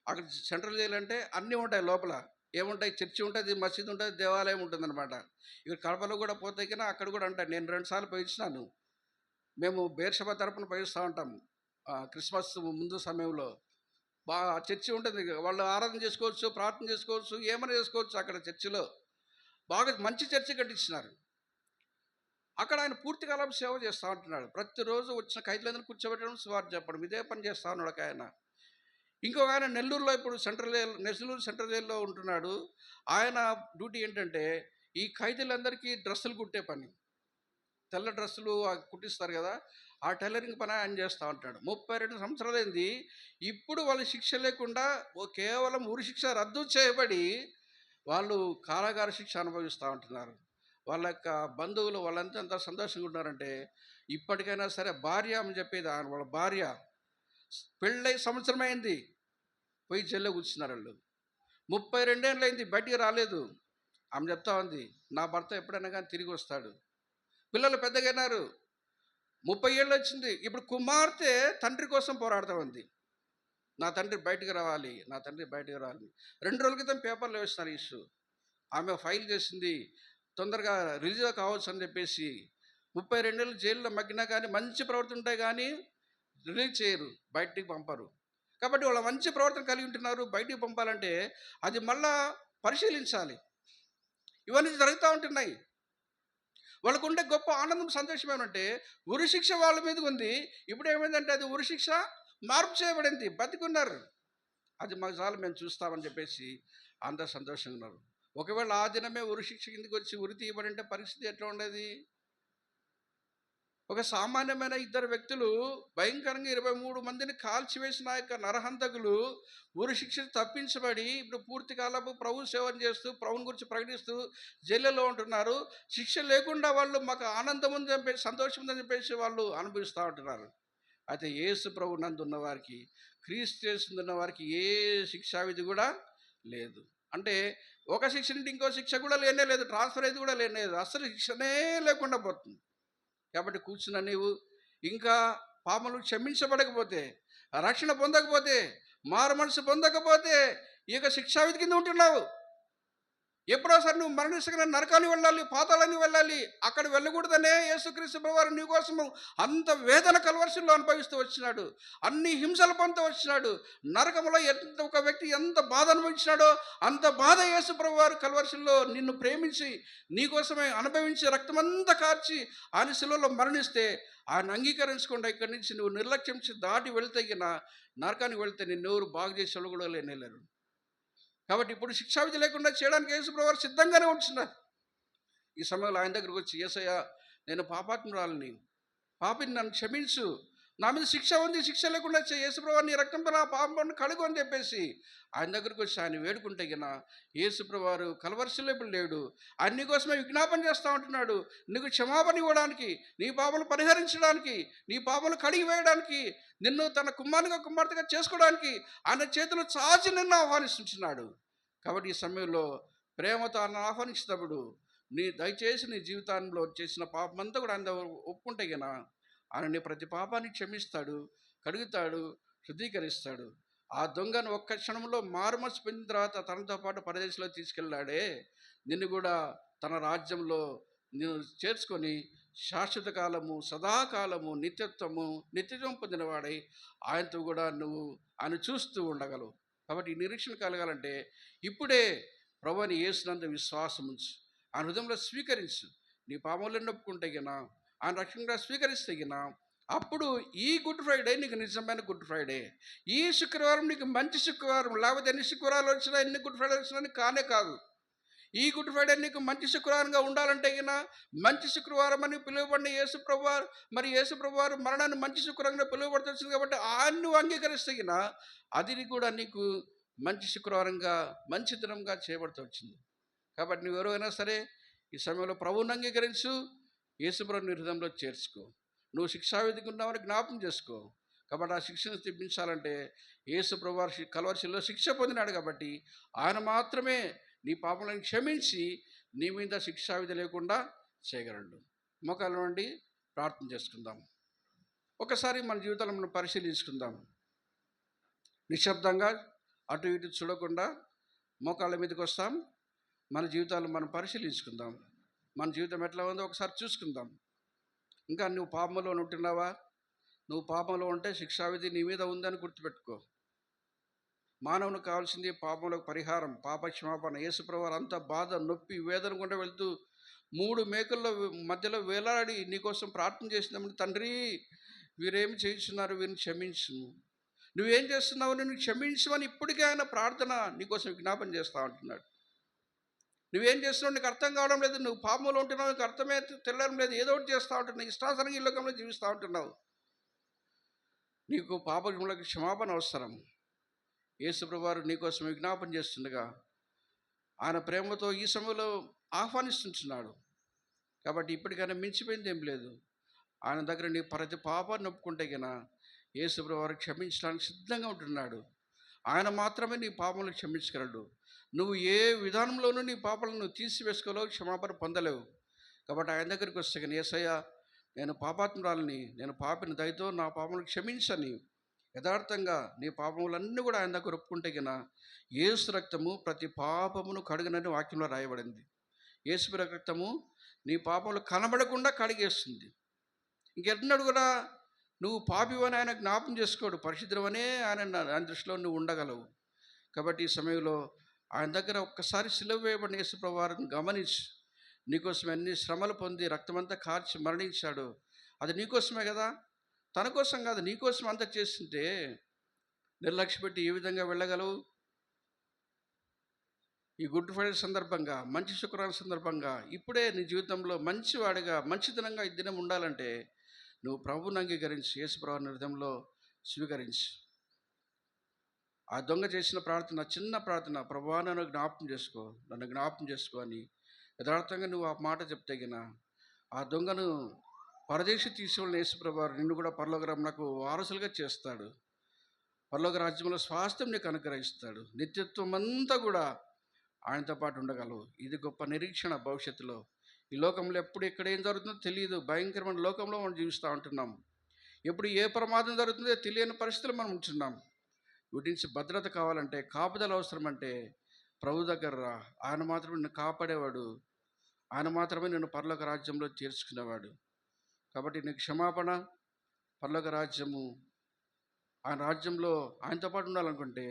అక్కడ సెంట్రల్ జైలు అంటే అన్నీ ఉంటాయి, లోపల ఏముంటాయి, చర్చి ఉంటుంది, మసీదు ఉంటుంది, దేవాలయం ఉంటుంది అనమాట. ఇక్కడ కడపలో కూడా పోతే కన్నా అక్కడ కూడా ఉంటాయి. నేను 2 సార్లు పోయించినాను. మేము బేర్షబా తరపున పోయిస్తూ ఉంటాము క్రిస్మస్ ముందు సమయంలో. బాగా చర్చి ఉంటుంది, వాళ్ళు ఆరాధన చేసుకోవచ్చు, ప్రార్థన చేసుకోవచ్చు, ఏమైనా చేసుకోవచ్చు అక్కడ చర్చిలో. బాగా మంచి చర్చి కట్టించినారు. అక్కడ ఆయన పూర్తి కాలం సేవ చేస్తూ ఉంటున్నాడు. ప్రతిరోజు వచ్చిన ఖైదీలందరూ కూర్చోబెట్టడం, సువార్త చెప్పడం, ఇదే పని చేస్తూ ఉన్నాడు ఒక ఆయన. ఇంకొక ఆయన నెల్లూరులో ఇప్పుడు నెల్లూరు సెంట్రల్ జైల్లో ఉంటున్నాడు. ఆయన డ్యూటీ ఏంటంటే ఈ ఖైదీలందరికీ డ్రెస్సులు కుట్టే పని, తెల్ల డ్రెస్సులు కుట్టిస్తారు కదా, ఆ టైలరింగ్ పని ఆయన చేస్తూ ఉంటాడు. 32 సంవత్సరాలైంది. ఇప్పుడు వాళ్ళు శిక్ష లేకుండా కేవలం ఉరి శిక్ష రద్దు చేయబడి వాళ్ళు కారాగార శిక్ష అనుభవిస్తూ ఉంటున్నారు. వాళ్ళ యొక్క బంధువులు వాళ్ళంతా ఎంత సంతోషంగా ఉన్నారంటే, ఇప్పటికైనా సరే భార్య అని చెప్పేది, వాళ్ళ భార్య పెళ్ళై సంవత్సరం అయింది, పోయి జైల్లో కూర్చున్నారు వాళ్ళు. 32 ఏళ్ళు అయింది, బయటికి రాలేదు. ఆమె చెప్తా ఉంది, నా భర్త ఎప్పుడైనా కానీ తిరిగి వస్తాడు, పిల్లలు పెద్దగైనారు, 30 ఏళ్ళు వచ్చింది. ఇప్పుడు కుమార్తె తండ్రి కోసం పోరాడుతూ ఉంది. నా తండ్రి బయటకు రావాలి, నా తండ్రి బయటకు రావాలి. 2 రోజుల క్రితం పేపర్లో వేస్తున్నారు ఇష్యూ. ఆమె ఫైల్ చేసింది, తొందరగా రిలీజ్ కావచ్చు అని చెప్పేసి 32 ఏళ్ళు జైల్లో మగ్గినా కానీ మంచి ప్రవర్తన ఉంటాయి కానీ రిలీజ్ చేయరు, బయటికి పంపరు. కాబట్టి వాళ్ళ మంచి ప్రవర్తన కలిగి ఉంటున్నారు, బయటికి పంపాలంటే అది మళ్ళా పరిశీలించాలి. ఇవన్నీ జరుగుతూ ఉంటున్నాయి. వాళ్ళకు ఉండే గొప్ప ఆనందం, సంతోషం ఏమంటే ఉరిశిక్ష వాళ్ళ మీద ఉంది. ఇప్పుడు ఏమైందంటే అది ఉరిశిక్ష మార్పు చేయబడింది, బతికున్నారు. అది మాకు చాలు, మేము చూస్తామని చెప్పేసి అందరూ సంతోషంగా ఉన్నారు. ఒకవేళ ఆ దినమే ఉరిశిక్ష కిందకి వచ్చి ఉరి తీయబడింటే పరిస్థితి ఎట్లా ఉండేది? ఒక సామాన్యమైన 2 వ్యక్తులు భయంకరంగా 23 మందిని కాల్చివేసిన ఆ యొక్క నరహంతకులు ఉరిశిక్ష తప్పించబడి ఇప్పుడు పూర్తి కాలపు ప్రభు సేవన చేస్తూ ప్రభుని గురించి ప్రకటిస్తూ జైల్లో ఉంటున్నారు. శిక్ష లేకుండా వాళ్ళు మాకు ఆనందం ఉందని చెప్పేసి, సంతోషం ఉందని చెప్పేసి వాళ్ళు అనుభవిస్తూ ఉంటున్నారు. అయితే యేసు ప్రభు నందున్న వారికి, క్రీస్తు చేస్తున్న వారికి ఏ శిక్షావిధి కూడా లేదు. అంటే ఒక శిక్ష నుండి ఇంకో శిక్ష కూడా లేనే లేదు, ట్రాన్స్ఫర్ అయితే కూడా లేనే లేదు, అసలు శిక్షనే లేకుండా పోతుంది. కాబట్టి కూర్చున్న నీవు ఇంకా పాపములు క్షమించబడకపోతే, రక్షణ పొందకపోతే, మారు మనసు పొందకపోతే ఇక శిక్షావిధి కింద ఉంటున్నావు. ఎప్పుడోసారి నువ్వు మరణించగా నరకానికి వెళ్ళాలి, పాతాళానికి వెళ్ళాలి. అక్కడ వెళ్ళకూడదనే యేసుక్రీస్తు ప్రభువారు నీ కోసము అంత వేదన కల్వర్షంలో అనుభవిస్తూ వచ్చినాడు, అన్ని హింసలు పొందుతూ వచ్చినాడు. నరకంలో ఒక వ్యక్తి ఎంత బాధ అనుభవించినాడో అంత బాధ యేసు ప్రభువారు కల్వర్షంలో నిన్ను ప్రేమించి నీ కోసమే అనుభవించి రక్తమంతా కార్చి ఆయన శిలువలో మరణిస్తే ఆయన అంగీకరించకుండా ఇక్కడి నుంచి నువ్వు నిర్లక్ష్యం దాటి వెళ్తే నరకానికి వెళ్తే నిన్నెవరు బాగు చేసే వాళ్ళు కూడా లేనేలేరు. కాబట్టి ఇప్పుడు శిక్షావిధి లేకుండా చేయడానికి యేసు ప్రభువారు సిద్ధంగానే ఉంటున్నారు. ఈ సమయంలో ఆయన దగ్గరకు వచ్చి, యేసయ్యా నేను పాపాత్మురాలిని, పాపిని, నన్ను క్షమించు, నా మీద శిక్ష ఉంది, శిక్ష లేకుండా యేసు ప్రభువారు నీ రక్తంతో నా పాపను కడుగు అని చెప్పేసి ఆయన దగ్గరకు వచ్చి ఆయన వేడుకుంటే యేసు ప్రభువారు కల్వర్షిలో ఇప్పుడు లేడు. ఆయన నీ కోసమే విజ్ఞాపన చేస్తూ ఉంటున్నాడు. నీకు క్షమాపణ ఇవ్వడానికి, నీ పాపలు పరిహరించడానికి, నీ పాపలు కడిగి వేయడానికి, నిన్ను తన కుమార్తెగా చేసుకోవడానికి ఆయన చేతులు చాచి నిన్ను ఆహ్వానిస్తున్నాడు. కాబట్టి ఈ సమయంలో ప్రేమతో ఆయన ఆహ్వానించినప్పుడు దయచేసి నీ జీవితంలో చేసిన పాపమంతా కూడా ఆయన ఒప్పుకుంటే ఆయన నీ ప్రతి పాపాన్ని క్షమిస్తాడు, కడుగుతాడు, శుద్ధీకరిస్తాడు. ఆ దొంగను ఒక్క క్షణంలో మారుమనసు పొందిన తర్వాత తనతో పాటు పరదేశంలో తీసుకెళ్ళాడే, నిన్ను కూడా తన రాజ్యంలో నిన్ను చేర్చుకొని శాశ్వత కాలము, సదాకాలము, నిత్యత్వం పొందినవాడై ఆయనతో కూడా నువ్వు ఆయన చూస్తూ ఉండగలవు. కాబట్టి ఈ నిరీక్షణ కలగాలంటే ఇప్పుడే ప్రభువుని యేసునందు విశ్వాసం ఉంచు, ఆయన హృదయంలో స్వీకరించు. నీ పాపములను ఒప్పుకుంటే ఆయన రక్షణగా స్వీకరిస్తే అప్పుడు ఈ గుడ్ ఫ్రైడే నీకు నిజమైన గుడ్ ఫ్రైడే. ఈ శుక్రవారం నీకు మంచి శుక్రవారం, లేకపోతే ఎన్ని శుక్రవారాలు వచ్చినా, ఎన్ని గుడ్ ఫ్రైడే వచ్చినా కానే కాదు. ఈ గుడ్ ఫ్రైడే నీకు మంచి శుక్రవారంగా ఉండాలంటే మంచి శుక్రవారం అని పిలువబడిన యేసు ప్రభువారు, మరి యేసు ప్రభువారు మరణాన్ని మంచి శుక్రవారంగా పిలువబడుతుంది. కాబట్టి ఆయన నువ్వు అంగీకరిస్తే అది కూడా నీకు మంచి శుక్రవారంగా, మంచి దినంగా చేయబడుతూ వచ్చింది. కాబట్టి నువ్వు ఎవరైనా సరే ఈ సమయంలో ప్రభువుని అంగీకరించు, యేసు ప్రభువుని నీ హృదయంలో చేర్చుకో. నువ్వు శిక్షావిధికి ఉన్నావని జ్ఞాపకం చేసుకో. కాబట్టి ఆ శిక్షను తెప్పించాలంటే యేసు ప్రభువారు కల్వర్షిలో శిక్ష పొందినాడు. కాబట్టి ఆయన మాత్రమే నీ పాపలను క్షమించి నీ మీద శిక్షావిధి లేకుండా చేయగలడు. మోకాళ్ళ నుండి ప్రార్థన చేసుకుందాం. ఒకసారి మన జీవితాలను మనం పరిశీలించుకుందాం. నిశ్శబ్దంగా అటు ఇటు చూడకుండా మోకాళ్ళ మీదకి వస్తాం. మన జీవితాలను మనం పరిశీలించుకుందాం. మన జీవితం ఎట్లా ఉందో ఒకసారి చూసుకుందాం. ఇంకా నువ్వు పాపంలో ఉంటున్నావా? నువ్వు పాపంలో ఉంటే శిక్షావిధి నీ మీద ఉందని గుర్తుపెట్టుకో. మానవునికి కావాల్సింది పాపంలోకి పరిహారం, పాప క్షమాపణ. యేసు ప్రభువారు అంత బాధ, నొప్పి, వేదన గుండా వెళ్తూ 3 మేకల్లో మధ్యలో వేలాడి నీకోసం ప్రార్థన చేసినప్పుడు, తండ్రి వీరేమి చేస్తున్నారు, వీరిని క్షమించు, నువ్వేం చేస్తున్నావు, నేను క్షమించమని ఇప్పటికే ఆయన ప్రార్థన నీకోసం విజ్ఞాపన చేస్తూ ఉంటున్నాడు. నువ్వేం చేస్తున్నావు నీకు అర్థం కావడం లేదు, నువ్వు పాపంలో ఉంటున్నావు, నీకు అర్థమే తెలియడం లేదు, ఏదో ఒకటి చేస్తూ ఉంటున్నావు, ఇష్టాసరంగా ఈ లోకంలో జీవిస్తూ ఉంటున్నావు. నీకు పాపములకు క్షమాపణ అవసరం. యేసు ప్రభువారు నీకోసం విజ్ఞాపన చేస్తుండగా ఆయన ప్రేమతో ఈ సమయంలో ఆహ్వానిస్తుంటున్నాడు. కాబట్టి ఇప్పటికైనా మించిపోయింది ఏం లేదు. ఆయన దగ్గర నీ ప్రతి పాపాన్ని ఒప్పుకుంటే యేసు ప్రభువారు క్షమించడానికి సిద్ధంగా ఉంటున్నాడు. ఆయన మాత్రమే నీ పాపములను క్షమించగలడు. నువ్వు ఏ విధానంలోనూ నీ పాపాలను తీసివేసుకోలేవు, క్షమాపణ పొందలేవు. కాబట్టి ఆయన దగ్గరికి వస్తే కానీ యేసయ్య నేను పాపాత్మురాలని, నేను పాపిని, దయతో నా పాపములు క్షమించని యథార్థంగా నీ పాపములన్నీ కూడా ఆయన దగ్గర ఒప్పుకుంటే గిన యేసు రక్తము ప్రతి పాపమును కడుగునని వాక్యంలో రాయబడింది. యేసు రక్తము నీ పాపములు కనబడకుండా కడిగేస్తుంది. ఇంకెన్నడు కూడా నువ్వు పాపివని ఆయన జ్ఞాపం చేసుకోడు, పరిశుద్ధమనే ఆయన దృష్టిలో నువ్వు ఉండగలవు. కాబట్టి ఈ సమయంలో ఆయన దగ్గర ఒక్కసారి సిలువ వేయబడిన యేసు ప్రభువారిని గమనించి, నీకోసం ఎన్ని శ్రమలు పొంది రక్తమంతా కార్చి మరణించాడు, అది నీకోసమే కదా, తన కోసం కాదు, నీకోసం అంతా చేస్తుంటే నిర్లక్ష్య పెట్టి ఏ విధంగా వెళ్ళగలవు? ఈ గుడ్ ఫ్రైడే సందర్భంగా, మంచి శుక్రవారం సందర్భంగా ఇప్పుడే నీ జీవితంలో మంచివాడిగా మంచితనంగా ఈ దినం ఉండాలంటే నువ్వు ప్రభువుని అంగీకరించి యేసు ప్రభువుని హృదయంలో స్వీకరించి, ఆ దొంగ చేసిన ప్రార్థన, చిన్న ప్రార్థన, ప్రభువా నన్ను జ్ఞాపకం చేసుకో, నన్ను జ్ఞాపకం చేసుకో అని యథార్థంగా నువ్వు ఆ మాట చెప్తే గిన ఆ దొంగను పరదేశి తీసుకెళ్ళిన యేసు ప్రభువు నిన్ను కూడా పరలోక రాజ్యమునకు వారసులుగా చేస్తాడు. పరలోక రాజ్యంలో స్వాస్థ్యం నీకు అనుగ్రహిస్తాడు. నిత్యత్వం అంతా కూడా ఆయనతో పాటు ఉండగలవు. ఇది గొప్ప నిరీక్షణ. భవిష్యత్తులో ఈ లోకంలో ఎప్పుడు ఎక్కడ ఏం జరుగుతుందో తెలియదు. భయంకరమైన లోకంలో మనం జీవిస్తూ ఉంటున్నాం. ఎప్పుడు ఏ ప్రమాదం జరుగుతుందో తెలియని పరిస్థితులు మనం ఉంటున్నాం. వీటి నుంచి భద్రత కావాలంటే, కాపుదల అవసరం అంటే ప్రభు దగ్గర రా. ఆయన మాత్రమే నిన్ను కాపాడేవాడు, ఆయన మాత్రమే నిన్ను పరలోక రాజ్యంలో చేర్చుకునేవాడు. కాబట్టి నీకు క్షమాపణ, పరలోక రాజ్యము, ఆయన రాజ్యంలో ఆయనతో పాటు ఉండాలనుకుంటే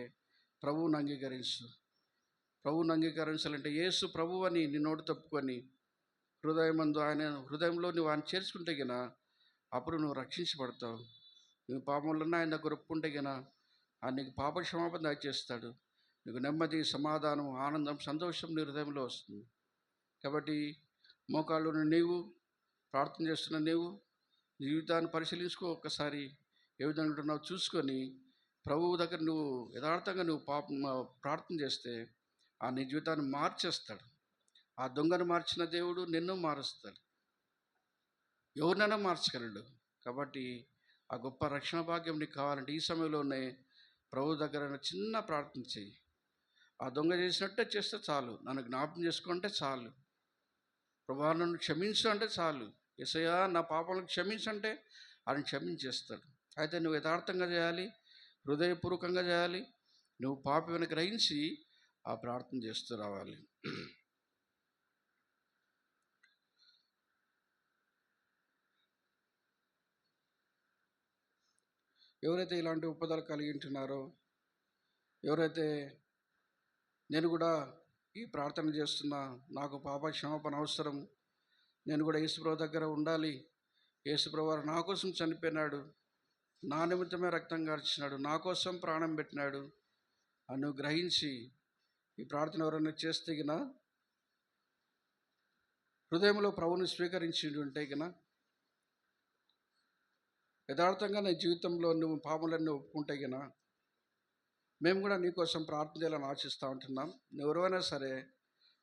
ప్రభువుని అంగీకరించు. ప్రభువుని అంగీకరించాలంటే యేసు ప్రభువు అని నీ నోటి తప్పుకొని హృదయమందు ఆయన హృదయంలో నువ్వు ఆయన చేర్చుకుంటే గిన అప్పుడు నువ్వు రక్షించబడతావు. నువ్వు పాపంలో ఆయన దగ్గర ఒప్పుకుంటే గిన ఆయన నీకు పాప క్షమాపణ దయచేస్తాడు. నీకు నెమ్మది, సమాధానం, ఆనందం, సంతోషం నీ హృదయంలో వస్తుంది. కాబట్టి మోకాళ్ళు నీవు ప్రార్థన చేస్తున్న నీవు జీవితాన్ని పరిశీలించుకో. ఒక్కసారి ఏ విధంగా ఉంటున్నావు చూసుకొని ప్రభువు దగ్గర నువ్వు యథార్థంగా నువ్వు ప్రార్థన చేస్తే ఆ నీ జీవితాన్ని మార్చేస్తాడు. ఆ దొంగను మార్చిన దేవుడు నిన్ను మారుస్తాడు. ఎవరినైనా మార్చగలడు. కాబట్టి ఆ గొప్ప రక్షణ భాగ్యం నీకు కావాలంటే ఈ సమయంలోనే ప్రభు దగ్గర చిన్న ప్రార్థన చేయి. ఆ దొంగ చేసినట్టే చేస్తే చాలు. నన్ను జ్ఞాపకం చేసుకుంటే చాలు. ప్రభువా నన్ను క్షమించు అంటే చాలు. యేసయ్యా నా పాపాలను క్షమించంటే ఆయన క్షమించేస్తాడు. అయితే నువ్వు యథార్థంగా చేయాలి, హృదయపూర్వకంగా చేయాలి. నువ్వు పాపిని గ్రహించి ఆ ప్రార్థన చేస్తూ రావాలి. ఎవరైతే ఇలాంటి ఉపదలు కలిగి ఉంటున్నారో, ఎవరైతే నేను కూడా ఈ ప్రార్థన చేస్తున్నా, నాకు పాప క్షమాపణ అవసరం, నేను కూడా యేసుప్రభు దగ్గర ఉండాలి, యేసుప్రభు వారు నా కోసం చనిపోయినాడు, నా నిమిత్తమే రక్తం కార్చినాడు, నా కోసం ప్రాణం పెట్టినాడు అని గ్రహించి ఈ ప్రార్థన ఎవరైనా చేస్తే గిన హృదయంలో ప్రభువుని స్వీకరించి ఉంటే గిన యథార్థంగా నీ జీవితంలో నువ్వు పాపములన్నీ ఒప్పుకుంటే గిన మేము కూడా నీకోసం ప్రార్థన చేయాలని ఆశిస్తూ ఉంటున్నాం. ఎవరైనా సరే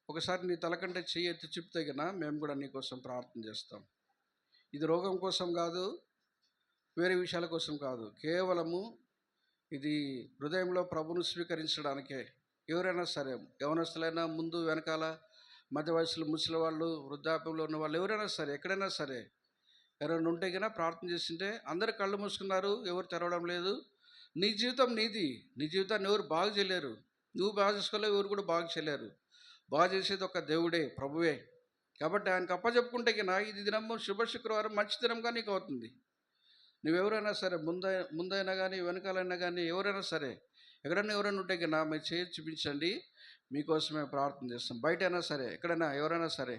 ఒకసారి నీ తలకంటే చెయ్యి ఎత్తి చూపితే గిన మేము కూడా నీకోసం ప్రార్థన చేస్తాం. ఇది రోగం కోసం కాదు, వేరే విషయాల కోసం కాదు, కేవలము ఇది హృదయంలో ప్రభువును స్వీకరించడానికే. ఎవరైనా సరే, యవనస్తులైనా, ముందు వెనకాల, మధ్య వయసులో, ముసలి వాళ్ళు, వృద్ధాప్యంలో ఉన్న వాళ్ళు, ఎవరైనా సరే, ఎక్కడైనా సరే ఎవరైనా ఉంటే కన్నా ప్రార్థన చేస్తుంటే అందరు కళ్ళు మూసుకున్నారు, ఎవరు తెరవడం లేదు. నీ జీవితం నీది. నీ జీవితాన్ని ఎవరు బాగు చేయలేరు. నువ్వు బాగు చేసుకోలేవు, ఎవరు కూడా బాగు చేయలేరు. బాగు చేసేది ఒక దేవుడే, ప్రభువే. కాబట్టి ఆయనకు అప్పచెప్పుకుంటే కన్నా ఇది దినము శుభ శుక్రవారం మంచి దినంగా నీకు అవుతుంది. నువ్వెవరైనా సరే ముందైనా కానీ వెనకాలైనా కానీ ఎవరైనా సరే ఎక్కడైనా ఎవరైనా ఉంటే కన్నా మీరు చేసి చూపించండి, మీకోసమే ప్రార్థన చేస్తాం. బయట అయినా సరే, ఎక్కడైనా ఎవరైనా సరే.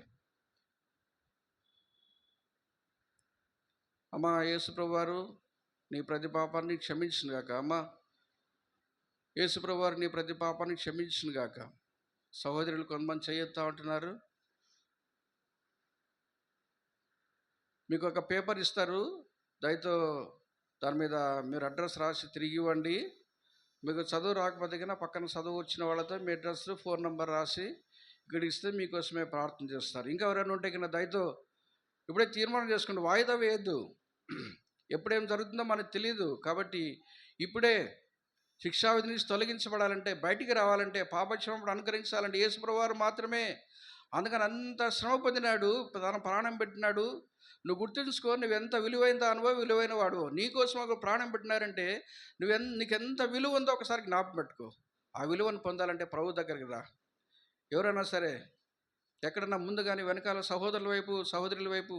అమ్మా యేసుప్రభు వారు నీ ప్రతి పాపాన్ని క్షమించును గాక. అమ్మా యేసుప్రభు వారు నీ ప్రతి పాపాన్ని క్షమించును గాక. సహోదరులు కొంతమంది చేయొత్తా ఉంటున్నారు. మీకు ఒక పేపర్ ఇస్తారు, దయతో దాని మీద మీరు అడ్రస్ రాసి తిరిగి ఇవ్వండి. మీకు చదువు రాకపోతే కన్నా పక్కన చదువు వచ్చిన వాళ్ళతో మీ అడ్రస్, ఫోన్ నెంబర్ రాసి ఇక్కడ ఇస్తే మీకోసమే ప్రార్థన చేస్తారు. ఇంకా ఎవరైనా ఉంటే కన్నా దయతో ఇప్పుడే తీర్మానం చేసుకోండి, వాయిదా వేయద్దు. ఎప్పుడేం జరుగుతుందో మనకు తెలియదు. కాబట్టి ఇప్పుడే శిక్షావిధి నుంచి తొలగించబడాలంటే, బయటికి రావాలంటే, పాపక్షమాపణ అనుకరించాలంటే యేసుప్రభు వారు మాత్రమే అందుకని అంత శ్రమ పొందినాడు, తన ప్రాణం పెట్టినాడు. నువ్వు గుర్తుంచుకో, నువ్వెంత విలువైన దానివో, విలువైన వాడువో. నీకోసం ఒక ప్రాణం పెట్టినారంటే నీకెంత విలువ ఉందో ఒకసారి జ్ఞాపకం పెట్టుకో. ఆ విలువను పొందాలంటే ప్రభు దగ్గరికి రా. ఎవరైనా సరే ఎక్కడన్నా ముందు కానీ వెనకాల సహోదరుల వైపు, సహోదరుల వైపు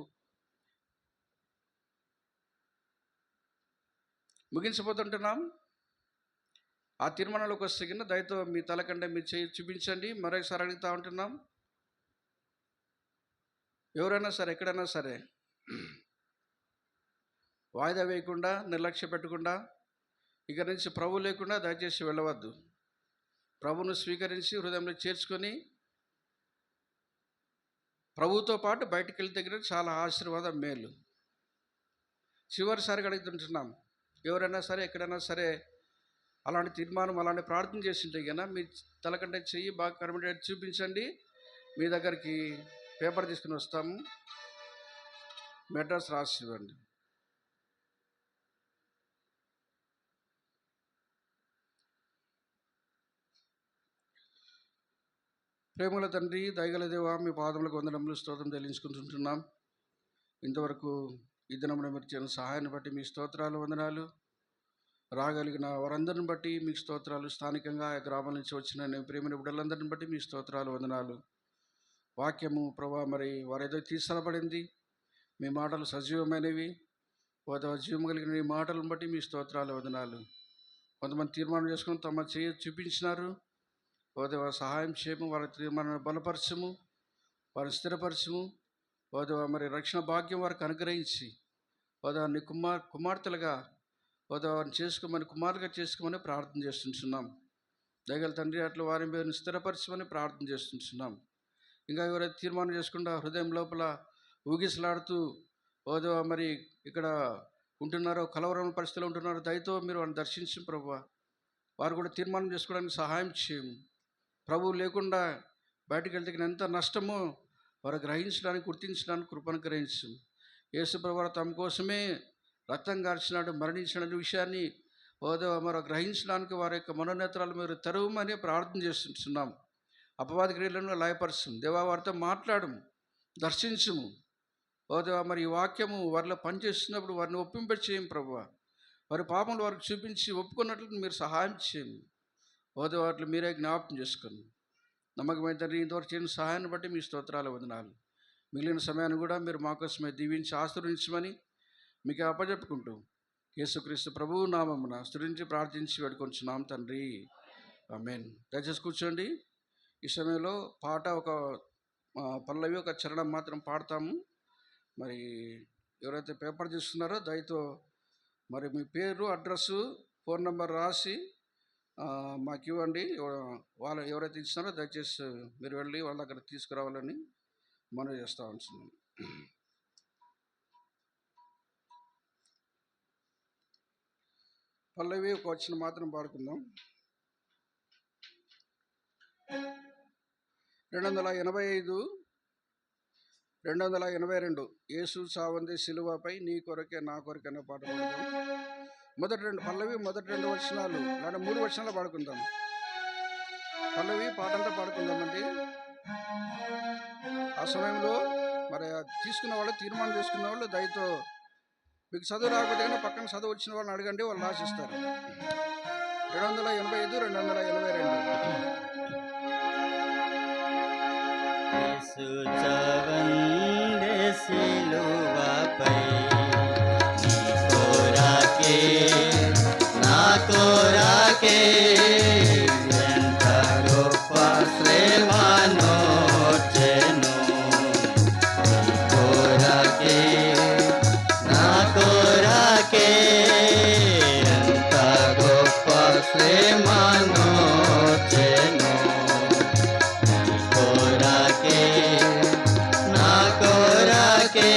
ముగించిపోతుంటున్నాం. ఆ తీర్మానంలోకి వస్తే కింద దయతో మీ తలకంటే మీ చేయి చూపించండి. మరొకసారి అడుగుతూ ఉంటున్నాం. ఎవరైనా సరే ఎక్కడైనా సరే వాయిదా వేయకుండా, నిర్లక్ష్య పెట్టకుండా, ఇక నుంచి ప్రభు లేకుండా దయచేసి వెళ్ళవద్దు. ప్రభువును స్వీకరించి హృదయంలో చేర్చుకొని ప్రభువుతో పాటు బయటికి వెళ్తే దగ్గర చాలా ఆశీర్వాదం, మేలు. చివరిసారిగా అడుగుతుంటున్నాం. ఎవరైనా సరే ఎక్కడైనా సరే అలాంటి తీర్మానం, అలాంటి ప్రార్థన చేసింటే కన్నా మీ తలకంటే చెయ్యి బాగా కనబడేట్టు చూపించండి. మీ దగ్గరికి పేపర్ తీసుకుని వస్తాము, మెడ్రాస్ రాసి ఇవ్వండి. ప్రేమల తండ్రి, దయగల దేవా, మీ పాదములకు వందనములు, స్తోత్రం చెల్లించుకుంటుంటున్నాం. ఇంతవరకు ఈ దినమున మీరు చేసిన సహాయాన్ని బట్టి మీ స్తోత్రాలు, వందనాలు. రాగలిగిన వారందరిని బట్టి మీకు స్తోత్రాలు. స్థానికంగా ఆ గ్రామం నుంచి వచ్చిన నేను ప్రేమైన బిడ్డలందరిని బట్టి మీ స్తోత్రాలు, వందనాలు. వాక్యము ప్రభా మరి వారేదో తీసుకురాబడింది, మీ మాటలు సజీవమైనవి, జీవం కలిగిన ఈ మాటలను బట్టి మీ స్తోత్రాలు, వందనాలు. కొంతమంది తీర్మానం చేసుకుని తమ చూపించినారు. ఓదేవా సహాయం చేయము, వారి తీర్మానాన్ని బలపరచము, వారిని స్థిరపరచము. ఓదేవా మరి రక్షణ భాగ్యం వారికి అనుగ్రహించి ఓదేవా నీ కుమార్తెలుగా ఓదేవా వారిని చేసుకోమని, కుమారుగా చేసుకోమని ప్రార్థన చేస్తుంటున్నాం. దయగల తండ్రి, అట్లా వారి మీద స్థిరపరచమని ప్రార్థన చేస్తుంటున్నాం. ఇంకా ఎవరైతే తీర్మానం చేసుకుంటా హృదయం లోపల ఊగిసలాడుతూ ఓదేవా మరి ఇక్కడ ఉంటున్నారో, కలవరం పరిస్థితిలో ఉంటున్నారో, దయతో మీరు వారిని దర్శించి ప్రభువా వారు కూడా తీర్మానం చేసుకోవడానికి సహాయం చేయము. ప్రభువు లేకుండా బయటకు వెళ్తే ఎంత నష్టమో వారు గ్రహించడానికి, గుర్తించడానికి కృపను గ్రహించు. యేసు ప్రభువు తమ కోసమే రక్తం కార్చినాడు, మరణించిన విషయాన్ని ఓదేవా మరో గ్రహించడానికి వారి యొక్క మనోనేత్రాలు మీరు తెరవమని ప్రార్థన చేస్తున్నాం. అపవాది క్రియలను లయపరచము దేవా, వారితో మాట్లాడము, దర్శించము. ఓదేవా మరి ఈ వాక్యము వారిలో పనిచేస్తున్నప్పుడు వారిని ఒప్పింపచేయం ప్రభువా. వారి పాపములు వారికి చూపించి ఒప్పుకున్నట్లు మీరు సహాయం చేయండి. ఓదే వాటిని మీరే జ్ఞాపకం చేసుకోండి. నమ్మకమైన తండ్రి, ఇంతవరకు చేసిన సహాయాన్ని బట్టి మీ స్తోత్రాలు, వందనాలు. మిగిలిన సమయాన్ని కూడా మీరు మా కోసమే దీవించి ఆశీర్వదించమని మీకు అప్పచెప్పుకుంటూ యేసుక్రీస్తు ప్రభువు నామమున స్తుతించి ప్రార్థించి వేడుకొంచున్నాం తండ్రి, ఆమేన్. దయచేసి కూర్చోండి. ఈ సమయంలో పాట ఒక పల్లవి, ఒక చరణం మాత్రం పాడతాము. మరి ఎవరైతే పేపర్ తీసుకున్నారో దయతో మరి మీ పేరు, అడ్రస్సు, ఫోన్ నెంబర్ రాసి మాకు ఇవ్వండి. వాళ్ళు ఎవరైతే ఇచ్చినారో దయచేసి మీరు వెళ్ళి వాళ్ళ దగ్గర తీసుకురావాలని మనం చేస్తూ ఉంటున్నాం. పల్లవి ఒక వచ్చిన మాత్రం పాడుకుందాం. 285, 282 యేసు చావంది సిలువపై నీ కొరకే నా కొరకే అనే పాట పాడుదాం. మొదటి 2 పల్లవి, మొదటి 2 వచనాలు లేదా 3 వచనాలు పాడుకుందాం. పల్లవి పాటంతా పాడుకుందామండి. ఆ సమయంలో మరి తీసుకున్న వాళ్ళు, తీర్మానం చేసుకున్న వాళ్ళు దయతో మీకు చదువు రాకపోతే కానీ పక్కన చదువు వచ్చిన వాళ్ళని అడగండి, వాళ్ళు రాసిస్తారు. 285, 282. యేసు చావందే సిలువపై నీ కొరకే నా కొరకే ఎంత గొప్ప శ్రమనొచ్చెను. నీ కొరకే నా కొరకే ఎంత గొప్ప శ్రమనొచ్చెను. నా కొరకే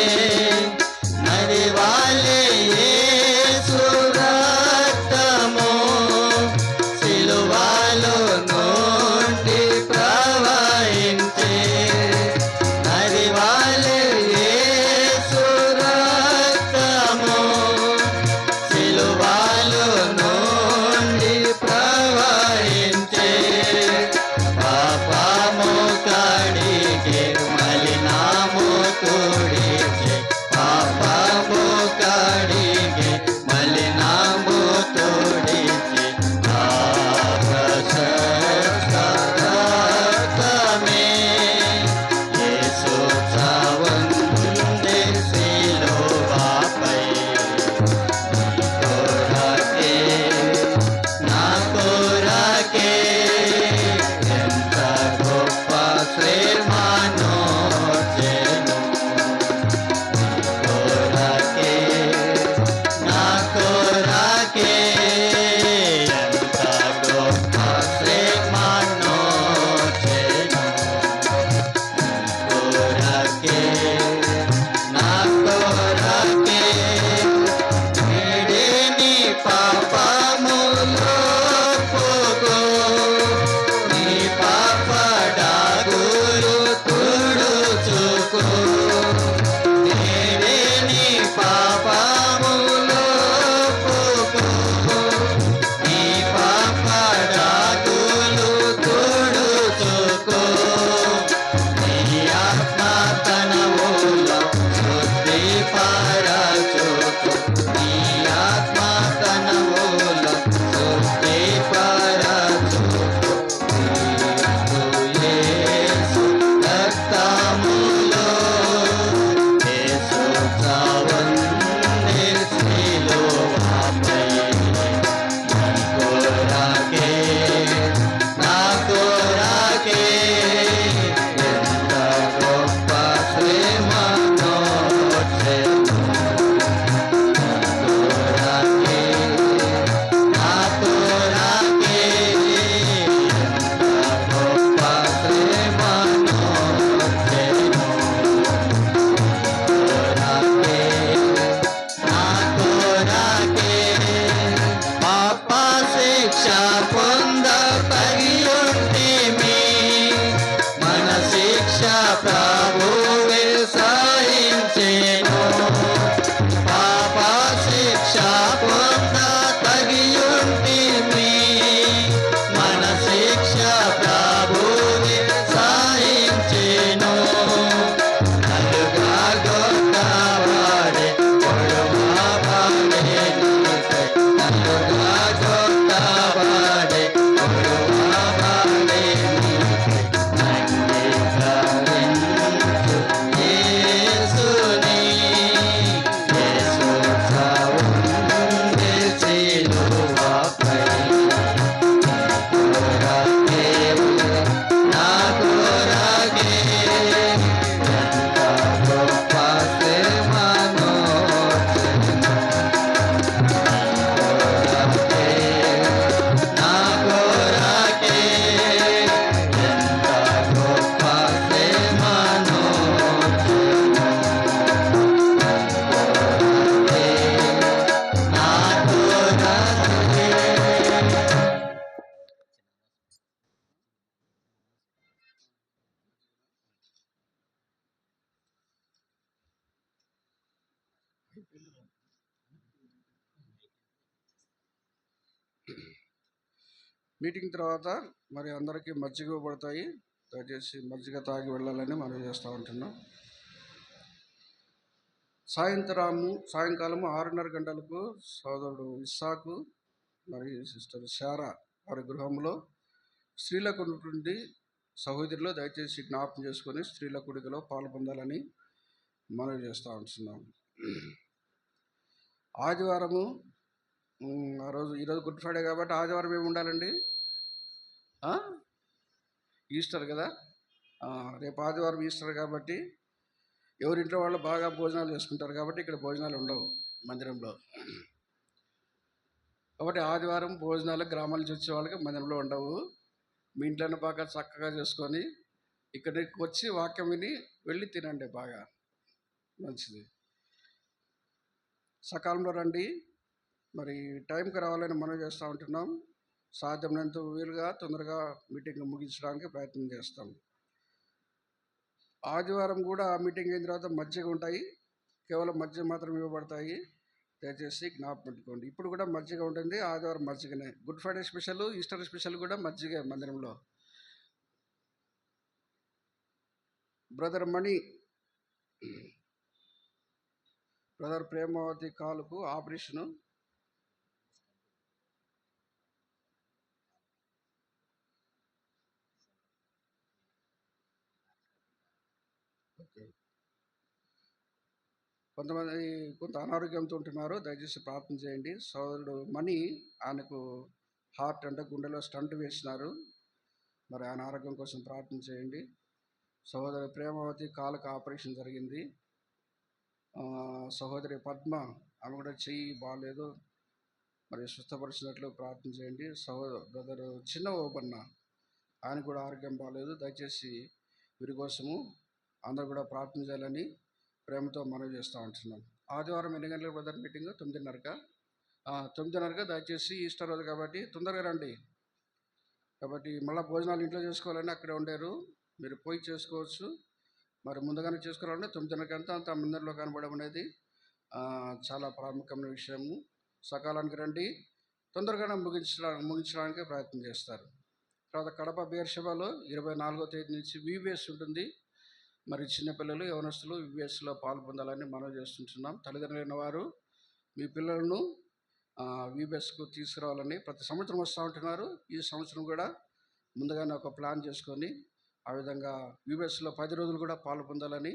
మీటింగ్ తర్వాత మరి అందరికీ మజ్జిగ ఇవ్వబడతాయి. దయచేసి మజ్జిగ తాగి వెళ్ళాలని మనం చేస్తూ ఉంటున్నాం. సాయంకాలము 6:30 గంటలకు సోదరుడు ఇస్సాకు మరియు సిస్టర్ శారా వారి గృహంలో స్త్రీలకు ఉన్నటువంటి సహోదరులు దయచేసి జ్ఞాపకం చేసుకొని స్త్రీల కూడికలో పాల్పొందాలని మనం చేస్తూ ఉంటున్నాం. ఆదివారము ఈరోజు గుడ్ ఫ్రైడే కాబట్టి ఆదివారం ఏమి ఉండాలండి? ఈస్టర్ కదా. రేపు ఆదివారం ఈస్టర్ కాబట్టి ఎవరింట్లో వాళ్ళు బాగా భోజనాలు చేసుకుంటారు కాబట్టి ఇక్కడ భోజనాలు ఉండవు మందిరంలో. కాబట్టి ఆదివారం భోజనాలు గ్రామాల నుంచి వచ్చే వాళ్ళకి మందిరంలో ఉండవు. మీ ఇంట్లోనే బాగా చక్కగా చేసుకొని ఇక్కడికి వచ్చి వాక్యం విని వెళ్ళి తినండి, బాగా మంచిది. సకాలంలో రండి. మరి టైంకి రావాలని మనం చేస్తూ ఉంటున్నాం. సాధ్యమైనంత వీలుగా తొందరగా మీటింగ్ ముగించడానికి ప్రయత్నం చేస్తాం. ఆదివారం కూడా మీటింగ్ అయిన తర్వాత మజ్జిగ ఉంటాయి, కేవలం మజ్జిగ మాత్రం ఇవ్వబడతాయి. దయచేసి జ్ఞాపకం పెట్టుకోండి. ఇప్పుడు కూడా మజ్జిగ ఉంటుంది, ఆదివారం మజ్జిగనే. Good Friday special, Easter special కూడా మజ్జిగే మందిరంలో. బ్రదర్ మణి, బ్రదర్ ప్రేమావతి కాలుకు ఆపరేషను. కొంత అనారోగ్యంతో ఉంటున్నారు, దయచేసి ప్రార్థన చేయండి. సోదరుడు మణి, ఆయనకు హార్ట్ అంటే గుండెలో స్టంట్ వేసినారు, మరి ఆయన ఆరోగ్యం కోసం ప్రార్థన చేయండి. సహోదరి ప్రేమావతి కాలుకు ఆపరేషన్ జరిగింది. సహోదరి పద్మ, ఆమె కూడా చెయ్యి బాగాలేదు, మరి స్వస్థపరిచినట్లు ప్రార్థన చేయండి. బ్రదర్ చిన్న ఓబన్న, ఆయన కూడా ఆరోగ్యం బాగాలేదు, దయచేసి వీరి కోసము అందరూ కూడా ప్రార్థన చేయాలని ప్రేమతో మనవి చేస్తూ ఉంటున్నాం. ఆదివారం ఎన్ని గంటలకు బ్రదర్ మీటింగ్? 9:30గా? 9:30గా. దయచేసి ఈస్టర్ రోజు కాబట్టి తొందరగా రండి. కాబట్టి మళ్ళీ భోజనాలు ఇంట్లో చేసుకోవాలని అక్కడే ఉండేరు, మీరు పోయి చేసుకోవచ్చు. మరి ముందుగానే చేసుకోవాలంటే 9:30 అంత మందిరంలో కనబడడం అనేది చాలా ప్రాముఖ్యమైన విషయము. సకాలానికి రండి, తొందరగానే ముగించడానికి ప్రయత్నం చేస్తారు. తర్వాత కడప బేర్షెబాలో 24వ తేదీ నుంచి విబిఎస్ ఉంటుంది. మరి చిన్నపిల్లలు యవనస్తులు విబిఎస్లో పాల్పొందాలని మనం చేస్తుంటున్నాం. తల్లిదండ్రులైన వారు మీ పిల్లలను విబిఎస్కు తీసుకురావాలని ప్రతి సంవత్సరం వస్తూ ఉంటున్నారు. ఈ సంవత్సరం కూడా ముందుగానే ఒక ప్లాన్ చేసుకొని ఆ విధంగా విబిఎస్లో 10 రోజులు కూడా పాల్పొందాలని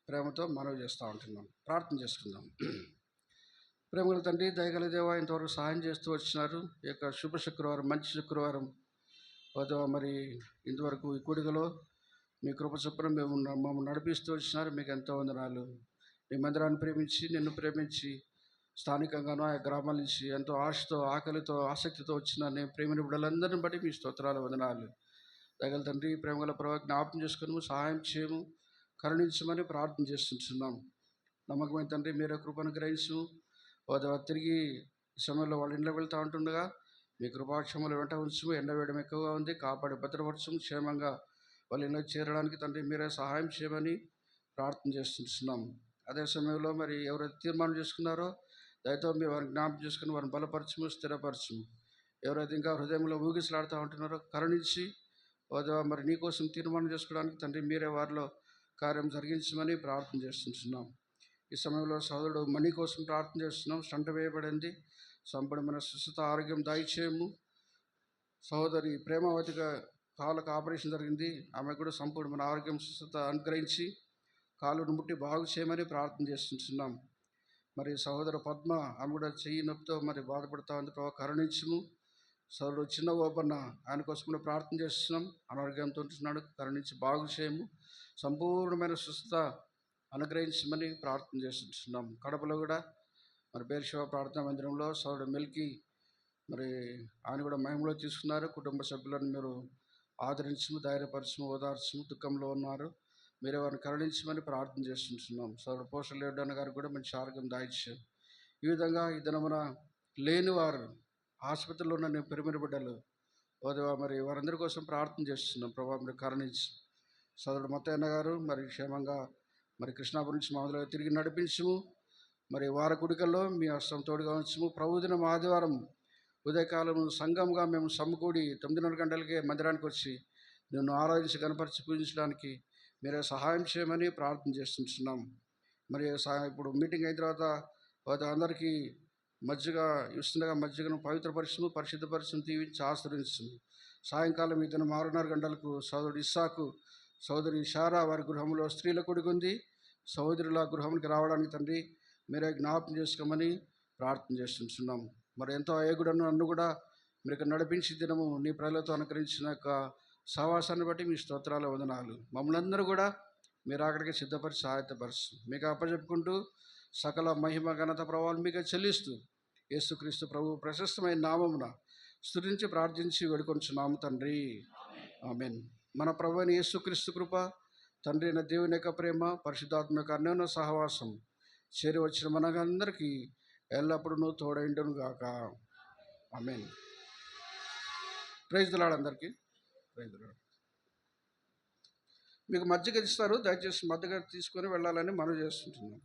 ప్రేమతో మనవి చేస్తూ ఉంటున్నాం. ప్రార్థన చేసుకుందాం. ప్రేమగల తండ్రి, దయగల దేవా, ఇంతవరకు సహాయం చేస్తూ వచ్చినారు. ఈ యొక్క శుభ శుక్రవారం, మంచి శుక్రవారం మరి ఇంతవరకు ఈ కూడికలో మీ కృప చొప్పున మమ్మల్ని నడిపిస్తూ వచ్చినారు. మీకు ఎంతో వందనాలు. మీ మందిరాన్ని ప్రేమించి, నిన్ను ప్రేమించి, స్థానికంగానూ ఆ గ్రామాల నుంచి ఎంతో ఆశతో, ఆకలితో, ఆసక్తితో వచ్చిన నేను ప్రేమిని బిడ్డలందరిని బట్టి మీ స్తోత్రాలు, వందనాలు. దయగల తండ్రి, ప్రేమగల ప్రభావ జ్ఞాపకం చేసుకుని సహాయం చేయము, కరుణించమని ప్రార్థన చేస్తుంటున్నాం. నమ్మకమైన తండ్రి, మీరే కృపను గ్రహించు. తిరిగి ఈ సమయంలో వాళ్ళ ఇంట్లో వెళ్తూ ఉంటుండగా మీ కృపాక్షములు వెంట ఉంచు. ఎండ వేయడం ఎక్కువగా ఉంది, కాపాడి భద్రపరచు. క్షేమంగా వాళ్ళ ఇంట్లో చేరడానికి తండ్రి మీరే సహాయం చేయమని ప్రార్థన చేస్తున్నాం. అదే సమయంలో మరి ఎవరైతే తీర్మానం చేసుకున్నారో దయతో మీ వారిని జ్ఞాపకం చేసుకుని వారిని బలపరచము, స్థిరపరచము. ఎవరైతే ఇంకా హృదయంలో ఊగిసలాడుతూ ఉంటున్నారో కరుణించి మరి నీకోసం తీర్మానం చేసుకోవడానికి తండ్రి మీరే వారిలో కార్యం జరిగించమని ప్రార్థన చేస్తున్నాం. ఈ సమయంలో సోదరుడు మణి కోసం ప్రార్థన చేస్తున్నాం. స్టంట్ వేయబడింది, సంపూర్ణమైన స్వస్థత, ఆరోగ్యం దయచేయము. సహోదరి ప్రేమావతిగా కాళ్ళకు ఆపరేషన్ జరిగింది, ఆమె కూడా సంపూర్ణమైన ఆరోగ్యం, స్వస్థత అనుగ్రహించి కాలును ముట్టి బాగు చేయమని ప్రార్థన చేస్తున్నాం. మరి సహోదరు పద్మ, ఆమె కూడా చెయ్యి నొప్పితో మరి బాధపడుతూ ఉంది, ప్రభావ కరుణించము. సోదరుడు చిన్న ఓపన్న, ఆయన కోసం కూడా ప్రార్థన చేస్తున్నాం. అనారోగ్యంతో ఉంటున్నాడు, కరుణించి బాగు చేయము, సంపూర్ణమైన స్వస్థత అనుగ్రహించమని ప్రార్థన చేస్తున్నాం. కడపలో కూడా మరి బేర్షెబా ప్రార్థనా మందిరంలో సోదరుడు మెల్కి మరి ఆయన కూడా మహిమలో తీసుకున్నారు. కుటుంబ సభ్యులను మీరు ఆదరించము, ధైర్యపరచము, ఓదార్చము. దుఃఖంలో ఉన్నారు, మీరే వారిని కరుణించమని ప్రార్థన చేస్తుంటున్నాం. సోదరుడు పోస్టర్ లేడన్న గారు కూడా మంచి ఆరోగ్యం దాయిచ్చారు. ఈ విధంగా ఈ దినమున లేని వారు, ఆసుపత్రిలో ఉన్న పెరిమిన బిడ్డలు మరి వారందరి కోసం ప్రార్థన చేస్తున్నాం. ప్రభావం మీరు కరుణించి సోదరుడు మొత్తయ్య గారు మరి క్షేమంగా మరి కృష్ణాపురం నుంచి మొదలుగా తిరిగి నడిపించము. మరి వార కుడికల్లో మీ హస్తం తోడుగా ఉంచము. ప్రభుదినం ఆదివారం ఉదయకాలం సంఘంగా మేము సమకూడి 9:30 గంటలకే మందిరానికి వచ్చి నిన్ను ఆరాధించి గణపరిచి పూజించడానికి మీరే సహాయం చేయమని ప్రార్థన చేస్తున్నాం. మరి ఇప్పుడు మీటింగ్ అయిన తర్వాత అందరికీ మజ్జిగ ఇస్తుండగా మజ్జిగను పవిత్రపరిచము, పరిశుద్ధపరిచము, దీవించి ఆశ్రయించము. సాయంకాలం ఈ దినం 6:30 గంటలకు సోదరుడు ఇస్సాకు, సోదరి షారా వారి గృహంలో స్త్రీల కూడిక ఉంది. సహోదరుల గృహానికి రావడానికి తండ్రి మీరే జ్ఞాపకం చేసుకోమని ప్రార్థన చేస్తున్నాం. మరి ఎంతో అయోగుడను నన్ను కూడా మీరు ఇక్కడ నడిపించి దినము నీ ప్రజలతో అనుకరించిన యొక్క సహవాసాన్ని బట్టి మీ స్తోత్రాల వందనాలు. మమ్మల్ని అందరూ కూడా మీరు అక్కడికి సిద్ధపరిచి సహాయతపరుచు మీకు అప్పచెప్పుకుంటూ సకల మహిమ ఘనత ప్రభావాలు మీకు చెల్లిస్తూ యేసుక్రీస్తు ప్రభు ప్రశస్తమైన నామమున స్తుతించి ప్రార్థించి వేడుకొంచున్నాము తండ్రి, ఆమేన్. మన ప్రభు అయిన యేసుక్రీస్తు కృప, తండ్రి అయిన దేవుని యొక్క ప్రేమ, పరిశుద్ధాత్మ యొక్క అన్యోన్య సహవాసం చేరి వచ్చిన మనకందరికీ ఎల్లప్పుడూ తోడైండును గాక, ఆమేన్. ప్రైజ్ ది లార్డ్ అందరికీ. Praise the lord. మీకు మజ్జిగ ఇస్తారు, దయచేసి మజ్జిగ తీసుకొని వెళ్ళాలని మనవి చేస్తుంటున్నాను.